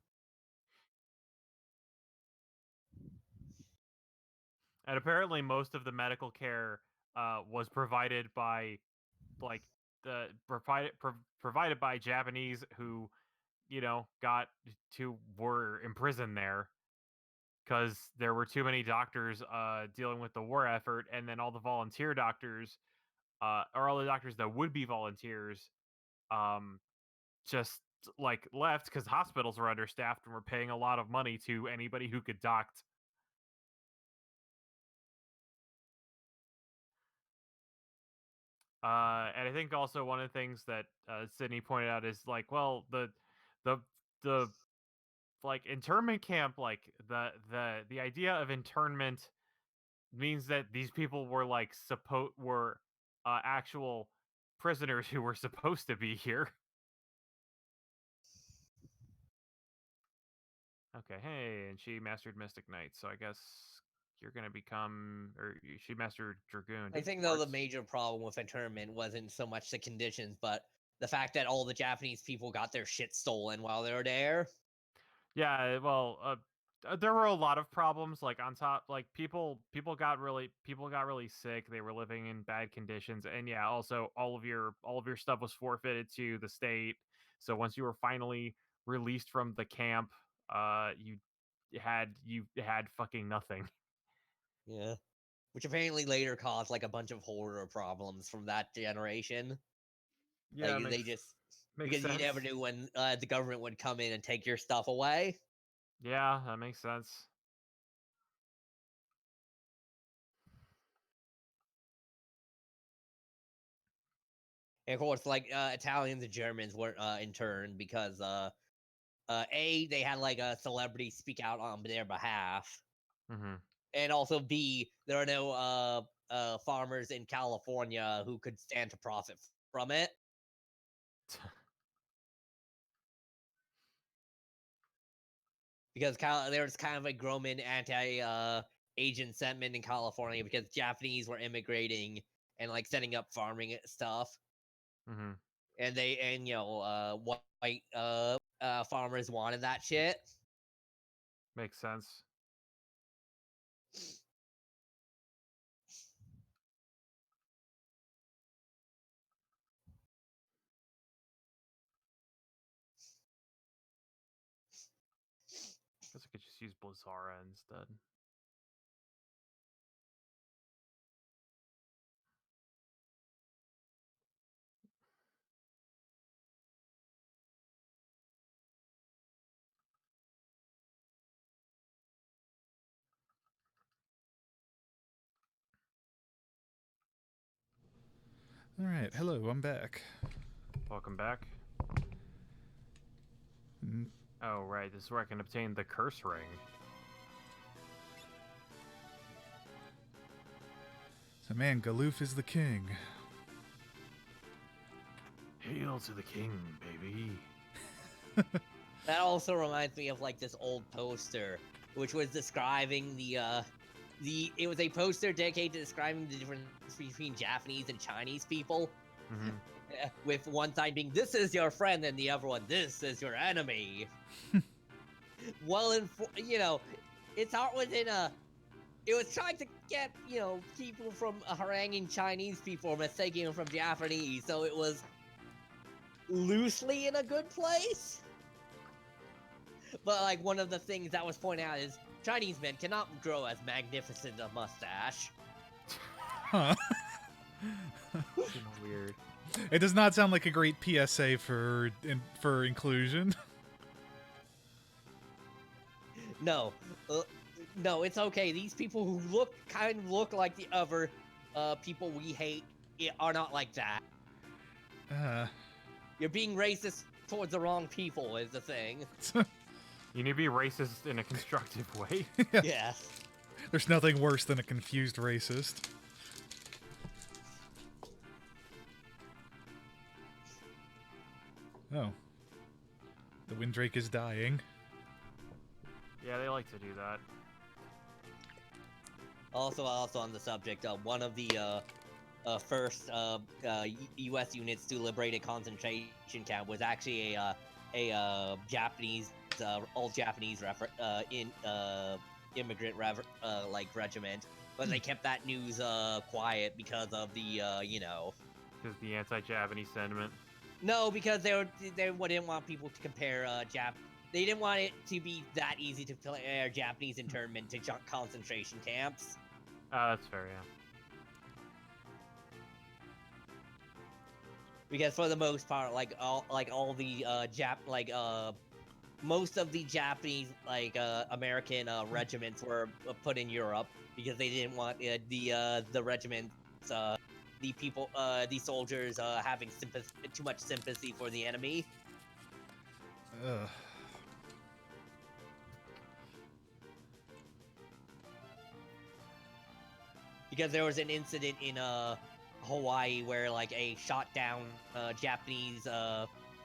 And apparently most of the medical care was provided by provided by Japanese who, you know, were imprisoned there because there were too many doctors dealing with the war effort, and then all the volunteer doctors or all the doctors that would be volunteers just like left because hospitals were understaffed and were paying a lot of money to anybody who could doct. And I think also one of the things that Sydney pointed out is like, well, the the like internment camp, like the idea of internment means that these people were like actual prisoners who were supposed to be here. Okay, hey, and she mastered Mystic Knight, so I guess you're gonna become, or she mastered Dragoon. I think though the major problem with internment wasn't so much the conditions, but the fact that all the Japanese people got their shit stolen while they were there. Yeah, well, there were a lot of problems. Like on top, like people got really sick. They were living in bad conditions, and yeah, also all of your stuff was forfeited to the state. So once you were finally released from the camp, you had fucking nothing. Yeah. Which apparently later caused like a bunch of horror problems from that generation. Yeah, Like they just makes because you sense. never knew when the government would come in and take your stuff away. Yeah, that makes sense. And of course, like Italians and Germans weren't interned because A, they had like a celebrity speak out on their behalf, Mm-hmm. and also B, there are no farmers in California who could stand to profit from it. Because there was kind of a growing anti-Asian sentiment in California because Japanese were immigrating and like setting up farming stuff, Mm-hmm. and white farmers wanted that shit. Makes sense. Guess I could just use Blizzara instead. All right, hello, I'm back. Welcome back. Mm. Oh, right, this is where I can obtain the curse ring. So man, Galoof is the king. Hail to the king, baby. That also reminds me of like this old poster, which was describing it was a poster dedicated to describing the difference between Japanese and Chinese people. Mm-hmm. With one side being "This is your friend" and the other one "This is your enemy." Well, its art was it was trying to get people from haranguing Chinese people, mistaking them from Japanese, so it was loosely in a good place. But like one of the things that was pointed out is Chinese men cannot grow as magnificent a mustache. Huh. Seems weird. It does not sound like a great PSA for inclusion. No, no, it's okay. These people who kind of look like the other people we hate are not like that. You're being racist towards the wrong people is the thing. You need to be racist in a constructive way. Yeah. There's nothing worse than a confused racist. Oh. The Windrake is dying. Yeah, they like to do that. Also on the subject, one of the first U.S. units to liberate a concentration camp was actually a Japanese, all Japanese immigrant regiment, but they kept that news quiet because of the Because the anti-Japanese sentiment. No, because they didn't want people to compare They didn't want it to be that easy to compare Japanese internment to concentration camps. That's fair, yeah. because for the most part, all the most of the Japanese American regiments were put in Europe because they didn't want the regiments the soldiers having too much sympathy for the enemy. Ugh. Because there was an incident in Hawaii where like a shot down Japanese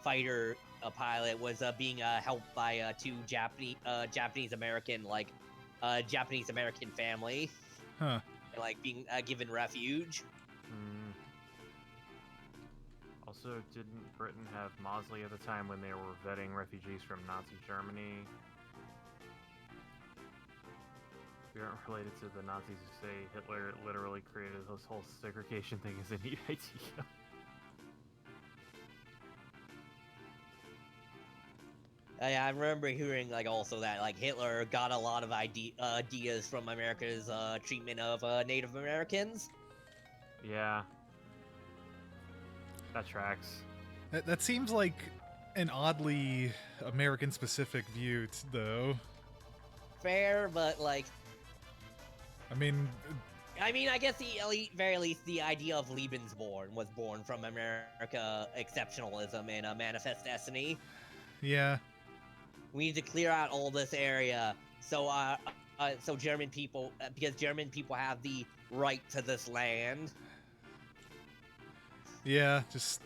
fighter pilot was being helped by two Japanese American family, Huh. and, like being given refuge. Also, didn't Britain have Mosley at the time when they were vetting refugees from Nazi Germany? We aren't related to the Nazis who say Hitler literally created this whole segregation thing as a neat idea. I remember hearing also that Hitler got a lot of ideas from America's treatment of Native Americans. Yeah. That tracks. That seems like an oddly American-specific view, though. Fair, but I mean, I guess very least the idea of Lebensborn was born from America exceptionalism and manifest destiny. yeah. We need to clear out all this area so German people, because German people have the right to this land. Yeah, just...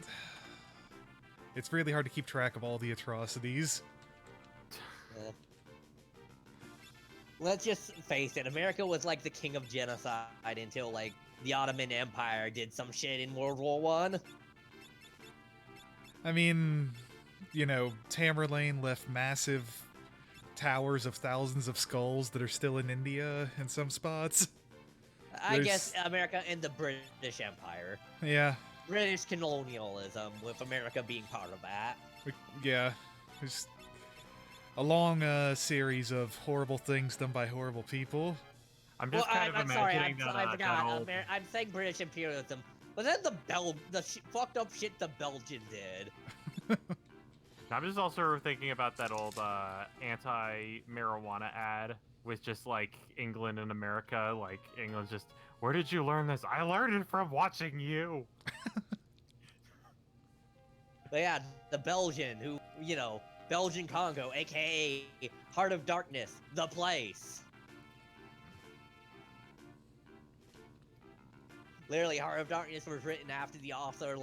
It's really hard to keep track of all the atrocities. Let's just face it, America was the king of genocide until the Ottoman Empire did some shit in World War One. I mean, Tamerlane left massive towers of thousands of skulls that are still in India in some spots. I guess America and the British Empire. Yeah. British colonialism, with America being part of that. Yeah. There's a long series of horrible things done by horrible people. I'm just I'm sorry, I forgot. that old... I'm saying British imperialism, but then the fucked up shit the Belgians did. I'm just also thinking about that old anti-marijuana ad with just England and America. England's just, where did you learn this? I learned it from watching you. But yeah, the Belgian who, Belgian Congo, aka Heart of Darkness, the place. Literally, Heart of Darkness was written after the author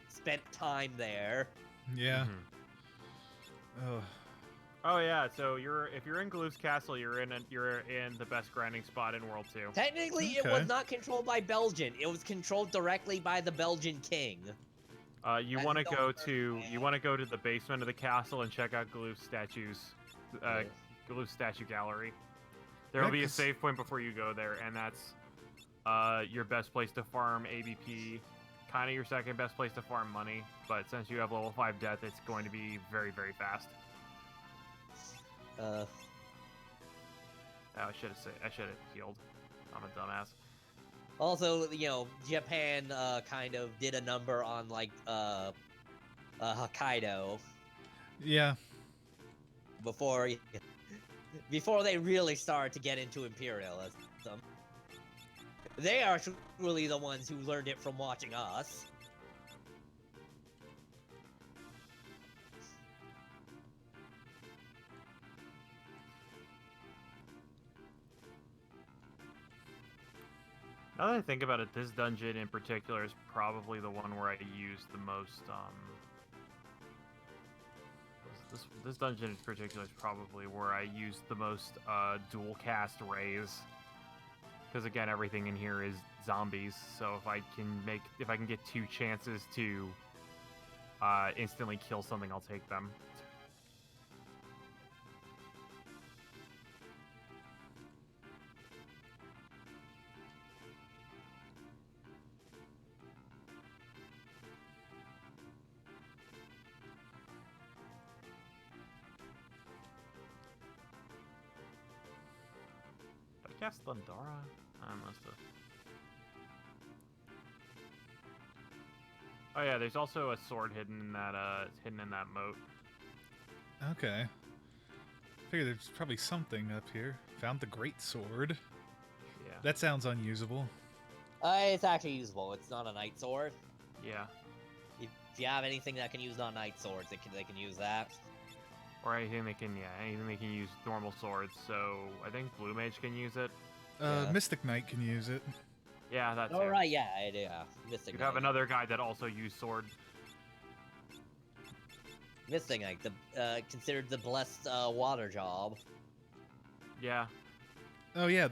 spent time there. Yeah. Mm-hmm. Oh yeah, so if you're in Gloof's castle, you're in the best grinding spot in World 2. Technically, it was not controlled by Belgian. It was controlled directly by the Belgian king. You want to go to the basement of the castle and check out Gloof's statues, Gloof's statue gallery. There will be a save point before you go there, and that's your best place to farm ABP. Kind of your second best place to farm money, but since you have level 5 death, it's going to be very, very fast. I should have healed. I'm a dumbass. Also, Japan kind of did a number on Hokkaido. Yeah. Before they really started to get into imperialism. They are truly the ones who learned it from watching us. Now that I think about it, this dungeon in particular is probably the one where I used the most, This dungeon in particular is probably where I used the most, dual cast rays. Because again, everything in here is zombies, so if I can get 2 chances to, instantly kill something, I'll take them. Cast Thundara? I must have. Oh yeah, there's also a sword hidden in that moat. Okay. Figure there's probably something up here. Found the great sword. Yeah. That sounds unusable. It's actually usable. It's not a knight sword. Yeah. If you have anything that can use non-knight swords, they can use that. Or anything they can use normal swords. So I think Blue Mage can use it. Yeah. Mystic Knight can use it. Yeah, that's All right, yeah, Mystic You Knight. have another guy that also used sword. Mystic Knight, considered the blessed water job. Yeah. Oh yeah,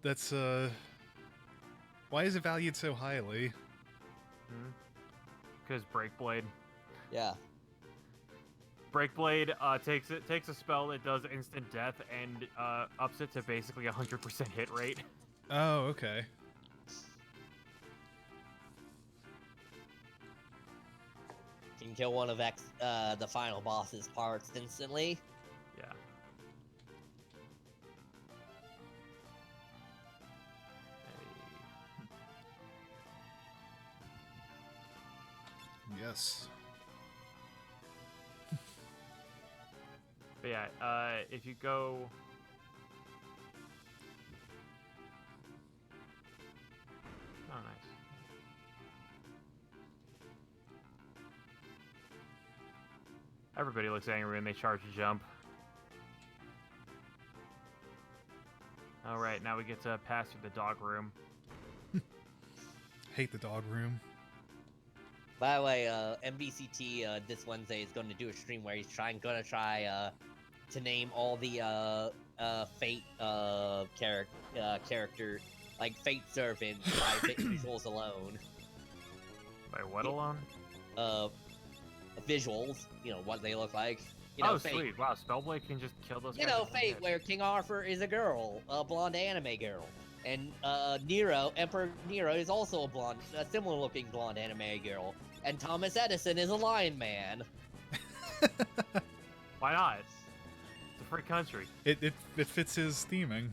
that's why is it valued so highly? Because Breakblade. Yeah. Breakblade takes a spell that does instant death and ups it to basically 100% hit rate. Oh, okay. Can kill one of the final boss's parts instantly. Yeah. Yes. But yeah, if you go... Oh, nice. Everybody looks angry when they charge a jump. Alright, now we get to pass through the dog room. Hate the dog room. By the way, MBCT this Wednesday is going to do a stream where he's gonna try to name all the Fate character, like Fate servants by visuals alone. By what alone? Visuals, what they look like. You know, oh, Fate. sweet. Wow, Spellblade can just kill those guys. Fate, where King Arthur is a girl, a blonde anime girl. And Emperor Nero is also a similar-looking blonde anime girl. And Thomas Edison is a lion man. Why not? It's a free country. It fits his theming.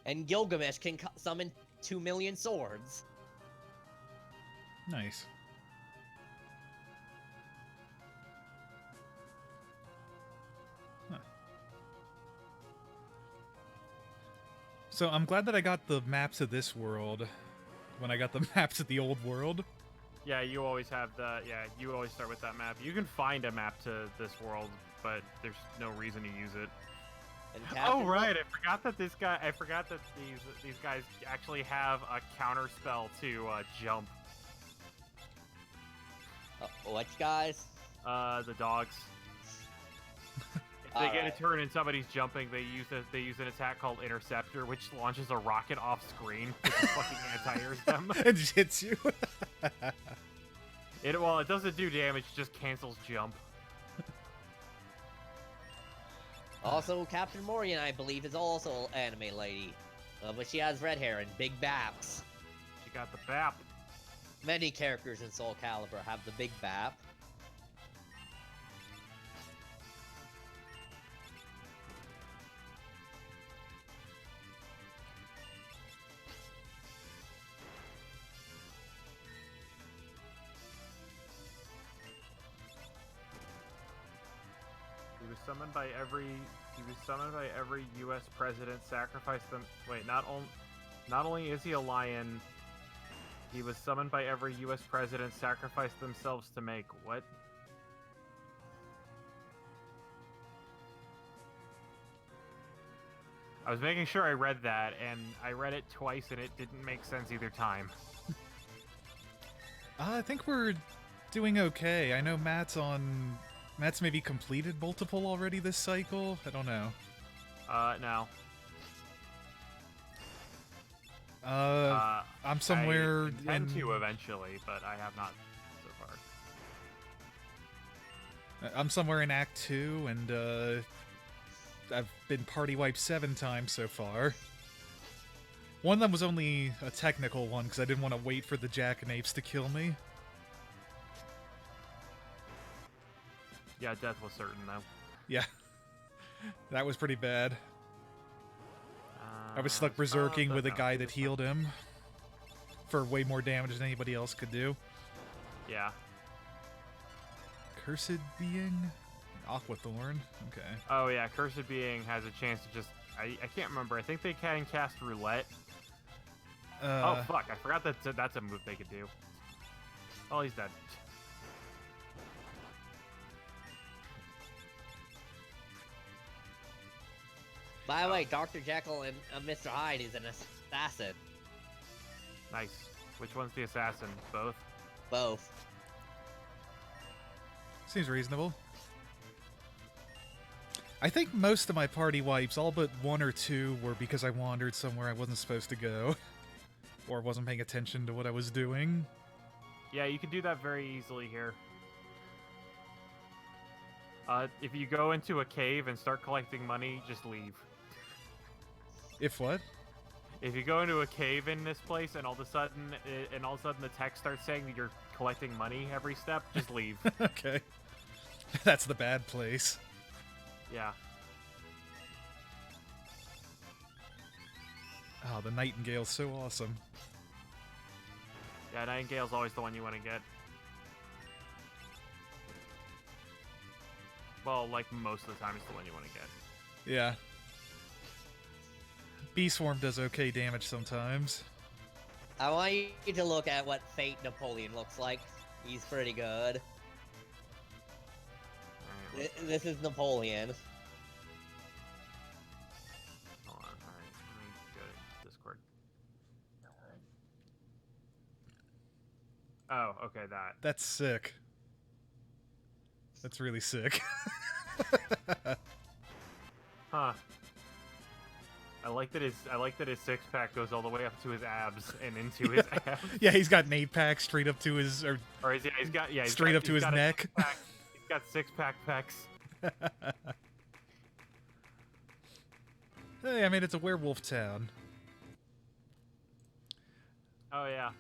And Gilgamesh can summon 2 million swords. Nice. Huh. So I'm glad that I got the maps of this world when I got the maps of the old world. Yeah, you always have you always start with that map. You can find a map to this world, but there's no reason to use it. And Oh right, I forgot that these guys actually have a counter spell to jump. What guys? The dogs. If they get a turn and somebody's jumping, they use an attack called Interceptor, which launches a rocket off screen, which fucking anti-airs them. It hits you. It doesn't do damage, it just cancels jump. Also, Captain Morgan, I believe, is also an anime lady. But she has red hair and big baps. She got the BAP. Many characters in Soul Calibur have the big bap. He was summoned by every U.S. president. Sacrificed them. Wait, not only is he a lion, he was summoned by every U.S. president. Sacrificed themselves to make what? I was making sure I read that, and I read it twice, and it didn't make sense either time. I think we're doing okay. I know Matt's maybe completed multiple already this cycle. I don't know. No. I'm somewhere I intend to eventually, but I have not so far. I'm somewhere in Act 2, and I've been party wiped 7 times so far. One of them was only a technical one, because I didn't want to wait for the jackanapes to kill me. Yeah, death was certain, though. Yeah. That was pretty bad. I was stuck berserking with a guy that healed him for way more damage than anybody else could do. Yeah. Cursed being? Aquathorn? Okay. Oh yeah, Cursed Being has a chance to just... I can't remember. I think they can cast Roulette. Oh fuck, I forgot that's a move they could do. Oh, he's dead. By the way, Dr. Jekyll and Mr. Hyde is an assassin. Nice. Which one's the assassin? Both? Both. Seems reasonable. I think most of my party wipes, all but 1 or 2, were because I wandered somewhere I wasn't supposed to go. Or wasn't paying attention to what I was doing. Yeah, you can do that very easily here. If you go into a cave and start collecting money, just leave. If what? If you go into a cave in this place and all of a sudden the text starts saying that you're collecting money every step, just leave. Okay. That's the bad place. Yeah. Oh, the Nightingale's so awesome. Yeah, Nightingale's always the one you want to get. Well, like most of the time, it's the one you want to get. Yeah. Bee Swarm does okay damage sometimes. I want you to look at what Fate Napoleon looks like. He's pretty good. Alright, This is Napoleon. hold on. Alright, let me go to Discord. Oh, okay, that. That's sick. That's really sick. Huh. I like that his six-pack goes all the way up to his abs and into his abs. Yeah, he's got an 8-pack straight up to his... Or he's got straight up to his neck. He's got six-pack pecs. Hey, I mean, it's a werewolf town. Oh yeah,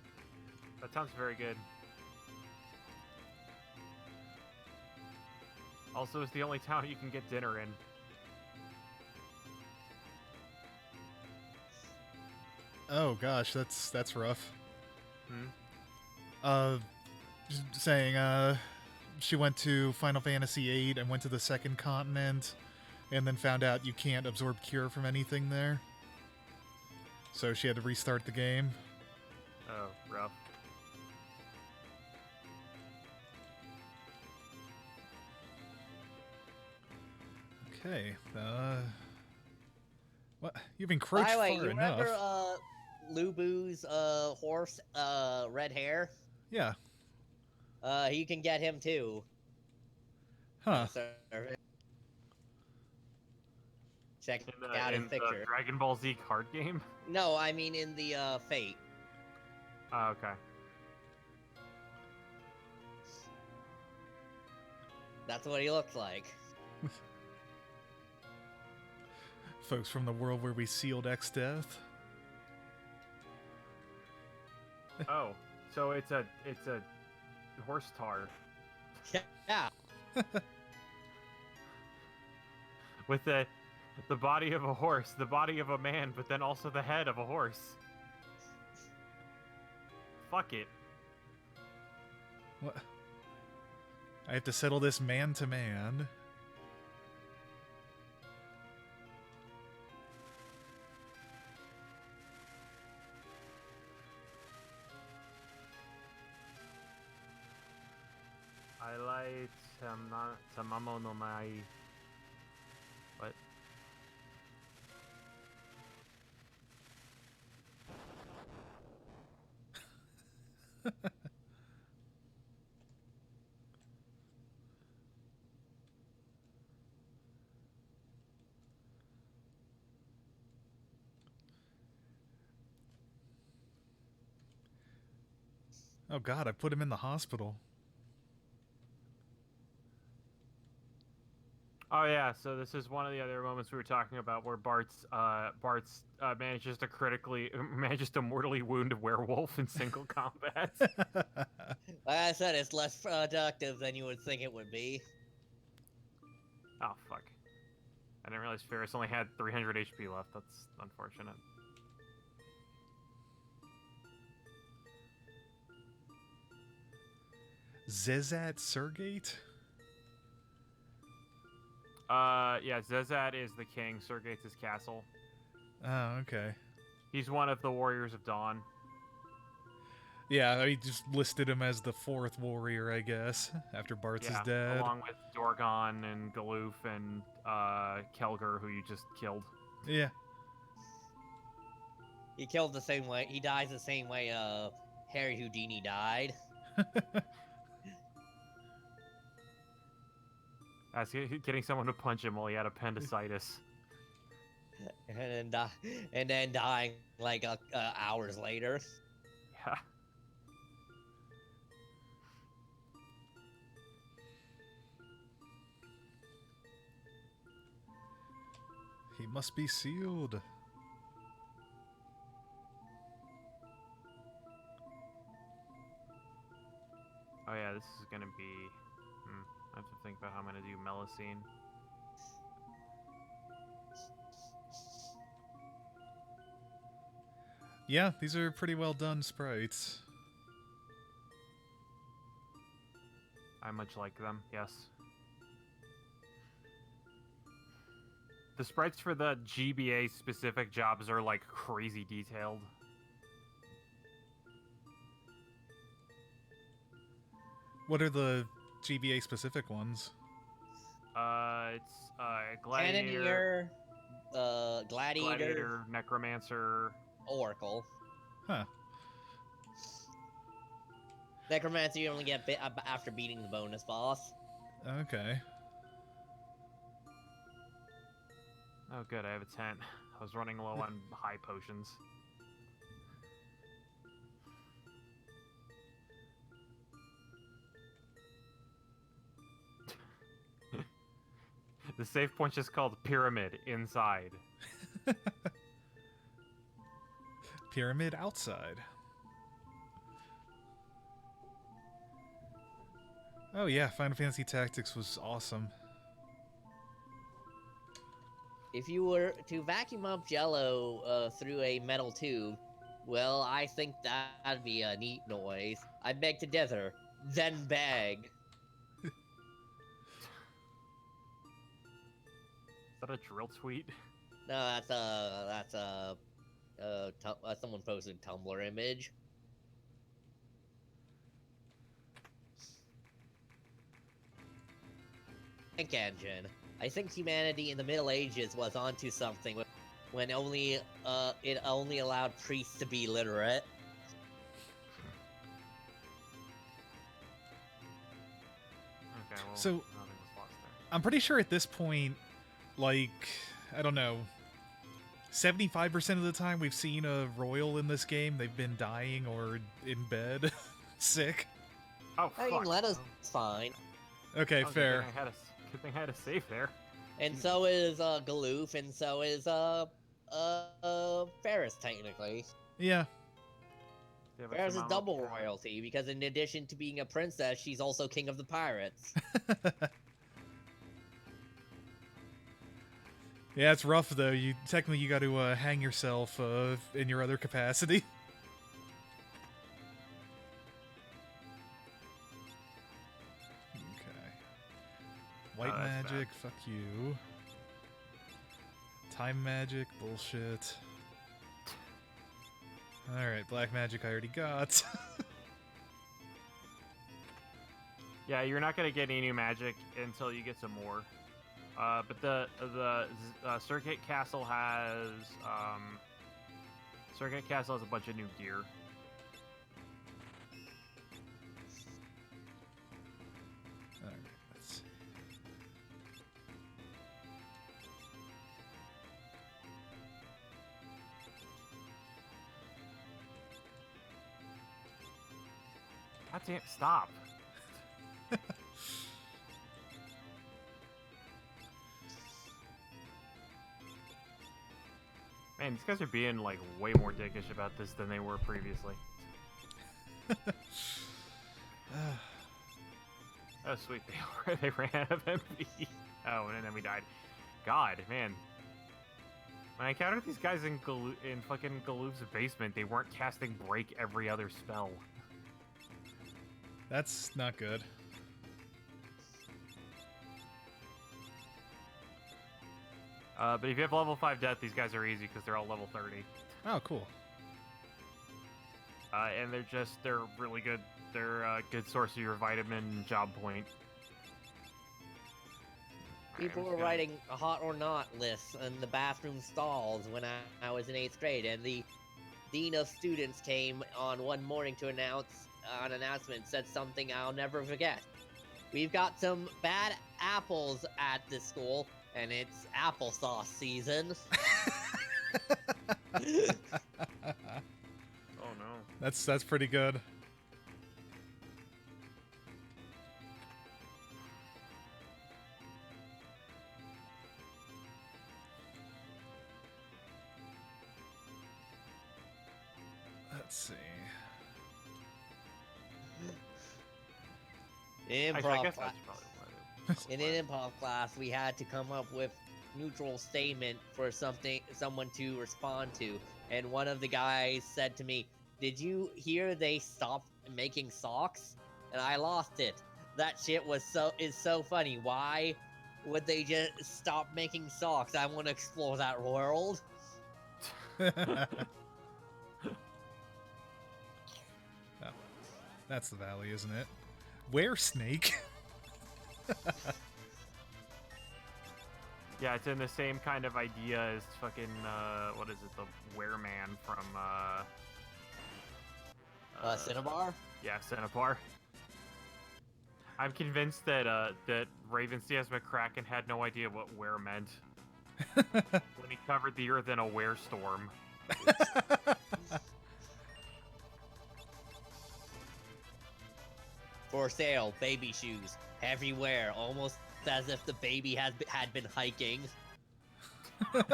that sounds very good. Also, it's the only town you can get dinner in. Oh gosh, that's rough. Hmm? Saying, she went to Final Fantasy VIII and went to the second continent, and then found out you can't absorb cure from anything there. So she had to restart the game. Oh, rough. Okay, what? You've encroached By the way, far you enough. remember Lubu's horse, red hair? Yeah. You can get him too. Huh. Check In out his the picture. Dragon Ball Z card game? No, I mean in the Fate. Oh, okay. That's what he looks like. Folks from the world where we sealed X-Death. Oh, so it's a horse tar Yeah. with the body of a horse, the body of a man, but then also the head of a horse. Fuck it. What? I have to settle this man to man. I like Tamamo no Mai. What? Oh god, I put him in the hospital. Oh yeah, so this is one of the other moments we were talking about where Bart's manages to mortally wound a werewolf in single combat. Like I said, it's less productive than you would think it would be. Oh fuck. I didn't realize Ferris only had 300 HP left. That's unfortunate. Zezat Sergate? Yeah, Zezat is the king. Sergate's his castle. Oh, okay. He's one of the Warriors of Dawn. Yeah, I just listed him as the 4th warrior, I guess, after Bartz is dead. Along with Dorgon and Galoof and Kelger, who you just killed. Yeah. He killed the same way. He dies the same way Harry Houdini died. As getting someone to punch him while he had appendicitis. and then dying like hours later. Yeah. He must be sealed. Oh yeah, this is gonna be... I have to think about how I'm gonna do Melusine. Yeah, these are pretty well done sprites. I much like them, yes. The sprites for the GBA specific jobs are like crazy detailed. What are the GBA specific ones? It's Gladiator, Cannoneer, Gladiator, Necromancer, Oracle. Huh. Necromancer you only get after beating the bonus boss. Okay. Oh good, I have a tent. I was running low on high potions. The save point is called Pyramid Inside. Pyramid outside. Oh yeah, Final Fantasy Tactics was awesome. If you were to vacuum up Jello through a metal tube, well, I think that'd be a neat noise. I beg to differ. Then beg. Is that a drill tweet? No, that's someone posted a Tumblr image. Tank engine. I think humanity in the Middle Ages was onto something when it only allowed priests to be literate. Okay, well, So- nothing was lost there. I'm pretty sure at this point, like, I don't know, 75% of the time we've seen a royal in this game, they've been dying or in bed, sick. Oh, I fuck. mean, Letta's fine. Okay, Oh, fair. Good thing I had a save there. And so is Galoof, and so is Ferris technically. Yeah. Yeah, but Ferris is Shimano- double royalty because in addition to being a princess, she's also king of the pirates. Yeah, it's rough though. You got to hang yourself in your other capacity. Okay. White Oh, that's magic, fuck you. Time magic, bullshit. Alright, black magic I already got. Yeah, you're not gonna get any new magic until you get some more. But the Circuit Castle has a bunch of new gear. Alright, let's see. God damn, stop. Man, these guys are being like way more dickish about this than they were previously. Oh sweet, they ran out of MP. Oh, and then we died. God, man. When I encountered these guys in fucking Galoob's basement, they weren't casting break every other spell. That's not good. But if you have level 5 death, these guys are easy because they're all level 30. Oh, cool. And they're really good. They're a good source of your vitamin job point. People were writing hot or not lists in the bathroom stalls when I was in 8th grade, and the dean of students came on one morning to announce an announcement, said something I'll never forget. We've got some bad apples at this school, and it's applesauce season. Oh no. That's pretty good. Let's see. In Actually, I improv guess class, that's probably what in an improv class, we had to come up with neutral statement for someone to respond to, and one of the guys said to me, "Did you hear they stopped making socks?" And I lost it. That shit is so funny. Why would they just stop making socks? I want to explore that world. That's the valley, isn't it? Where Snake? Yeah, it's in the same kind of idea as fucking, what is it, the Wereman from, Cinnabar? Yeah, Cinnabar. I'm convinced that, that Raven C.S. McCracken had no idea what were meant when he covered the earth in a were storm. For sale, baby shoes, everywhere, almost as if the baby had been hiking. Oh,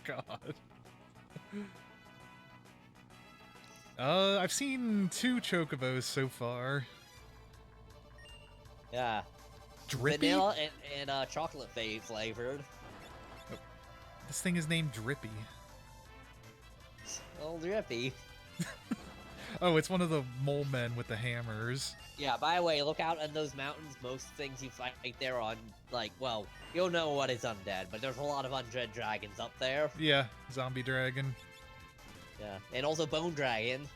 God. I've seen 2 chocobos so far. Yeah. Drippy? Vanilla and chocolate flavored. Oh, this thing is named Drippy. Oh, Drippy. Oh, it's one of the mole men with the hammers. Yeah, by the way, look out in those mountains. Most things you fight there on, like, well, you'll know what is undead, but there's a lot of undead dragons up there. Yeah, zombie dragon. Yeah, and also bone dragon.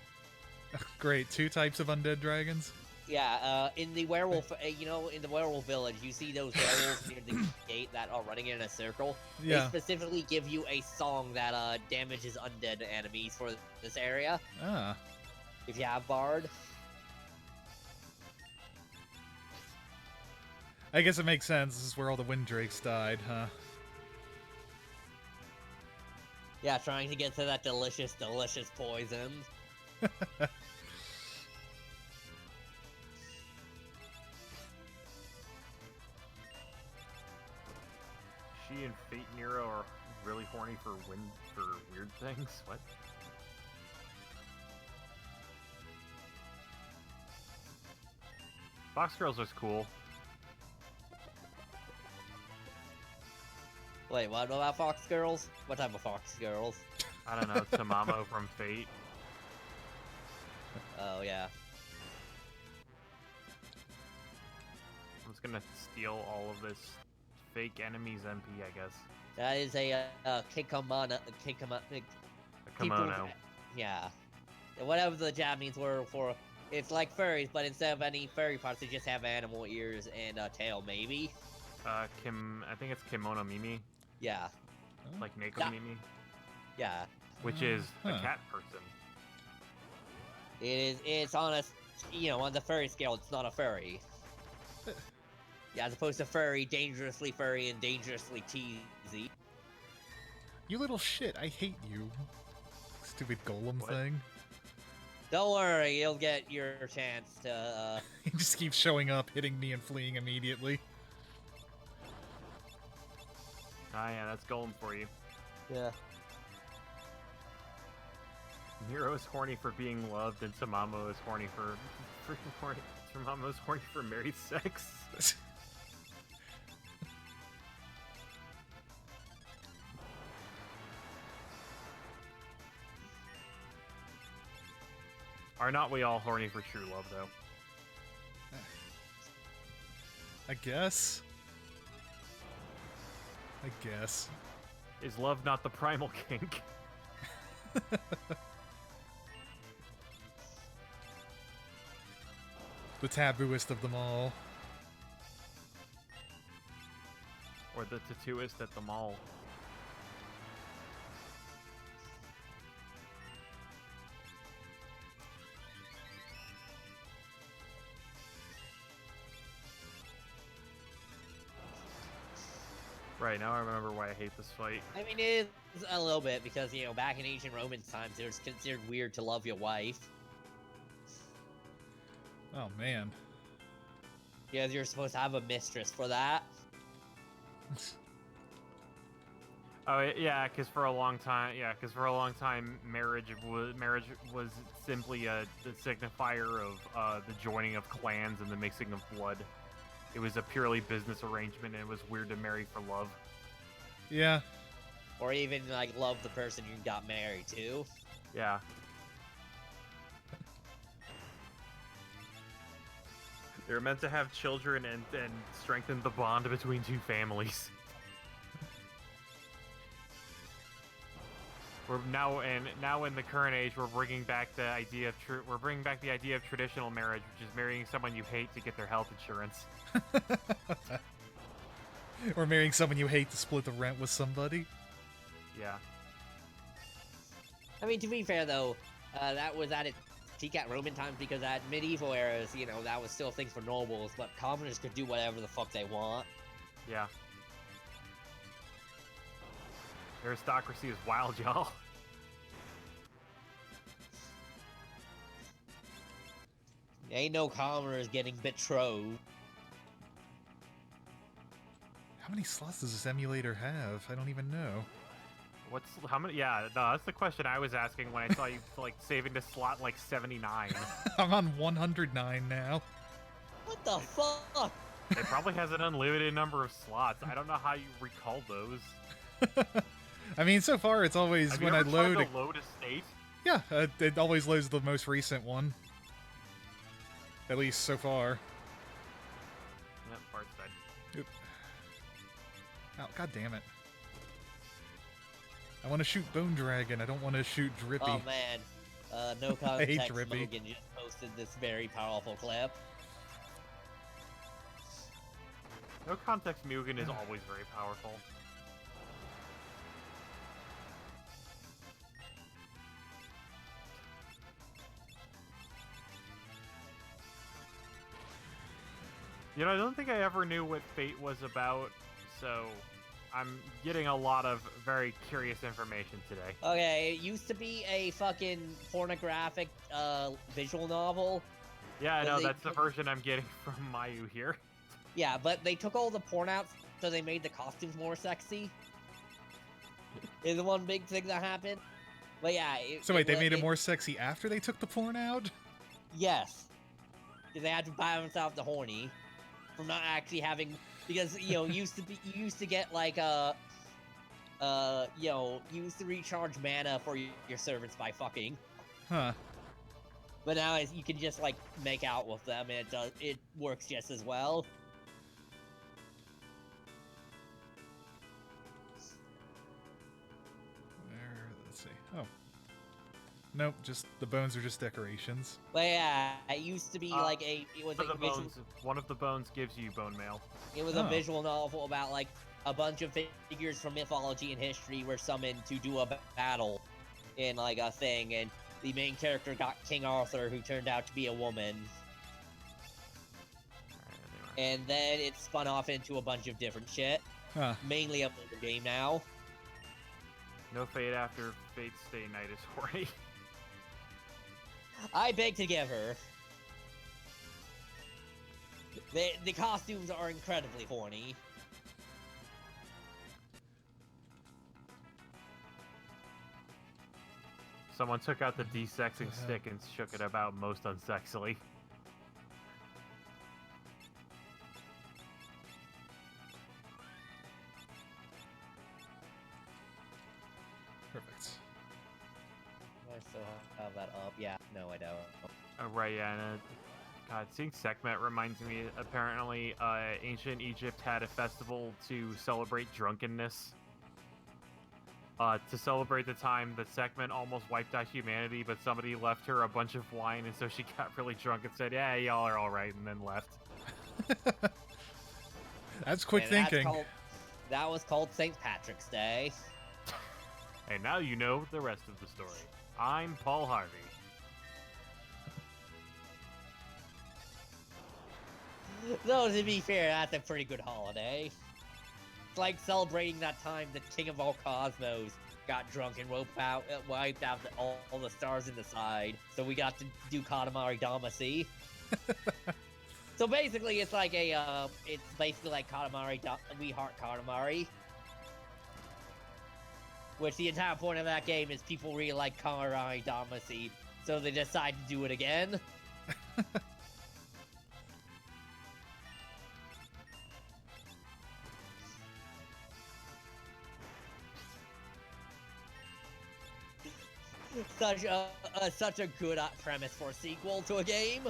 Great, 2 types of undead dragons? Yeah, in the werewolf, in the werewolf village, you see those werewolves near the gate that are running in a circle. Yeah. They specifically give you a song that damages undead enemies for this area. Ah. If you have Bard. I guess it makes sense. This is where all the wind drakes died, huh? Yeah, trying to get to that delicious, delicious poison. She and Fate Nero are really horny for weird things? What? Fox Girls was cool. Wait, what about Fox Girls? What type of Fox Girls? I don't know, Tamamo from Fate. Oh, yeah. I'm just gonna steal all of this fake enemy's MP, I guess. That is a kimono. A kimono. Yeah. Whatever the Japanese word for. It's like furries, but instead of any furry parts, they just have animal ears and a tail, maybe. I think it's Kimono Mimi, Yeah. like Neko Yeah. Mimi, Yeah. which is a Huh. cat person. It's on a, on the furry scale, it's not a furry. Yeah, as opposed to furry, dangerously furry, and dangerously cheesy. You little shit, I hate you. Stupid golem What? thing. Don't worry, you'll get your chance to, He just keeps showing up, hitting me, and fleeing immediately. Ah, yeah, that's golden for you. Yeah. Nero is horny for being loved, and Tamamo is horny for freaking horny. Tamamo's horny for married sex. Are not we all horny for true love, though? I guess. Is love not the primal kink? The tabooist of them all. Or the tattooist at the mall? Right, now I remember why I hate this fight. I mean, it is a little bit because, you know, back in ancient Roman times, it was considered weird to love your wife. Oh, man. Yeah, you're supposed to have a mistress for that. Oh yeah, because for a long time, marriage was simply the signifier of the joining of clans and the mixing of blood. It was a purely business arrangement, and it was weird to marry for love. Yeah. Or even, like, love the person you got married to. Yeah. They were meant to have children and strengthen the bond between two families. Now in the current age, we're bringing back the idea of traditional marriage, which is marrying someone you hate to get their health insurance. Or marrying someone you hate to split the rent with somebody. Yeah. I mean, to be fair, though, that was at its peak at Roman times, because at medieval eras, you know, that was still a thing for nobles, but commoners could do whatever the fuck they want. Yeah. Aristocracy is wild, y'all. Ain't no commoners getting betrothed. How many slots does this emulator have? I don't even know. How many? Yeah, no, that's the question I was asking when I saw you like saving to slot like 79. I'm on 109 now. What the fuck? It probably has an unlimited number of slots. I don't know how you recall those. I mean, so far it's always Have when you I ever tried load. to load a state? Yeah, it always loads the most recent one. At least so far. Yep, part's dead. Oop. Oh, god damn it. I want to shoot Bone Dragon. I don't want to shoot Drippy. Oh man, no I hate context. Drippy. Logan just posted this very powerful clip. No context Mugen is always very powerful. You know, I don't think I ever knew what Fate was about, so I'm getting a lot of very curious information today. Okay, it used to be a fucking pornographic visual novel. Yeah, I But know, they- that's the version I'm getting from Mayu here. Yeah, but they took all the porn out, so they made the costumes more sexy. Is the one big thing that happened. But yeah. So wait, they made it more sexy after they took the porn out? Yes. Because they had to balance out the horny from not actually having, because you know you used to get like you used to recharge mana for your servants by fucking. Huh. But now you can just like make out with them, and it works just as well. Let's see. Oh. Nope, just the bones are just decorations. But yeah, it used to be like it was One of the bones gives you bone mail. It was a visual novel about like a bunch of figures from mythology and history were summoned to do a battle in like a thing, and the main character got King Arthur, who turned out to be a woman. And then it spun off into a bunch of different shit. Huh. Mainly a mobile game now. No Fate after Fate's Stay Night is horny. I beg to differ. The costumes are incredibly horny. Someone took out the de-sexing stick and shook it about most unsexily. Perfect. I still have that up. Yeah, no, I don't. Oh, right, yeah. And, God, seeing Sekhmet reminds me, apparently, ancient Egypt had a festival to celebrate drunkenness. To celebrate the time that Sekhmet almost wiped out humanity, but somebody left her a bunch of wine, and so she got really drunk and said, "Yeah, y'all are all right," and then left. That's quick thinking. That was called St. Patrick's Day. And now you know the rest of the story. I'm Paul Harvey. Though, to be fair, that's a pretty good holiday. It's like celebrating that time the King of all Cosmos got drunk and wiped out all the stars in the side. So we got to do Katamari Damacy. So basically, it's like it's basically like Katamari, We Heart Katamari. Which the entire point of that game is people really like Katamari Damacy, so they decide to do it again. Such a good premise for a sequel to a game.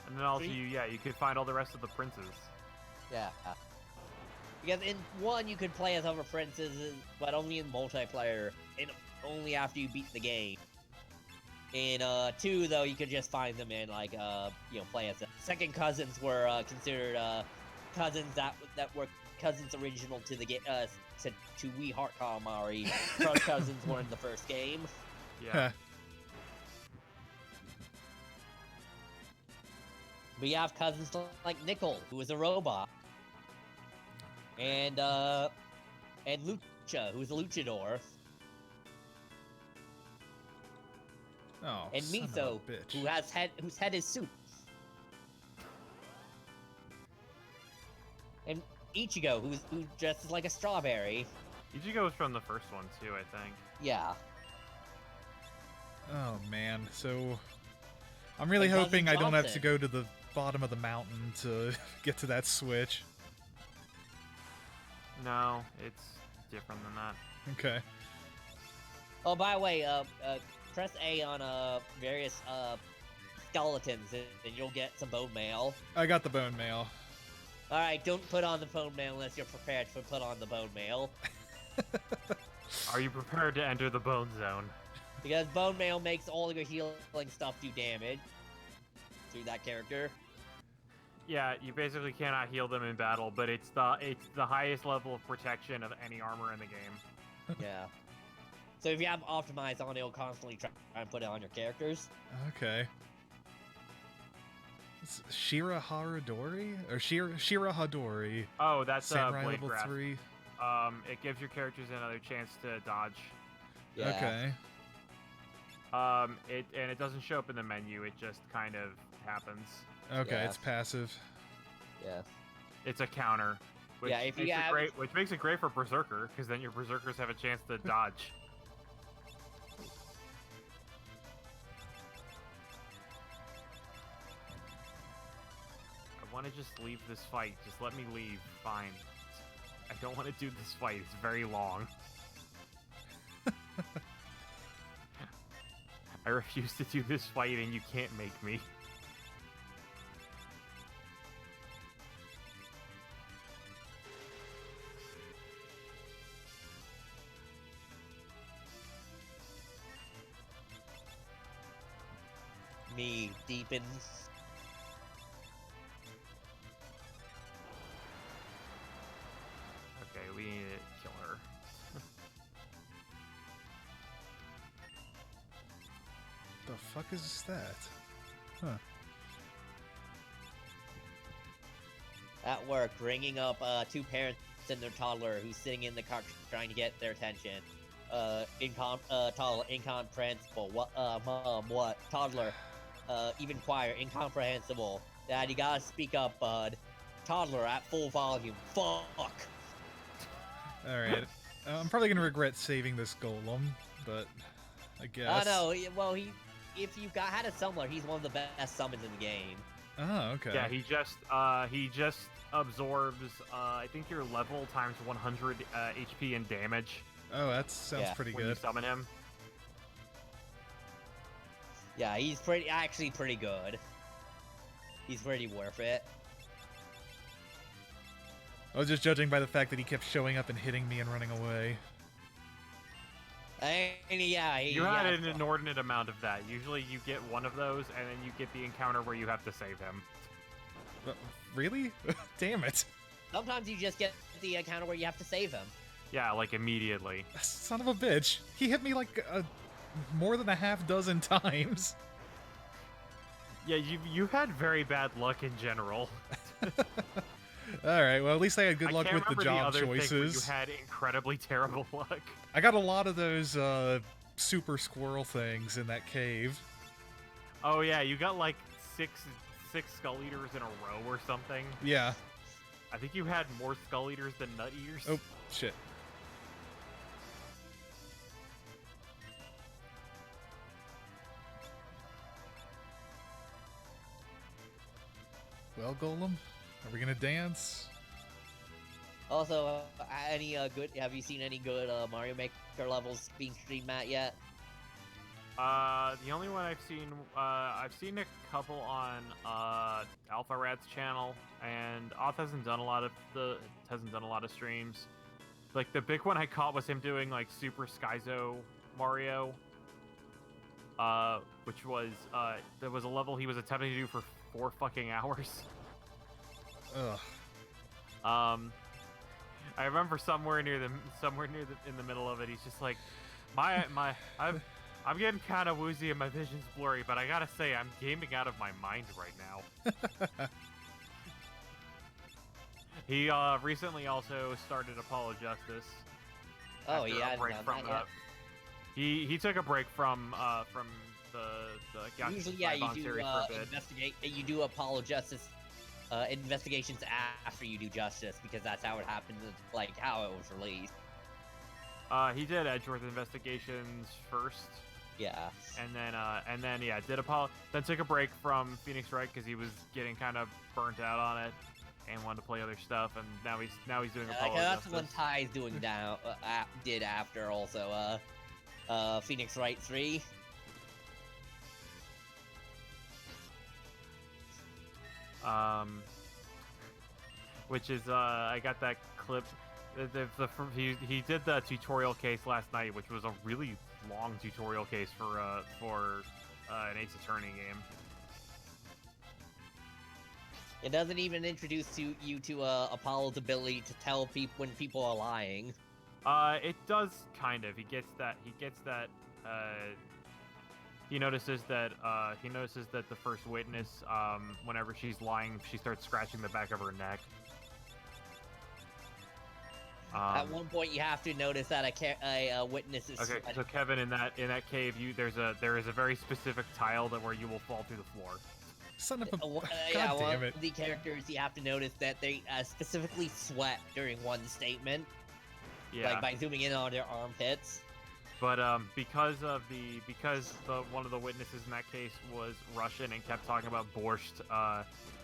And then also, you could find all the rest of the princes. Yeah. Because in 1, you could play as other princes, but only in multiplayer, and only after you beat the game. In 2, though, you could just find them and, like, play as them. Second cousins were considered cousins that were cousins original to the game, to We Heart Katamari. First cousins were in the first game. Yeah. But you have cousins like Nickel, who is a robot. And Lucha, who's a luchador. Oh, and son Miso, of a bitch. whose head is soup. And Ichigo, who dresses like a strawberry. Ichigo was from the first one too, I think. Yeah. Oh man, so I'm really And hoping I Cousin don't have to Johnson. go to the bottom of the mountain to get to that switch. No, it's different than that. Okay. Oh, by the way, press A on various skeletons, and you'll get some bone mail. I got the bone mail. All right, don't put on the bone mail unless you're prepared to put on the bone mail, Are you prepared to enter the bone zone? because bone mail makes all your healing stuff do damage to that character. Yeah, you basically cannot heal them in battle, but it's the highest level of protection of any armor in the game. Yeah. So if you have optimized on, it'll constantly try and put it on your characters. Okay. It's Shira Haradori? Or Shira Hadori. Oh, that's Samurai Blade level Grasp. 3. It gives your characters another chance to dodge. Yeah. Okay. It doesn't show up in the menu. It just kind of happens. Okay, Yeah. it's passive. Yeah. It's a counter. Which Yeah, if you makes it have- great, which makes it great for Berserker, because then your Berserkers have a chance to dodge. I want to just leave this fight. Just let me leave. Fine. I don't want to do this fight. It's very long. I refuse to do this fight, and you can't make me. Me deepens. Okay, we need to kill her. The fuck is that? Huh. At work, ringing up 2 parents and their toddler who's sitting in the car trying to get their attention. Toddler, incomprehensible. What? Mom, what? Toddler, even choir, incomprehensible. Dad, you gotta speak up, bud. Toddler at full volume. Fuck. Alright. I'm probably gonna regret saving this golem, but I guess. I know. Well, if you had a summoner, he's one of the best summons in the game. Oh, okay. Yeah, he just absorbs I think your level times 100 HP and damage Oh, that sounds pretty when you good. summon him. Yeah, he's actually pretty good. He's pretty worth it. I was just judging by the fact that he kept showing up and hitting me and running away. And yeah, You had an inordinate amount of that. Usually you get one of those, and then you get the encounter where you have to save him. Really? Damn it. Sometimes you just get the encounter where you have to save him. Yeah, like immediately. Son of a bitch. He hit me like more than a half dozen times. Yeah, you had very bad luck in general. Alright, well at least I had good luck with the job the other choices. thing where you had incredibly terrible luck. I got a lot of those super squirrel things in that cave. Oh yeah, you got like six Skull Eaters in a row or something. Yeah. I think you had more Skull Eaters than Nut Eaters. Oh, shit. Well, Golem, are we gonna dance? Also, have you seen any good Mario Maker levels being streamed, Matt, yet? The only one I've seen a couple on Alpha Rad's channel, and Oth hasn't done a lot of streams. Like the big one I caught was him doing like Super Skyzo Mario, which was there was a level he was attempting to do for 4 fucking hours. Ugh. I remember somewhere in the middle of it, he's just like, I'm getting kind of woozy and my vision's blurry, but I gotta say, I'm gaming out of my mind right now. He recently also started Apollo Justice. Oh yeah, I haven't done that yet. He took a break from the Gotcha Usually, yeah, you do series for a bit. You do Apollo Justice investigations after you do Justice, because that's how it happens. Like how it was released. He did Edgeworth investigations first. Yeah. And then yeah, did Apollo. Then took a break from Phoenix Wright because he was getting kind of burnt out on it and wanted to play other stuff. And now he's doing Apollo. That's Justice. what Ty's doing now. Did after also Phoenix Wright 3. Which is I got that clip. He did the tutorial case last night, which was a really long tutorial case for an Ace Attorney game. It doesn't even introduce you to Apollo's ability to tell when people are lying. It does kind of. He notices that the first witness, whenever she's lying, she starts scratching the back of her neck. At one point, you have to notice that a witness is. Okay, so Kevin, in that cave, there is a very specific tile where you will fall through the floor. Son of a God yeah, damn it. The characters, you have to notice that they specifically sweat during one statement. Yeah. Like by zooming in on their armpits. But because one of the witnesses in that case was Russian and kept talking about borscht,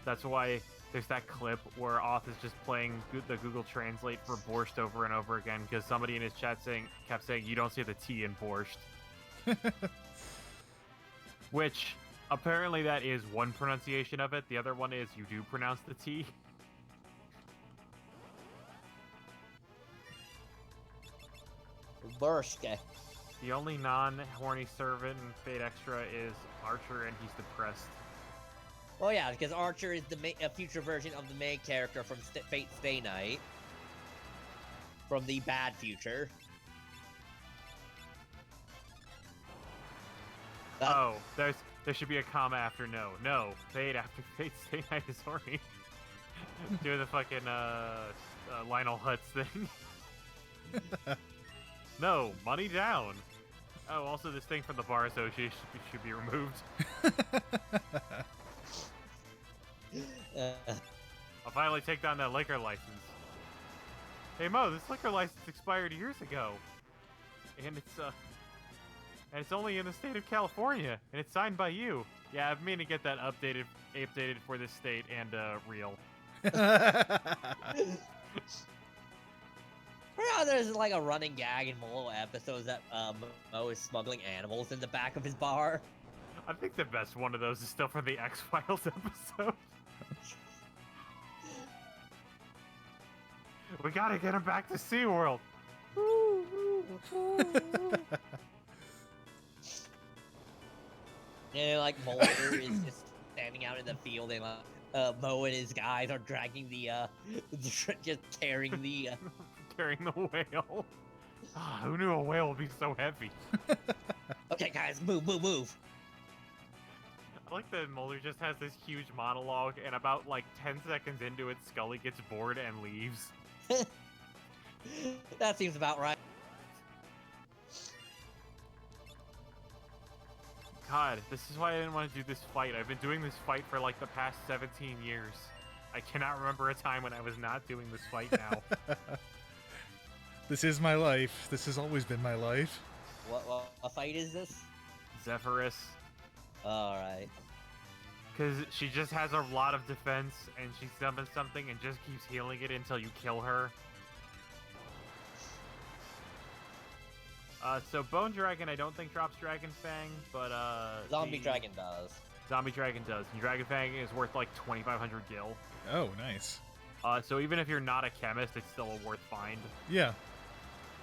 that's why there's that clip where Oth is just playing the Google Translate for borscht over and over again because somebody in his chat kept saying you don't see the T in borscht. Which apparently that is one pronunciation of it. The other one is you do pronounce the T. Borscht. The only non-horny servant in Fate Extra is Archer, and he's depressed. Oh yeah, because Archer is a future version of the main character from Fate Stay Night. From the bad future. Oh, there should be a comma after no. No, Fate after Fate Stay Night is horny. Do the fucking Lionel Hutz thing. No, money down. Oh, also this thing from the Bar Association should be removed. I'll finally take down that liquor license. Hey Mo, this liquor license expired years ago. And it's only in the state of California, and it's signed by you. Yeah, I mean to get that updated for this state and real. There's like a running gag in multiple episodes that Mo is smuggling animals in the back of his bar. I think the best one of those is still from the X-Files episode. We gotta get him back to SeaWorld. And like Mulder is just standing out in the field, and Mo and his guys are dragging the just carrying the carrying the whale. Ah, who knew a whale would be so heavy? Okay, guys, move. I like that Mulder just has this huge monologue, and about like 10 seconds into it, Scully gets bored and leaves. That seems about right. God, this is why I didn't want to do this fight. I've been doing this fight for like the past 17 years. I cannot remember a time when I was not doing this fight now. This is my life. This has always been my life. What fight is this? Zephyrus. Alright. Because she just has a lot of defense, and she summons something and just keeps healing it until you kill her. So Bone Dragon I don't think drops Dragon Fang, but Zombie Dragon does. Zombie Dragon does. And Dragon Fang is worth like 2,500 gil. Oh, nice. So even if you're not a chemist, it's still a worth find. Yeah.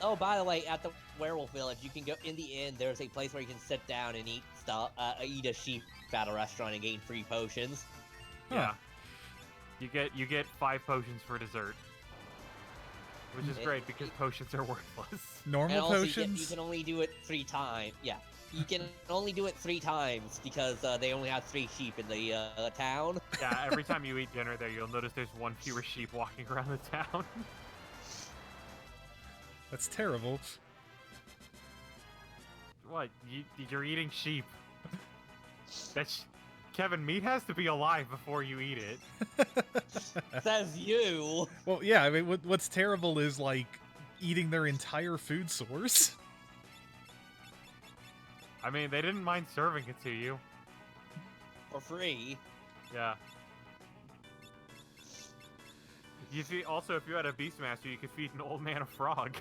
Oh, by the way, at the werewolf village, you can go in the inn. There's a place where you can sit down and eat stuff, eat a sheep at a restaurant and gain free potions. Yeah. You get 5 potions for dessert. Which is great because potions are worthless. Normal and also potions? You can only do it 3 times. Yeah. You can only do it 3 times because they only have 3 sheep in the town. Yeah, every time you eat dinner there, you'll notice there's 1 fewer sheep walking around the town. That's terrible. What? You're eating sheep. Kevin, meat has to be alive before you eat it. Says you. Well, yeah, I mean, what's terrible is, like, eating their entire food source. I mean, they didn't mind serving it to you. For free. Yeah. You see, also, if you had a Beastmaster, you could feed an old man a frog.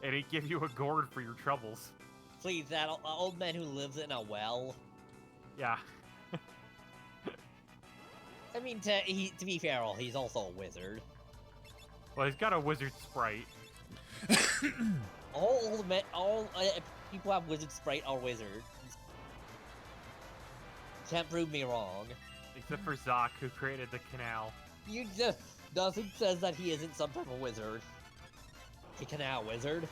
And he'd give you a gourd for your troubles. Please, that old man who lives in a well. Yeah. I mean, to be fair, he's also a wizard. Well, he's got a wizard sprite. All people have wizard sprite are wizards. Can't prove me wrong. Except for Zoc, who created the canal. You just nothing says that he isn't some type of wizard. A canal wizard.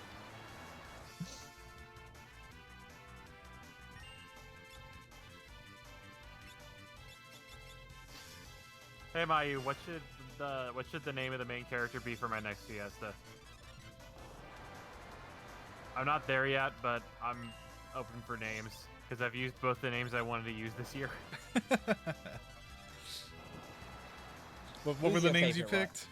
Hey Mayu, what should the name of the main character be for my next Fiesta? I'm not there yet, but I'm open for names because I've used both the names I wanted to use this year. What were the names you picked?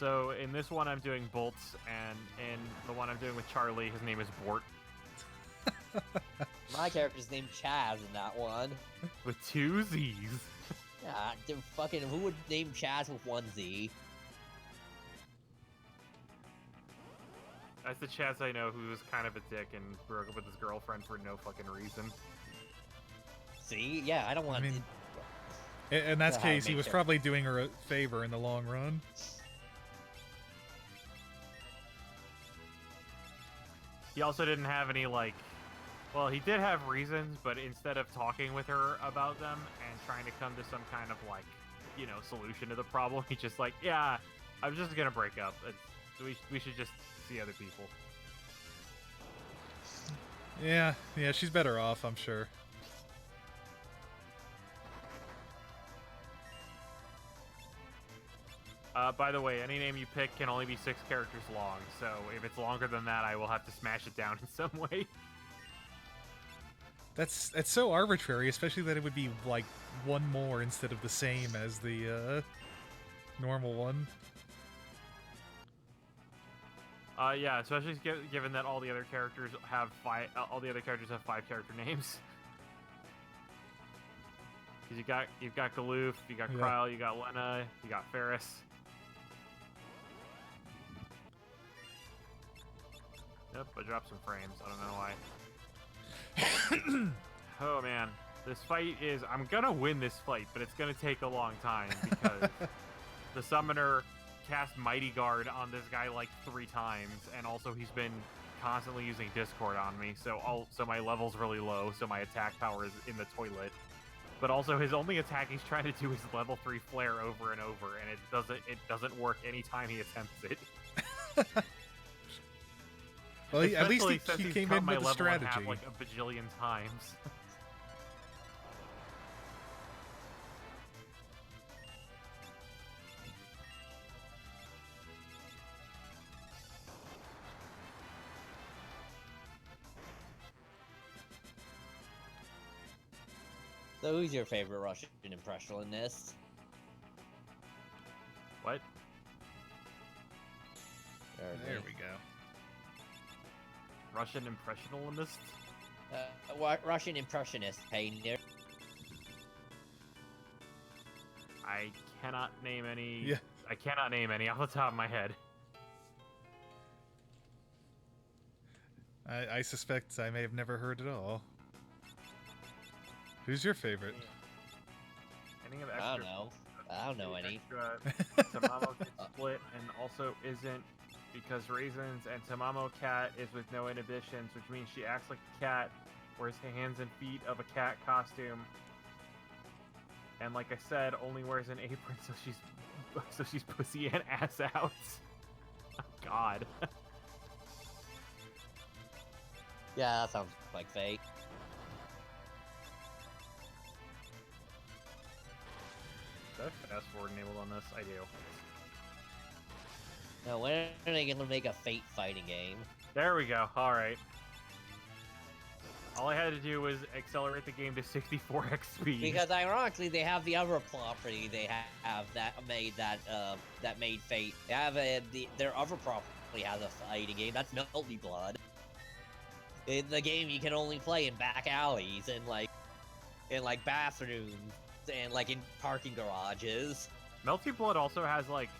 So in this one I'm doing Bolts, and in the one I'm doing with Charlie, his name is Bort. My character's named Chaz in that one. With 2 Z's. Yeah, fucking who would name Chaz with 1 Z? That's the Chaz I know who was kind of a dick and broke up with his girlfriend for no fucking reason. See? Yeah, I don't want I mean, in that case, he was probably doing her a favor in the long run. He also didn't have any, like... Well, he did have reasons, but instead of talking with her about them and trying to come to some kind of, like, you know, solution to the problem, he just like, yeah, I'm just gonna break up. We should just see other people. Yeah, she's better off, I'm sure. By the way, any name you pick can only be 6 characters long, so if it's longer than that, I will have to smash it down in some way. That's so arbitrary, especially that it would be, like, 1 more instead of the same as the, normal one. Yeah, especially given that all the other characters have all the other characters have 5 character names. Because you've got Galoof, you got Kryle, you got Lena, you got Ferris. Yep, I dropped some frames. I don't know why. Oh man, this fight is. I'm gonna win this fight, but it's gonna take a long time because the summoner cast Mighty Guard on this guy like 3 times, and also he's been constantly using Discord on me, so my level's really low, so my attack power is in the toilet. But also his only attack he's trying to do is level 3 flare over and over, and it doesn't work anytime he attempts it. Well, at least he he's came cut in my with a level strategy. in half like a bajillion times. So who's your favorite Russian impressionist? What? There we go. Russian impressionist? Russian impressionist painter. I cannot name any. Yeah. I cannot name any off the top of my head. I suspect I may have never heard it all. Who's your favorite? Any of extra, I don't know. I don't know any. Tamamo gets split and also isn't because Raisins and Tamamo Cat is with no inhibitions, which means she acts like a cat, wears the hands and feet of a cat costume, and like I said, only wears an apron so she's pussy and ass out. Oh, God. Yeah, that sounds like fake. Do I have fast forward enabled on this? I do. No, when are they gonna make a Fate fighting game? There we go. All right. All I had to do was accelerate the game to 64x speed. Because ironically, they have the other property they have that made Fate. They have their other property has a fighting game. That's Melty Blood. In the game, you can only play in back alleys and like bathrooms and like in parking garages. Melty Blood also has like,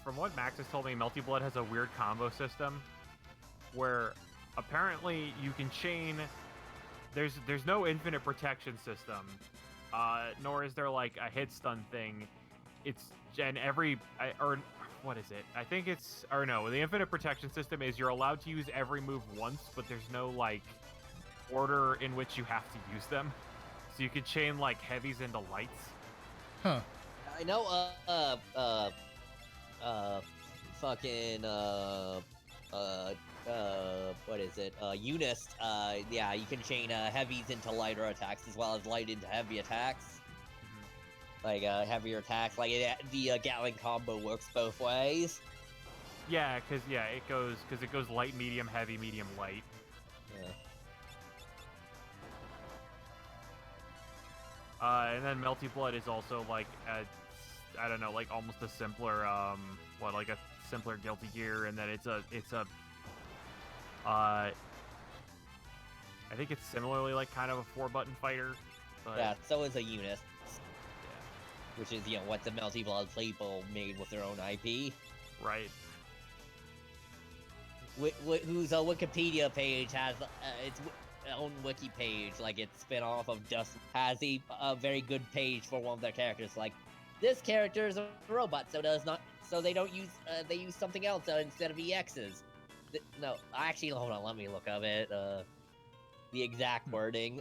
from what Max has told me, Melty Blood has a weird combo system where apparently you can chain. There's no infinite protection system, nor is there like a hit stun thing. It's what is it? I think it's, or no, the infinite protection system is you're allowed to use every move once, but there's no like order in which you have to use them. So you could chain like heavies into lights. Huh. I know, fucking, what is it? Eunice, yeah, you can chain, heavies into lighter attacks as well as light into heavy attacks. Like, heavier attacks, like, the Gatling combo works both ways. Yeah, it goes light, medium, heavy, medium, light. Yeah. And then Melty Blood is also like I don't know, like almost a simpler like a simpler Guilty Gear, and then it's a I think it's similarly like kind of a 4-button fighter. But Yeah, so is a Eunice, yeah, which is, what the Melty Blood people made with their own IP. right. Whose Wikipedia page has its own wiki page, like its spin-off of Dust, has a very good page for one of their characters. Like, this character is a robot, so they don't use they use something else instead of EXs. No, actually, hold on, let me look up it. The exact wording.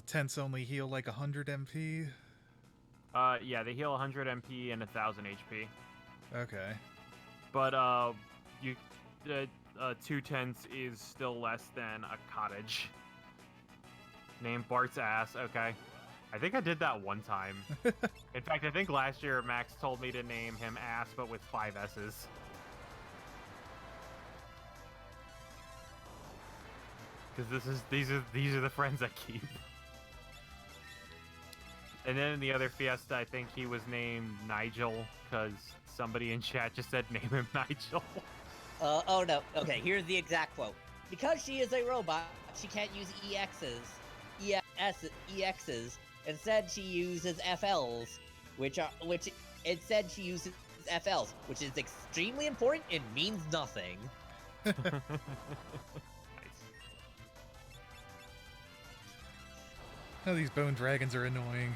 Tents only heal like 100 MP. Yeah, they heal 100 MP and 1000 HP. Okay. But 2 tents is still less than a cottage. Named Bart's ass. Okay. I think I did that one time. In fact, I think last year Max told me to name him ass, but with 5 S's. Because these are the friends I keep. And then in the other Fiesta, I think he was named Nigel because somebody in chat just said name him Nigel. Oh no. Okay, here's the exact quote. Because she is a robot, she can't use EXs. Instead, she uses FLs, which instead she uses FLs, which is extremely important and means nothing. Nice. Oh, these bone dragons are annoying.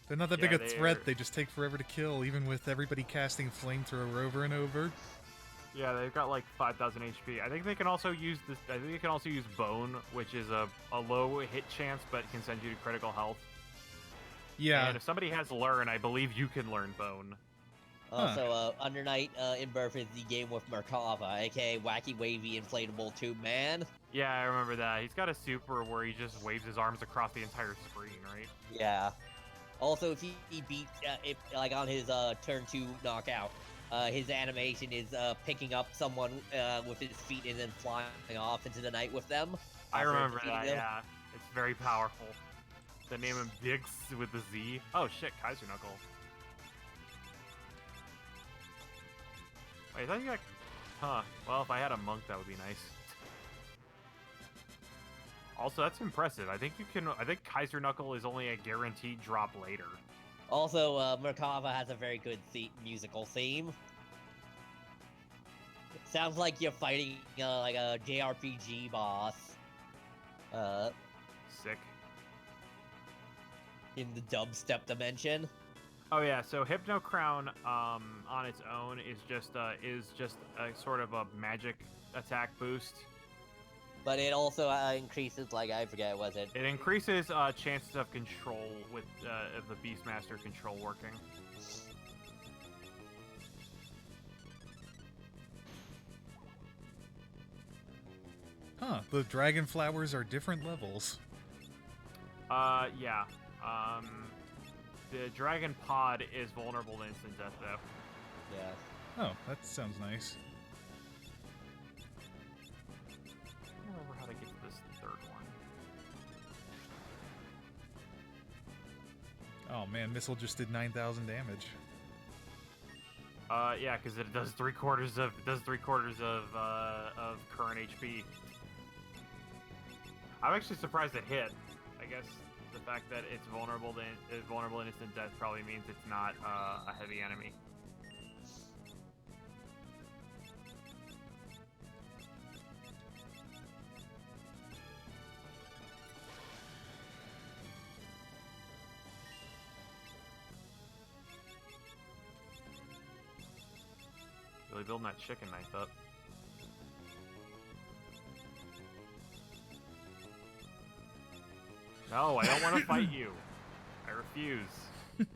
They're not that Yeah, big a they're- threat, they just take forever to kill, even with everybody casting flamethrower over and over. Yeah, they've got like 5,000 HP. I think they can also use this. I think they can also use Bone, which is a low hit chance, but can send you to critical health. Yeah. And if somebody has Learn, I believe you can learn Bone. Also, Under Night in Birth is the game with Merkava, aka Wacky Wavy Inflatable Tube Man. Yeah, I remember that. He's got a super where he just waves his arms across the entire screen, right? Yeah. Also, if he beats, like on his turn 2 knockout, his animation is picking up someone with his feet and then flying off into the night with them. I after remember defeating that, them. yeah. It's very powerful. They name him Dix with the Z. Oh shit, Kaiser Knuckle. Wait, I thought you got... Huh. Well, if I had a monk, that would be nice. Also, that's impressive. I think you can... I think Kaiser Knuckle is only a guaranteed drop later. Also, Merkava has a very good musical theme. It sounds like you're fighting like a JRPG boss. Sick. In the dubstep dimension. Oh yeah, so Hypno Crown on its own is just a sort of a magic attack boost. But it also increases, like, I forget, was it? It increases chances of control with of the Beastmaster control working. Huh, the dragon flowers are different levels. Yeah. The Dragon Pod is vulnerable to instant death, though. Yeah. Oh, that sounds nice. I don't remember how to get to this third one. Oh man, missile just did 9,000 damage. Yeah, because it does three quarters of current HP. I'm actually surprised it hit. I guess the fact that it's vulnerable to instant death probably means it's not a heavy enemy. Really building that chicken knife up. No, I don't want to fight you. I refuse. God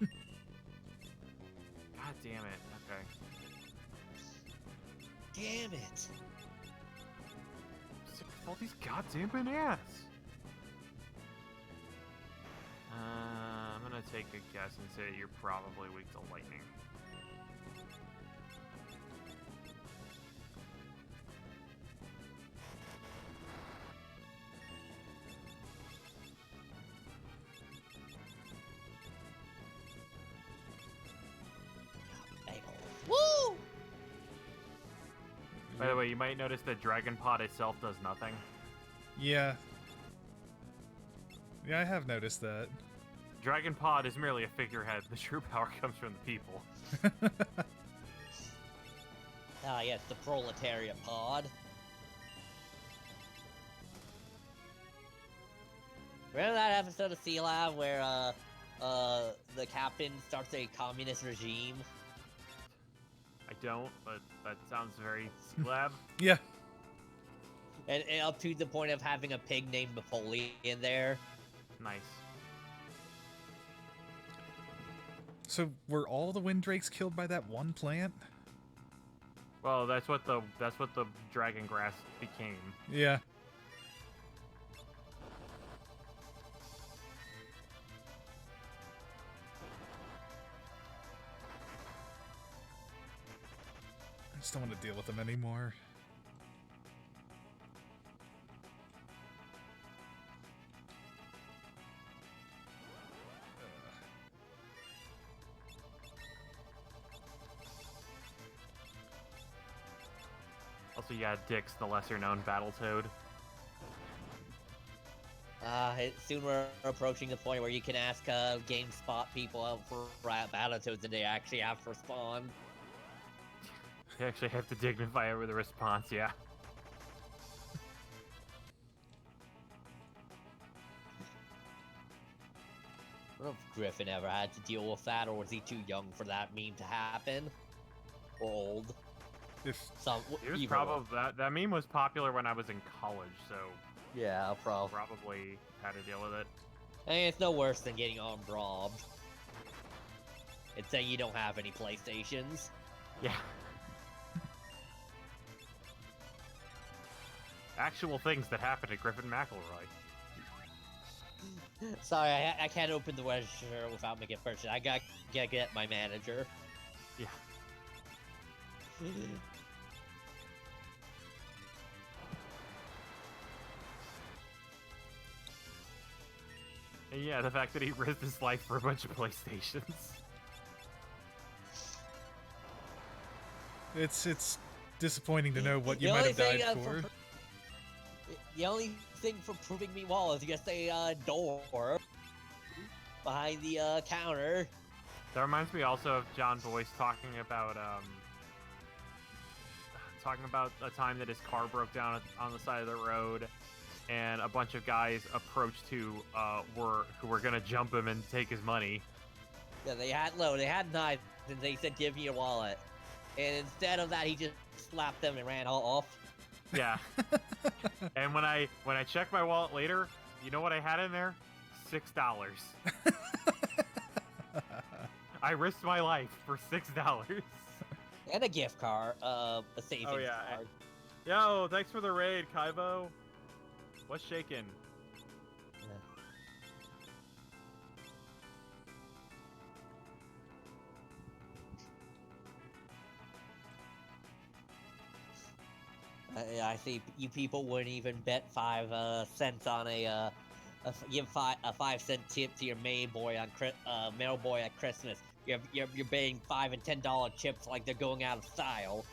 damn it. Okay. Damn it. Sick of all these goddamn bananas. I'm gonna take a guess and say that you're probably weak to lightning. Woo! By the way, you might notice that Dragon Pod itself does nothing. Yeah. Yeah, I have noticed that. Dragon Pod is merely a figurehead. The true power comes from the people. Ah, yes, the proletariat pod. Remember that episode of Sea Lab where the captain starts a communist regime? I don't, but that sounds very Lab. Yeah. And up to the point of having a pig named Napoleon there. Nice. So were all the wind drakes killed by that one plant? Well, that's what the dragon grass became. Yeah. I just don't want to deal with them anymore. Also, yeah, Dix, the lesser-known Battletoad. Soon we're approaching the point where you can ask GameSpot people out for Battletoads and they actually have to respond. You actually have to dignify it with a response, yeah. I don't know if Griffin ever had to deal with that, or was he too young for that meme to happen? Or old? If It was probably that meme was popular when I was in college, so yeah, probably had to deal with it. I mean, it's no worse than getting armed robbed. It's saying you don't have any PlayStations. Yeah. Actual things that happened to Griffin McElroy. Sorry, I can't open the register without making a purchase. I gotta get my manager. Yeah. And yeah, the fact that he risked his life for a bunch of PlayStations. it's disappointing to know what you might have died for. The only thing for proving me wrong is just a door behind the counter. That reminds me also of John Boyce talking about a time that his car broke down on the side of the road, and a bunch of guys approached who were gonna jump him and take his money. Yeah, they had knives, and they said, "Give me your wallet," and instead of that, he just slapped them and ran off. Yeah. And when I checked my wallet later, you know what I had in there? $6. I risked my life for $6. And a gift card, a savings card. Yo, thanks for the raid, Kaibo. What's shaking? I see you people wouldn't even bet 5 cents on give a 5-cent tip to your mailboy at Christmas. You're betting $5 and $10 chips like they're going out of style.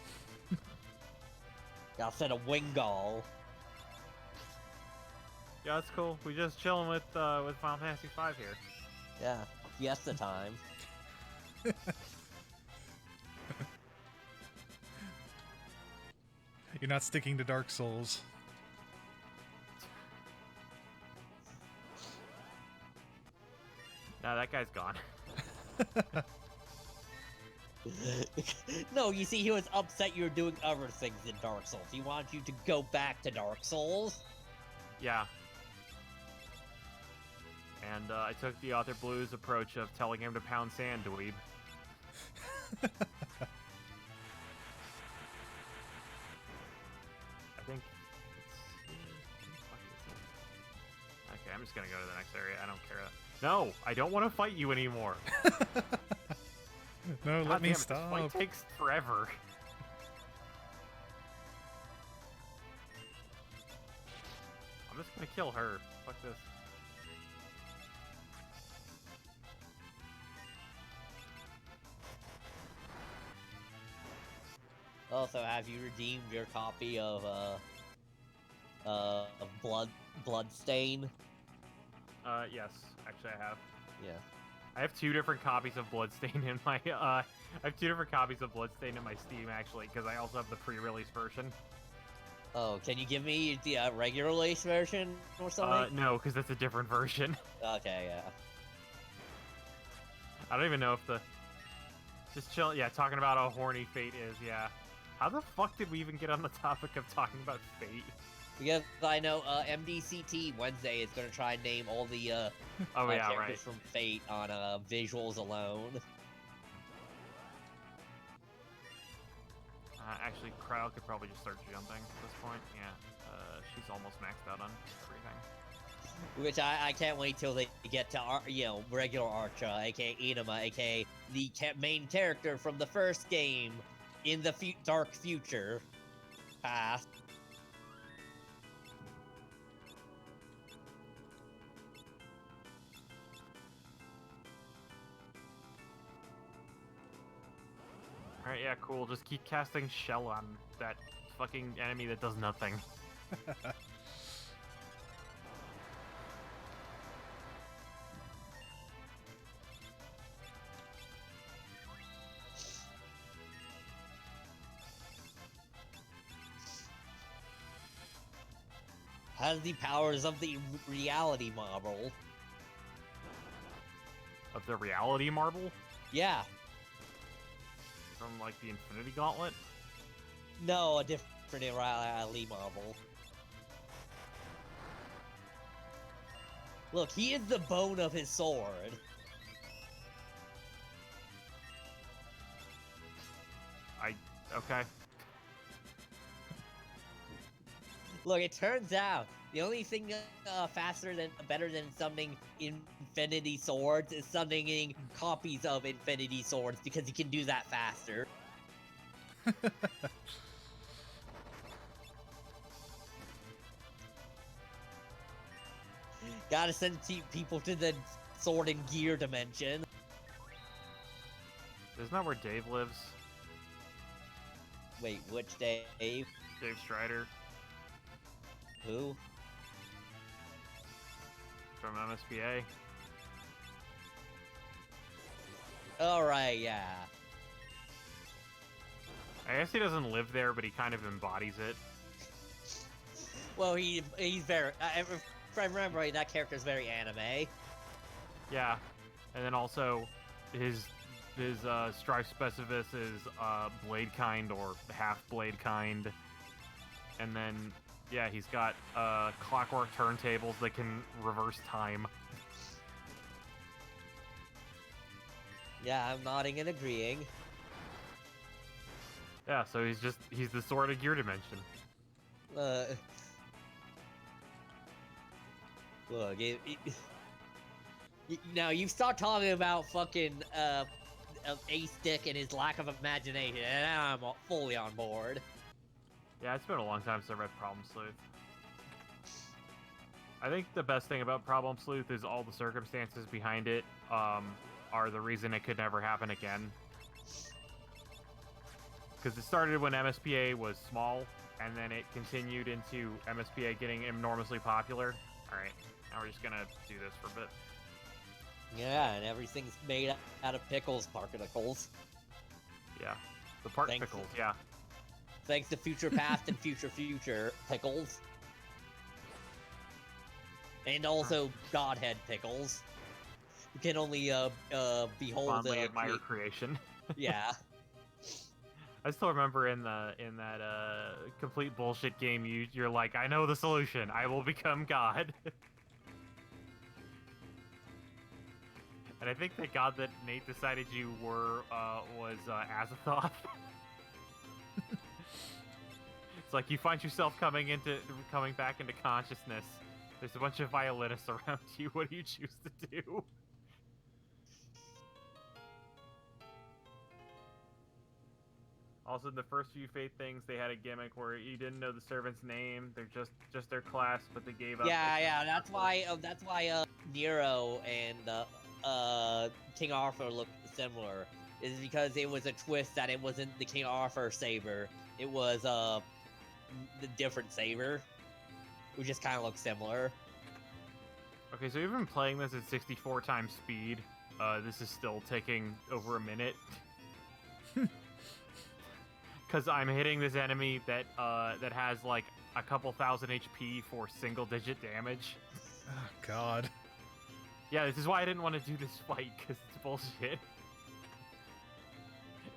I'll send a Wingull. Yeah, that's cool. We just chilling with Final Fantasy V here. Yeah, Fiesta time. You're not sticking to Dark Souls. Nah, that guy's gone. No, you see, he was upset you were doing other things in Dark Souls. He wanted you to go back to Dark Souls. Yeah. And I took the Author Blues approach of telling him to pound sand, dweeb. I think okay, I'm just gonna go to the next area. I don't care. No, I don't want to fight you anymore. No, God let me damn it, stop. This fight takes forever. I'm just gonna kill her. Fuck this. Also, have you redeemed your copy of Bloodstain? Yes, actually I have. Yeah. I have 2 different copies of Bloodstain in my I have 2 different copies of Bloodstain in my Steam actually, because I also have the pre-release version. Oh, can you give me the regular release version or something? No, because that's a different version. Okay, yeah. I don't even know if the just chill. Yeah, talking about how horny Fate is. Yeah. How the fuck did we even get on the topic of talking about Fate? Because I know MDCT Wednesday is going to try and name all the Oh yeah, characters right. from Fate on visuals alone. Actually, Crowd could probably just start jumping at this point. Yeah, she's almost maxed out on everything. Which I can't wait till they get to regular Archer, aka Enema, aka the main character from the first game in the dark future past. Alright, yeah, cool. Just keep casting Shell on that fucking enemy that does nothing. Has the powers of the reality marble. Of the reality marble? Yeah. From, like, the Infinity Gauntlet? No, a different reality marble. Look, he is the bone of his sword. Okay. Look, it turns out the only thing better than summoning Infinity Swords is summoning copies of Infinity Swords because he can do that faster. Gotta send people to the sword and gear dimension. Isn't that where Dave lives? Wait, which Dave? Dave Strider Who? from MSPA. Alright, yeah. I guess he doesn't live there, but he kind of embodies it. Well, he's very... if I remember right, that character's very anime. Yeah, and then also his strife specificus is blade kind or half blade kind, and then yeah, he's got clockwork turntables that can reverse time. Yeah, I'm nodding and agreeing. Yeah, so he's the sword of gear dimension. Look, now you start talking about fucking A-Stick and his lack of imagination, and I'm fully on board. Yeah, it's been a long time since I read Problem Sleuth. I think the best thing about Problem Sleuth is all the circumstances behind it are the reason it could never happen again. Because it started when MSPA was small, and then it continued into MSPA getting enormously popular. Alright, now we're just gonna do this for a bit. Yeah, and everything's made out of pickles, particles. Yeah, the particles, yeah. Thanks to Future Past and Future pickles. And also Godhead pickles. You can only behold Fondly admire creation. Yeah. I still remember in that complete bullshit game, you're like, I know the solution. I will become God. And I think the god that Nate decided you were was Azathoth. It's like you find yourself coming back into consciousness. There's a bunch of violinists around you. What do you choose to do? Also, in the first few Fate things, they had a gimmick where you didn't know the servant's name. They're just their class, but they gave up. Yeah. That's why Nero and King Arthur look similar. Is because it was a twist that it wasn't the King Arthur saber. It was the different saber, which just kind of looks similar. Okay, so we've been playing this at 64 times speed. This is still taking over a minute. Because I'm hitting this enemy that has like a couple thousand HP for single-digit damage. Oh, God. Yeah, this is why I didn't want to do this fight, because it's bullshit.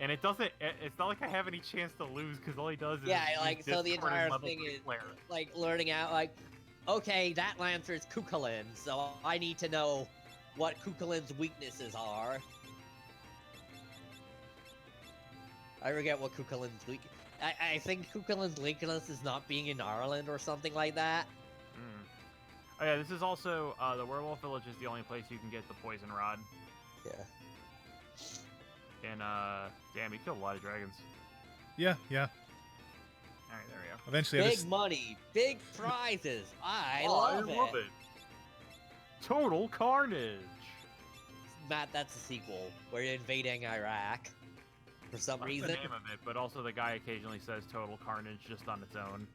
And it doesn't... It's not like I have any chance to lose, because all he does is... Yeah, like, so the discard entire level thing 3 is, flare. like, learning out, like, okay, that Lancer is Kukulin, so I need to know what Kukulin's weaknesses are. I forget what Kukulin's weak... I think Kukulin's weakness is not being in Ireland or something like that. Mm. Oh yeah, this is also... the Werewolf Village is the only place you can get the Poison Rod. Yeah. And, damn, he killed a lot of dragons. Yeah. Alright, there we go. Eventually, Big money, big prizes. I love it. Total carnage. Matt, that's a sequel. We're invading Iraq. for some That's reason. the name of it, but also the guy occasionally says Total Carnage just on its own.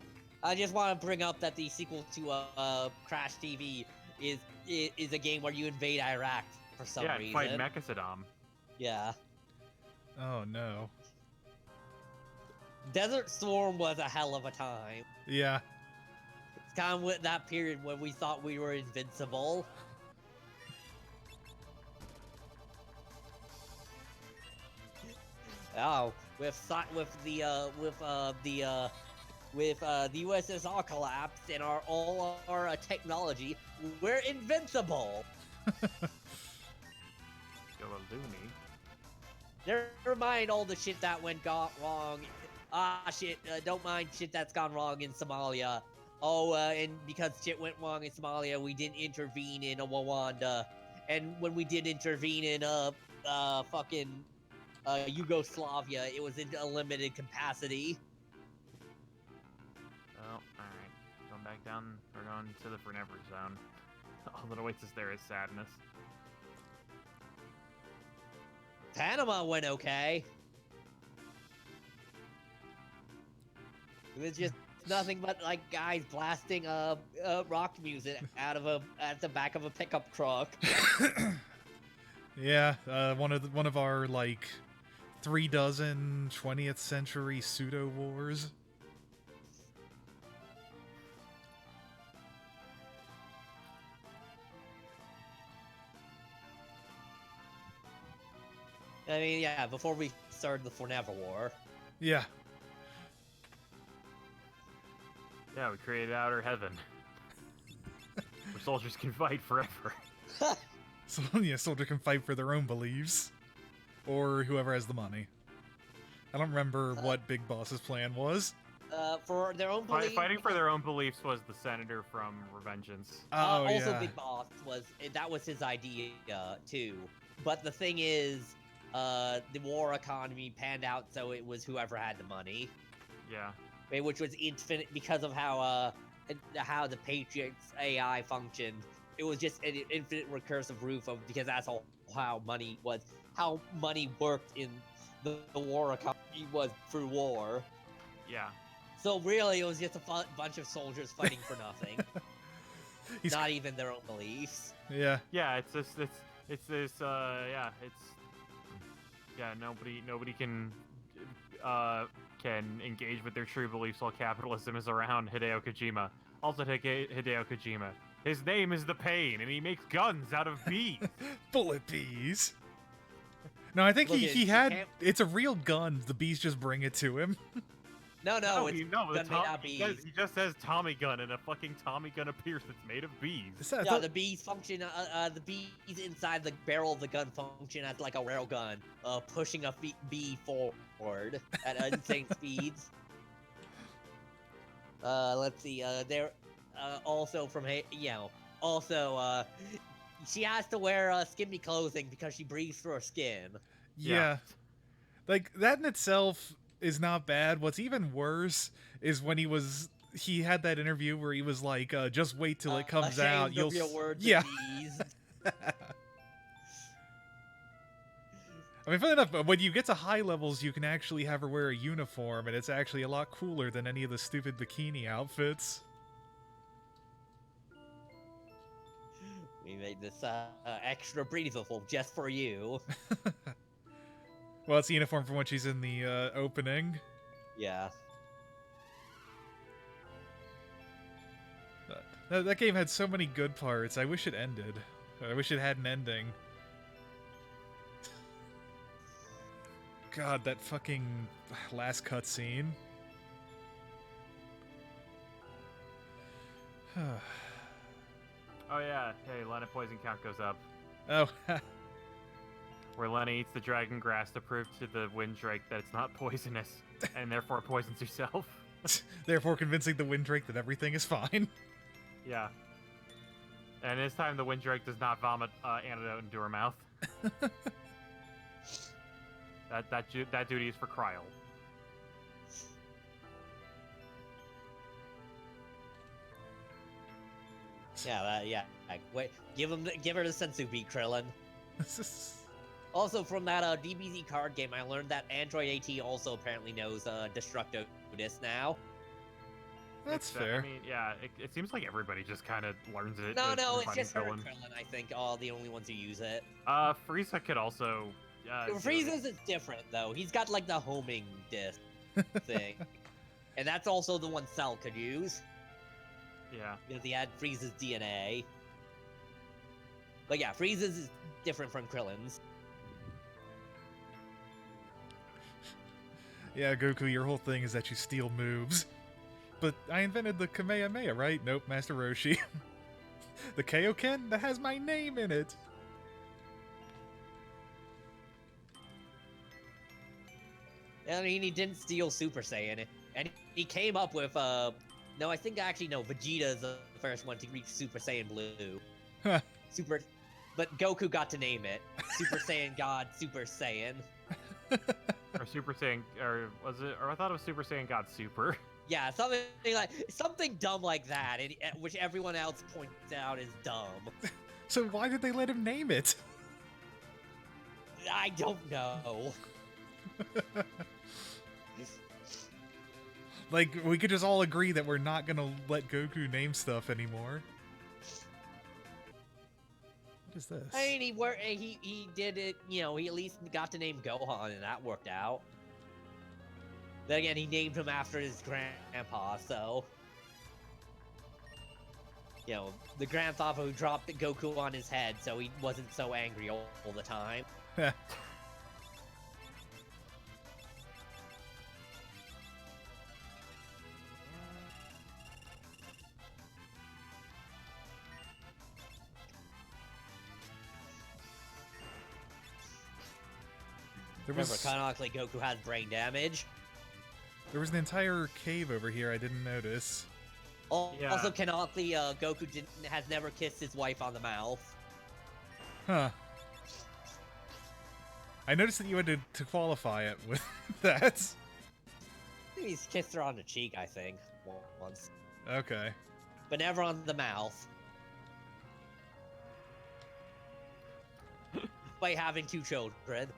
I just want to bring up that the sequel to Crash TV is a game where you invade Iraq for some Yeah, reason. fight Mecha-Saddam. Yeah. Oh no. Desert Storm was a hell of a time. Yeah. It's kind of with that period when we thought we were invincible. Oh, with the USSR collapse and all our technology, we're invincible. Go a loony. Never mind all the shit that wrong. Don't mind shit that's gone wrong in Somalia. Oh, and because shit went wrong in Somalia, we didn't intervene in Rwanda. And when we did intervene in Yugoslavia, it was in a limited capacity. Oh, alright. Going back down, we're going to the Forever Zone. All that awaits us there is sadness. Panama went okay. It was just nothing but like guys blasting rock music at the back of a pickup truck. Yeah, one of our like 3 dozen 20th century pseudo wars. I mean, yeah, before we started the Forever War. Yeah. Yeah, we created Outer Heaven. Where soldiers can fight forever. So yeah, soldier can fight for their own beliefs, or whoever has the money. I don't remember what Big Boss's plan was. For their own beliefs. Fighting for their own beliefs was the senator from Revengeance. Oh also, yeah. Big Boss was his idea too. But the thing is, the war economy panned out, so it was whoever had the money. Yeah. Which was infinite because of how the Patriots AI functioned. It was just an infinite recursive roof of because that's how money was, how money worked in the war economy was through war. Yeah. So really, it was just a bunch of soldiers fighting for nothing. Not even their own beliefs. Yeah. Yeah, nobody can engage with their true beliefs while capitalism is around. Hideo Kojima. Also take Hideo Kojima. His name is the Pain, and he makes guns out of bees. Bullet bees. No, I think he had. It's a real gun. The bees just bring it to him. No, it's gun made out of he bees. just says Tommy gun, and a fucking Tommy gun appears that's made of bees. Yeah, the bees function. The bees inside the barrel of the gun function as like a rail gun, pushing a bee forward at insane speeds. Let's see. They're also from Also, she has to wear skinny clothing because she breathes through her skin. Yeah. Like that in itself is not bad. What's even worse is when he had that interview where he was like, just wait till it comes out. You'll real words yeah. I mean, funny enough, when you get to high levels, you can actually have her wear a uniform, and it's actually a lot cooler than any of the stupid bikini outfits. We made this extra breathable just for you. Well, it's the uniform from when she's in the opening. Yeah. That game had so many good parts. I wish it ended. I wish it had an ending. God, that fucking last cutscene. Oh yeah, hey, Lenna poison count goes up. Oh. Where Lenna eats the dragon grass to prove to the Windrake that it's not poisonous, and therefore poisons herself. Therefore convincing the Windrake that everything is fine. Yeah. And this time the Windrake does not vomit antidote into her mouth. That duty is for Kryl. Yeah, wait, give her the sensu beat, Krillin. Also, from that DBZ card game, I learned that Android AT also apparently knows Destructo Disc now. That's fair. I mean, yeah, it seems like everybody just kind of learns it. No, it's fighting just her Krillin. and Krillin, I think, are the only ones who use it. Frieza could also. Frieza's is different, though. He's got, like, the homing disc thing. And that's also the one Cell could use. Yeah. Because he had Frieza's DNA. But yeah, Frieza's is different from Krillin's. Yeah, Goku, your whole thing is that you steal moves. But I invented the Kamehameha, right? Nope, Master Roshi. The Kaioken? That has my name in it. I mean, he didn't steal Super Saiyan. And he came up with, no, I think actually, no, Vegeta's the first one to reach Super Saiyan Blue. Huh. But Goku got to name it. Super Saiyan God, Super Saiyan. Or Super Saiyan, or was it? Or I thought it was Super Saiyan God Super. Yeah, something dumb like that, which everyone else points out is dumb. So why did they let him name it? I don't know. Like, we could just all agree that we're not gonna let Goku name stuff anymore. What is this? I mean, he did it, he at least got to name Gohan, and that worked out. Then again, he named him after his grandpa, so... the grandfather who dropped Goku on his head, so he wasn't so angry all the time. Remember, canonically, Goku has brain damage. There was an entire cave over here I didn't notice. Also, canonically, Goku has never kissed his wife on the mouth. Huh. I noticed that you had to qualify it with that. He's kissed her on the cheek, I think, once. Okay. But never on the mouth. By having 2 children.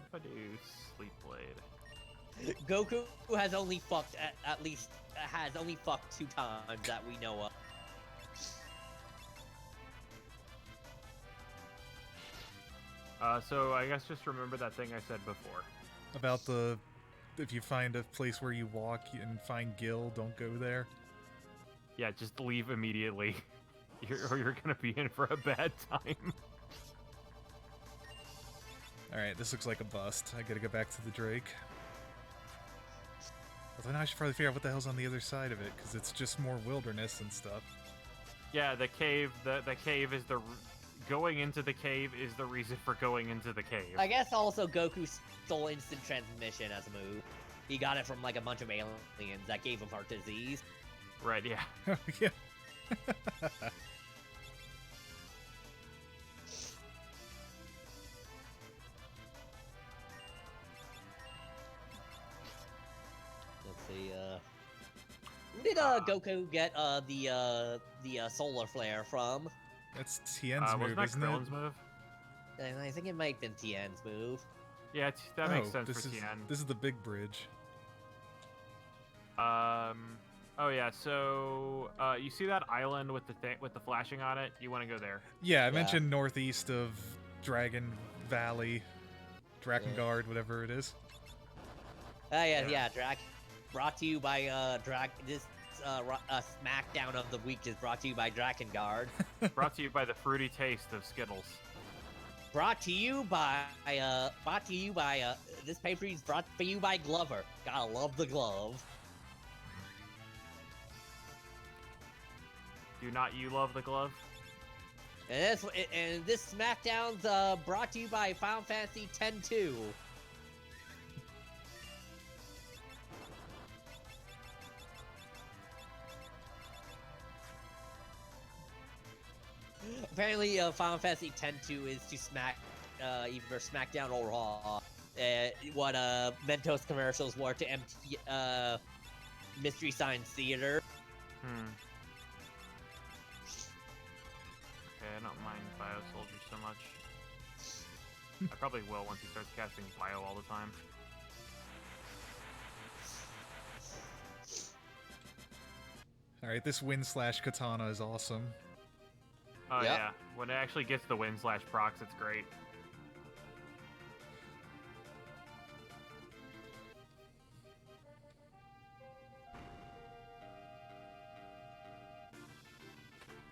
If I do Sleep Blade. Goku has only fucked has only fucked 2 times that we know of. So I guess just remember that thing I said before. About if you find a place where you walk and find Gil, don't go there. Yeah, just leave immediately. Or you're gonna be in for a bad time. Alright, this looks like a bust. I gotta go back to the Drake. Although now I should probably figure out what the hell's on the other side of it, because it's just more wilderness and stuff. Yeah, the cave, the cave is going into the cave is the reason for going into the cave. I guess also Goku stole instant transmission as a move. He got it from like a bunch of aliens that gave him heart disease. Right, yeah. Yeah. Let's see, who did Goku get the solar flare from? That's Tien's move, wasn't that isn't Krillin's move? I think it might have been Tien's move. Yeah, that makes sense for Tien. This is the big bridge. Oh yeah. So you see that island with the flashing on it? You want to go there? Yeah, I mentioned northeast of Dragon Valley, Drakengard, whatever it is. Yeah. Brought to you by this Smackdown of the week is brought to you by Drakengard. Brought to you by the fruity taste of Skittles. Brought to you by this paper is brought for you by Glover. Gotta love the glove. Do not you love the glove? And this Smackdown's brought to you by Final Fantasy X-2. Apparently, Final Fantasy X-2 is to either SmackDown or Raw. What Mentos commercials were to Mystery Science Theater. Okay, I don't mind bio soldiers so much. I probably will once he starts casting bio all the time. Alright, this wind/katana is awesome. Oh Yep. yeah, when it actually gets the wind/procs, it's great.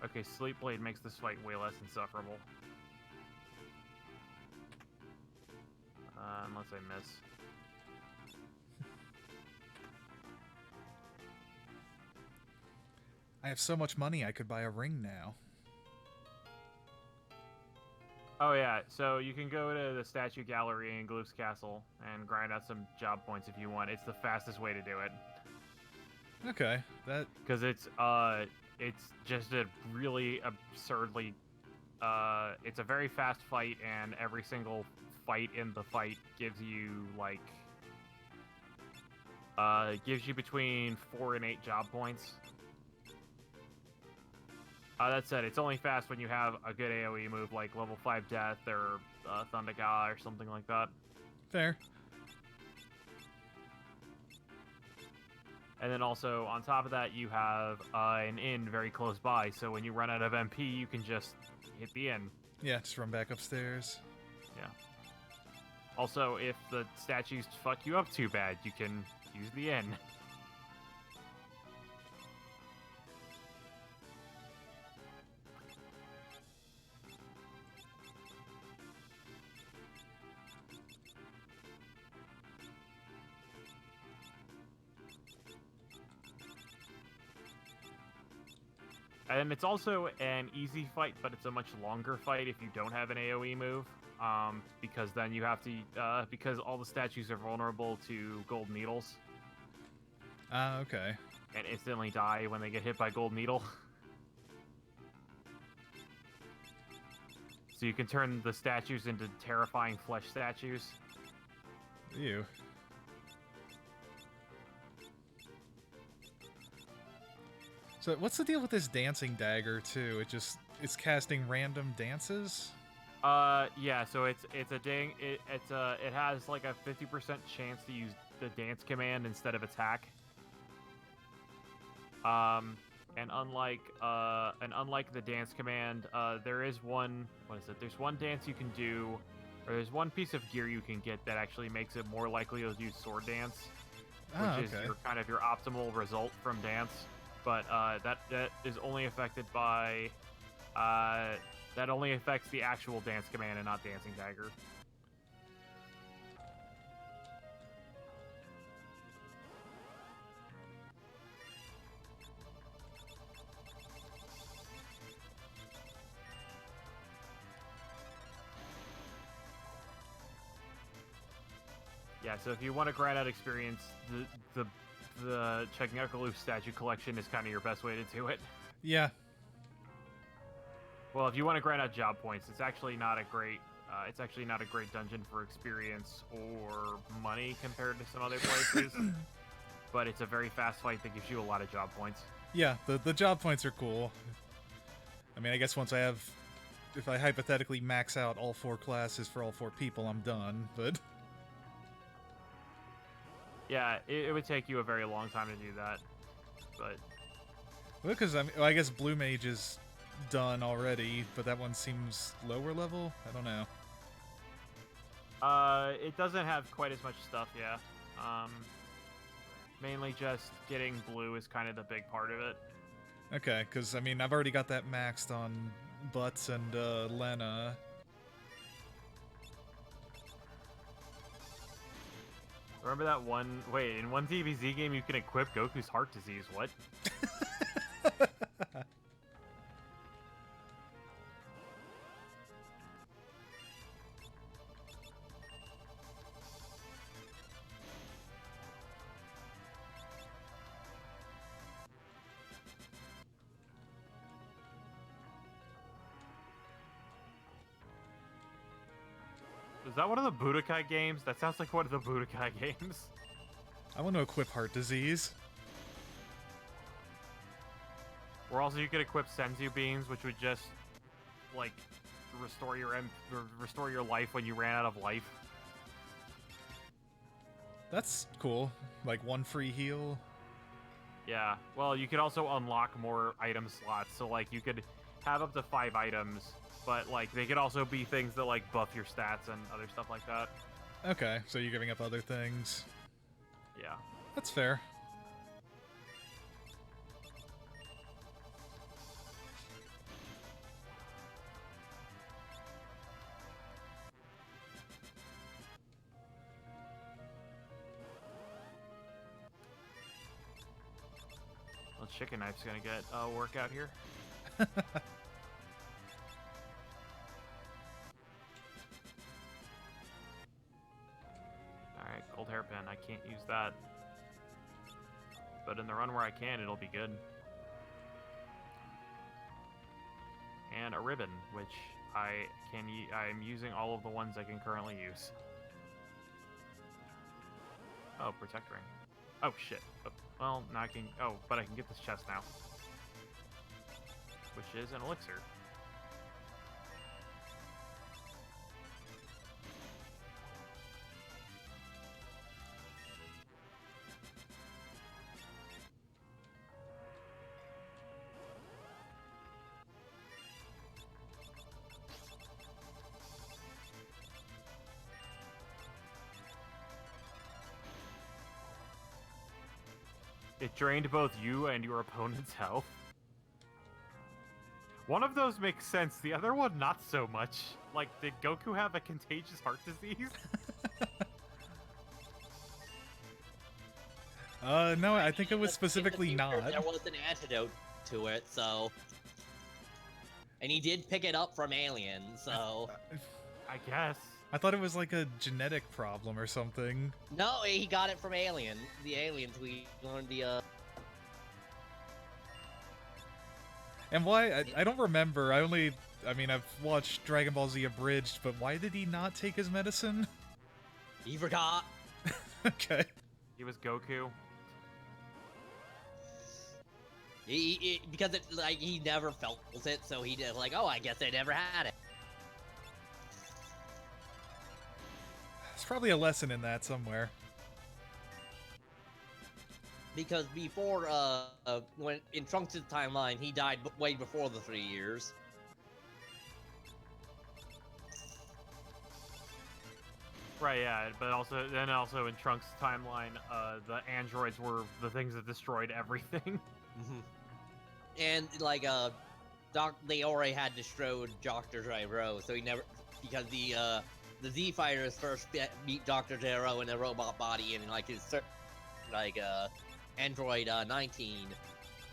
Okay, Sleep Blade makes this fight way less insufferable. Unless I miss. I have so much money I could buy a ring now. Oh yeah, so you can go to the statue gallery in Gloof's castle and grind out some job points if you want. It's the fastest way to do it. Okay, that... Because it's just a really absurdly it's a very fast fight, and every single fight in the fight gives you like gives you between 4 and 8 job points. That said, it's only fast when you have a good AoE move like level 5 Death or Thundaga or something like that. Fair. And then also, on top of that, you have an inn very close by, so when you run out of MP, you can just hit the inn. Yeah, just run back upstairs. Yeah. Also, if the statues fuck you up too bad, you can use the inn. And it's also an easy fight, but it's a much longer fight if you don't have an AoE move, because then you have to, because all the statues are vulnerable to gold needles. Ah, okay. And instantly die when they get hit by gold needle. So you can turn the statues into terrifying flesh statues. Ew. So what's the deal with this dancing dagger too? It's casting random dances? Yeah, so it has like a 50% chance to use the dance command instead of attack. And unlike the dance command, there is one, there's one dance you can do, or there's one piece of gear you can get that actually makes it more likely to use sword dance, which is your kind of your optimal result from dance. But that is only affected by that only affects the actual dance command and not dancing dagger. Yeah, so if you want to grind out experience, the checking out Galoof statue collection is kind of your best way to do it. Yeah. Well, if you want to grind out job points, it's actually not a great dungeon for experience or money compared to some other places. But it's a very fast fight that gives you a lot of job points. Yeah, the job points are cool. I mean, I guess if I hypothetically max out all 4 classes for all 4 people, I'm done, but... Yeah, it would take you a very long time to do that, but... Well, because I guess Blue Mage is done already, but that one seems lower level? I don't know. It doesn't have quite as much stuff, yeah. Mainly just getting blue is kind of the big part of it. Okay, because, I mean, I've already got that maxed on Butts and Lena. Remember that one... Wait, in one DBZ game you can equip Goku's heart disease, what? Is that one of the Budokai games? That sounds like one of the Budokai games. I want to equip Heart Disease. Or also you could equip Senzu Beams, which would just, like, restore your life when you ran out of life. That's cool. Like 1 free heal. Yeah. Well, you could also unlock more item slots. So like you could have up to 5 items, but like they could also be things that like buff your stats and other stuff like that. Okay, so you're giving up other things. Yeah. That's fair. Well, chicken knife's gonna get a workout here. Alright, gold hairpin. I can't use that. But in the run where I can, it'll be good. And a ribbon, which I'm using all of the ones I can currently use. Oh, protect ring. Oh, shit. Well, now I can... Oh, but I can get this chest now. Which is an elixir. It drained both you and your opponent's health. One of those makes sense, the other one not so much. Like, did Goku have a contagious heart disease? No, I think it was specifically not. There was an antidote to it, so... And he did pick it up from aliens, so... I guess. I thought it was like a genetic problem or something. No, he got it from aliens. The aliens, we learned the, And why? I don't remember. I mean, I've watched Dragon Ball Z Abridged, but why did he not take his medicine? He forgot. Okay. He was Goku. Because he never felt it, so he did like, oh, I guess I never had it. There's probably a lesson in that somewhere. Because before, when in Trunks' timeline, he died way before the 3 years. Right, yeah, but also in Trunks' timeline, the androids were the things that destroyed everything. And like they already had destroyed Dr. Gyro, so he never, because the Z fighters first beat Dr. Gyro in a robot body in like his Android 19,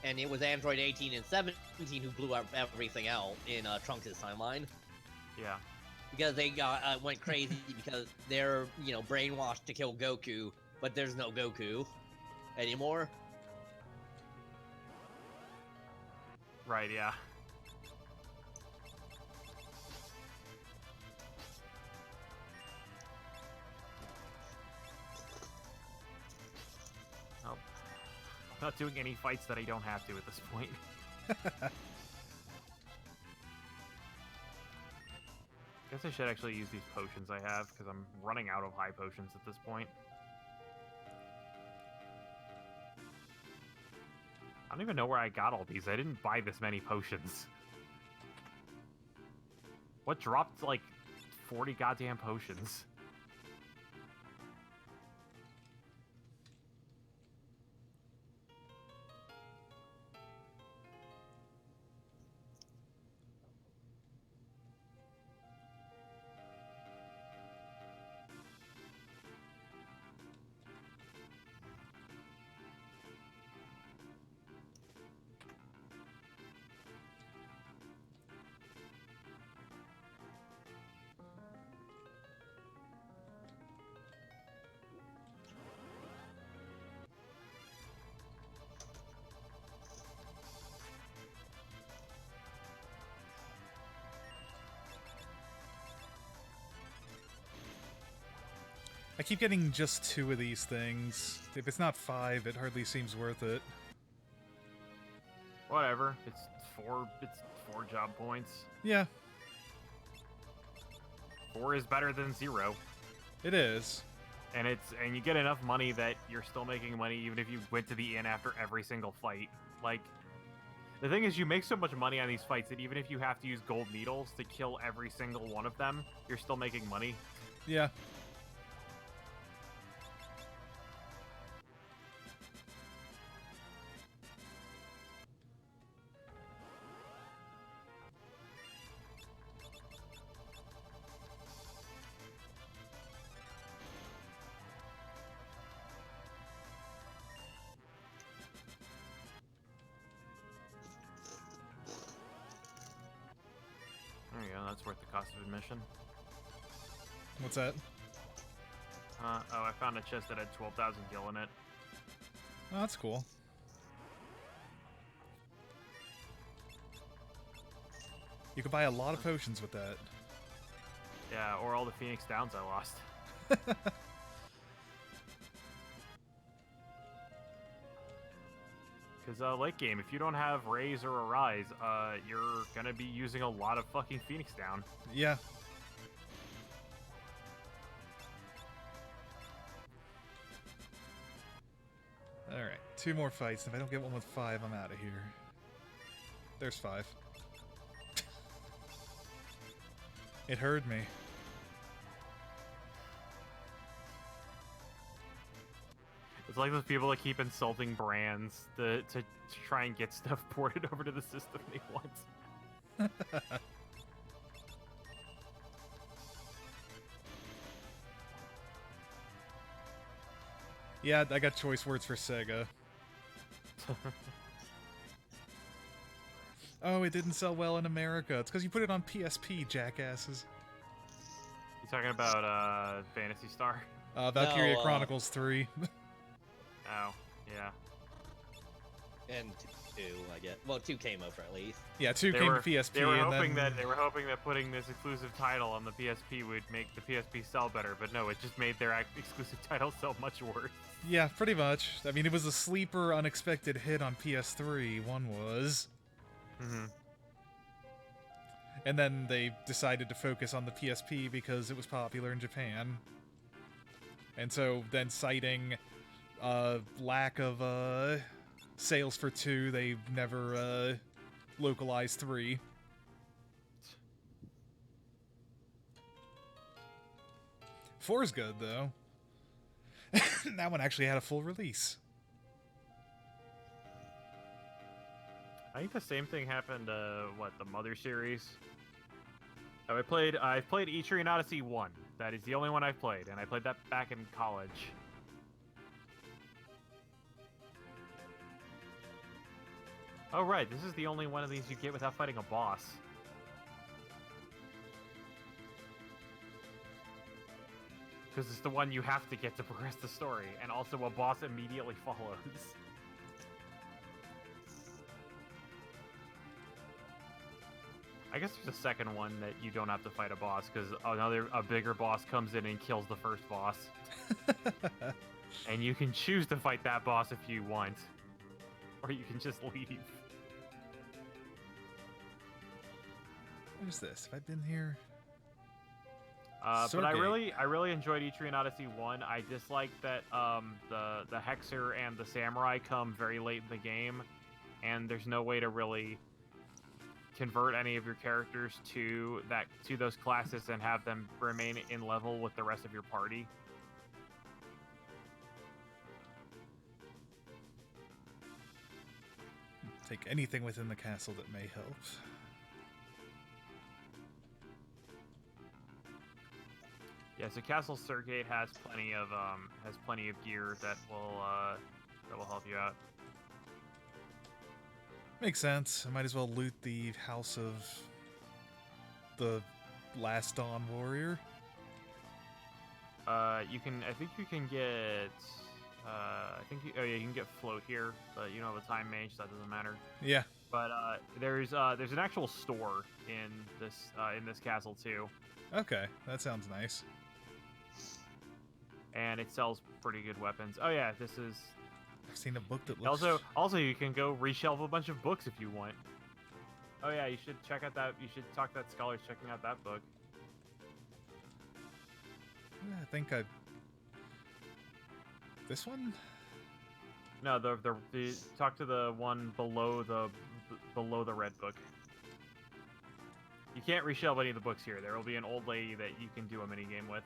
and it was Android 18 and 17 who blew up everything out in Trunks' timeline. Yeah. Because they went crazy because they're, brainwashed to kill Goku, but there's no Goku anymore. Right, yeah. Oh. I'm not doing any fights that I don't have to at this point. Guess I should actually use these potions I have, because I'm running out of high potions at this point. I don't even know where I got all these. I didn't buy this many potions. What dropped, like, 40 goddamn potions? I keep getting just 2 of these things. If it's not 5, it hardly seems worth it. Whatever. It's four job points. Yeah. 4 is better than 0. It is. And you get enough money that you're still making money even if you went to the inn after every single fight. Like, the thing is, you make so much money on these fights that even if you have to use gold needles to kill every single one of them, you're still making money. Yeah. There you go, that's worth the cost of admission. What's that? Oh, I found a chest that had 12,000 gil in it. Oh, that's cool. You could buy a lot of potions with that. Yeah, or all the Phoenix Downs I lost. Because late game, if you don't have Raise or Arise, you're gonna be using a lot of fucking Phoenix Down. Yeah. Alright, 2 more fights. If I don't get one with 5, I'm out of here. There's 5. It heard me. It's like those people that keep insulting brands to try and get stuff ported over to the system they want. Yeah, I got choice words for Sega. Oh, it didn't sell well in America. It's because you put it on PSP, jackasses. You talking about Phantasy Star? Valkyria No, Chronicles 3. Oh, yeah. And 2, I guess. Well, 2 came over at least. Yeah, 2 came to PSP. They were and hoping then... they were hoping that putting this exclusive title on the PSP would make the PSP sell better, but no, it just made their exclusive title sell much worse. Yeah, pretty much. I mean, it was a sleeper, unexpected hit on PS3. 1 was. Mm-hmm. And then they decided to focus on the PSP because it was popular in Japan. And so then citing lack of sales for 2, they never localized 3. Four's good, though. That one actually had a full release. I think the same thing happened to, the Mother series? Oh, I've played Etrian Odyssey 1. That is the only one I've played, and I played that back in college. Oh, right, this is the only one of these you get without fighting a boss. Because it's the one you have to get to progress the story, and also a boss immediately follows. I guess there's a second one that you don't have to fight a boss, because a bigger boss comes in and kills the first boss. And you can choose to fight that boss if you want. Or you can just leave. What is this? Have I been here? But I really enjoyed Etrian Odyssey 1. I dislike that the Hexer and the Samurai come very late in the game, and there's no way to really convert any of your characters to those classes and have them remain in level with the rest of your party. Take anything within the castle that may help. Yeah, so Castle Surgate has plenty of gear that will help you out. Makes sense. I might as well loot the house of the last Dawn Warrior. I think you can get. You can get float here, but you don't have a time mage, so that doesn't matter. Yeah. But there's an actual store in this castle too. Okay, that sounds nice. And it sells pretty good weapons. Oh yeah, this is. I've seen a book that looks. Also, you can go reshelve a bunch of books if you want. Oh yeah, you should check out that. You should talk to that scholar's checking out that book. I think I... This one? No, the talk to the one below the red book. You can't reshelve any of the books here. There will be an old lady that you can do a mini game with.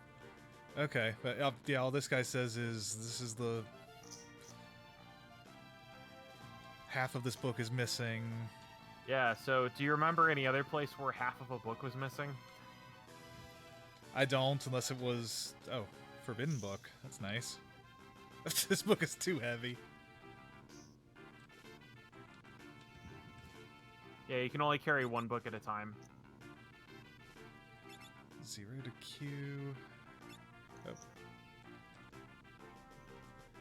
Okay, but yeah, all this guy says is this is the... Half of this book is missing. Yeah, so do you remember any other place where half of a book was missing? I don't, unless it was... Oh, Forbidden Book. That's nice. This book is too heavy. Yeah, you can only carry one book at a time. 0 to Q... Oh.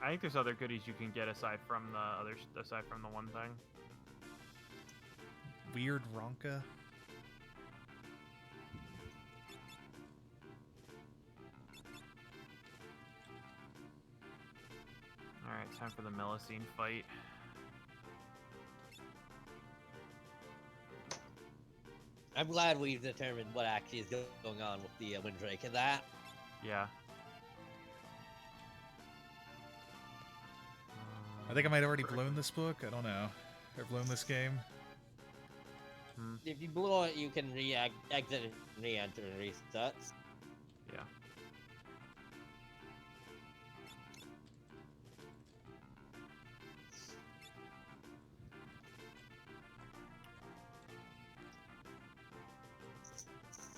I think there's other goodies you can get aside from the one thing. Weird Ronka. Alright, time for the Melusine fight. I'm glad we've determined what actually is going on with the Windrake and that. Yeah. I think I might have already blown this book. I don't know. I've blown this game. If you blow it, you can exit and re-enter and restart. Yeah.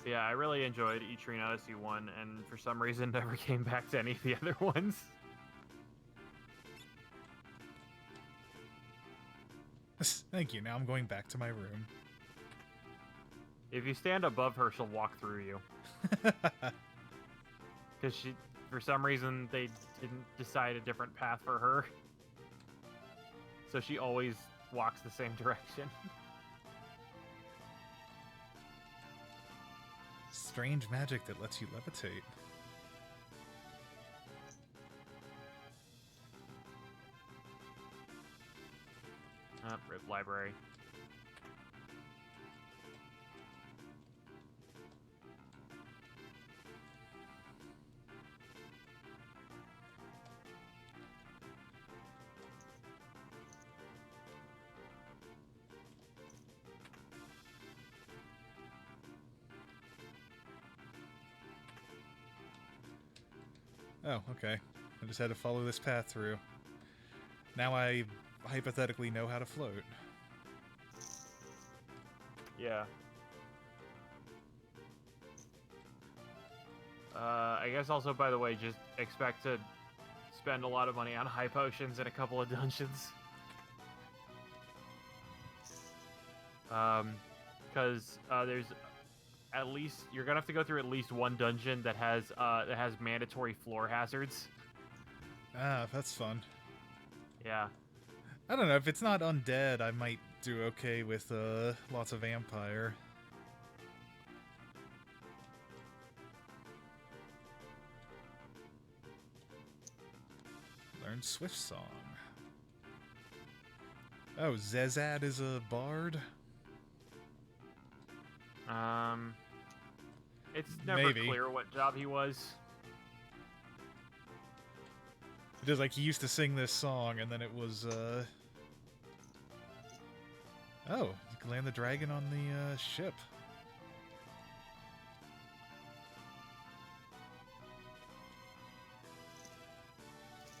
Yeah, I really enjoyed Etrian Odyssey 1, and for some reason never came back to any of the other ones. Thank you. Now I'm going back to my room. If you stand above her, she'll walk through you. Because for some reason, they didn't decide a different path for her. So she always walks the same direction. Strange magic that lets you levitate. Rip library. Oh, okay. I just had to follow this path through. Now I hypothetically know how to float. Yeah. I guess also, by the way, just expect to spend a lot of money on high potions in a couple of dungeons. Because there's at least you're gonna have to go through at least one dungeon that has mandatory floor hazards. Ah, that's fun. Yeah. I don't know, if it's not undead, I might do okay with lots of vampire. Learn Swift Song. Oh, Zezad is a bard? It's never clear what job he was. It is like he used to sing this song, and then it was, Oh, you can land the dragon on the, ship.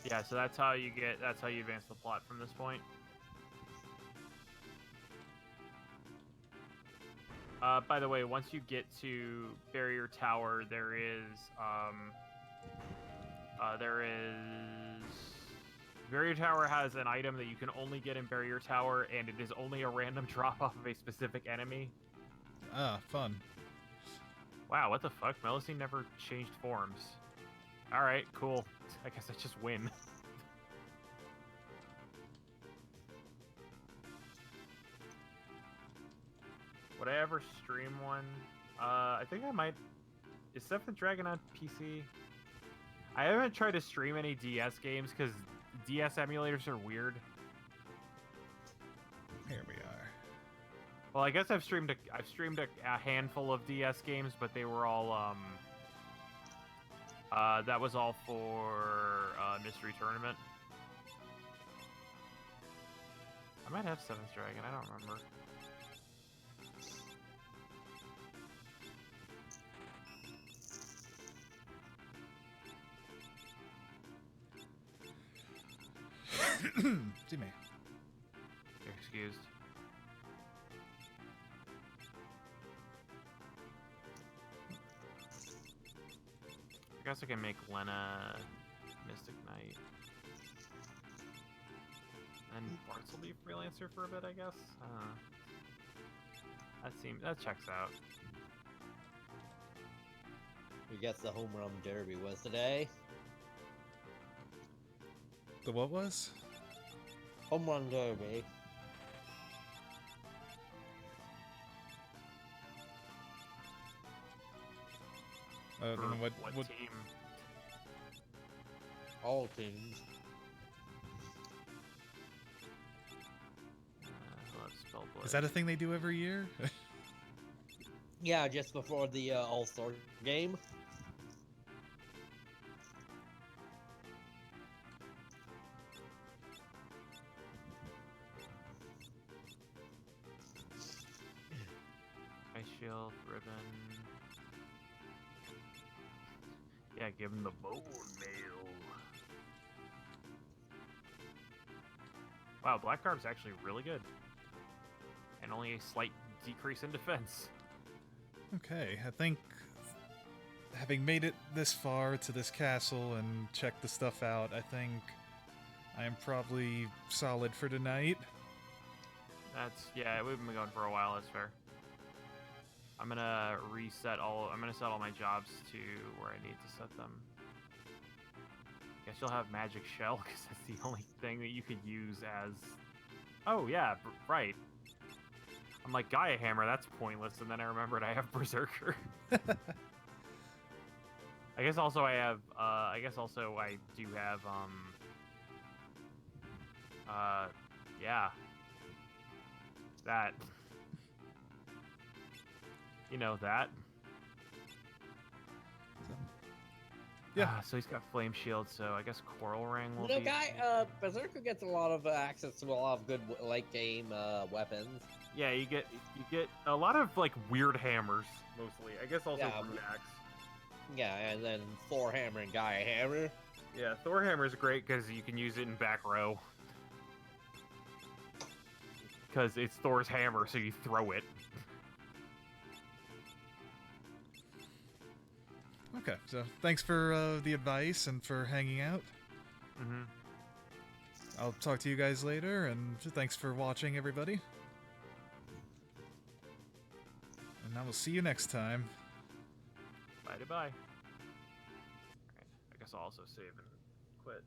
Yeah, so that's how you advance the plot from this point. By the way, once you get to Barrier Tower, there is Barrier Tower has an item that you can only get in Barrier Tower, and it is only a random drop off of a specific enemy. Ah, fun. Wow, what the fuck? Melusine never changed forms. Alright, cool. I guess I just win. Would I ever stream one? I think I might. Is Seventh Dragon on PC? I haven't tried to stream any DS games because DS emulators are weird. Here we are. Well, I guess I've streamed a handful of DS games, but they were all That was all for Mystery Tournament. I might have 7th Dragon, I don't remember. See me. You're excused. I guess I can make Lena Mystic Knight. And Bartz will be freelancer for a bit, I guess. That checks out. We guess the home run derby was today. The what was? Home run derby. I don't know What team? All teams. Let's spell Is that a thing they do every year? Yeah, just before the All-Star game. Ice Shield, Ribbon. Yeah, give him the bone mail. Wow, Black Carb's actually really good. And only a slight decrease in defense. Okay, I think having made it this far to this castle and checked the stuff out, I think I am probably solid for tonight. Yeah, we've been going for a while, that's fair. I'm gonna set all my jobs to where I need to set them. Guess you'll have Magic Shell, because that's the only thing that you could use as... Oh, yeah, right. I'm like, Gaia Hammer, that's pointless, and then I remembered I have Berserker. I guess also I do have, yeah. That. You know, that. Yeah. So he's got Flame Shield, so I guess Coral Ring will You know, be... Berserker gets a lot of access to a lot of good late game weapons. Yeah, you get a lot of like weird hammers mostly. I guess also Brute Axe. Yeah, and then Thor Hammer and Gaia Hammer. Yeah, Thor Hammer is great because you can use it in back row. Because it's Thor's hammer, so you throw it. Okay, so thanks for the advice and for hanging out. Mm-hmm. I'll talk to you guys later, and thanks for watching, everybody. And I will see you next time. Bye-bye. Alright, I guess I'll also save and quit.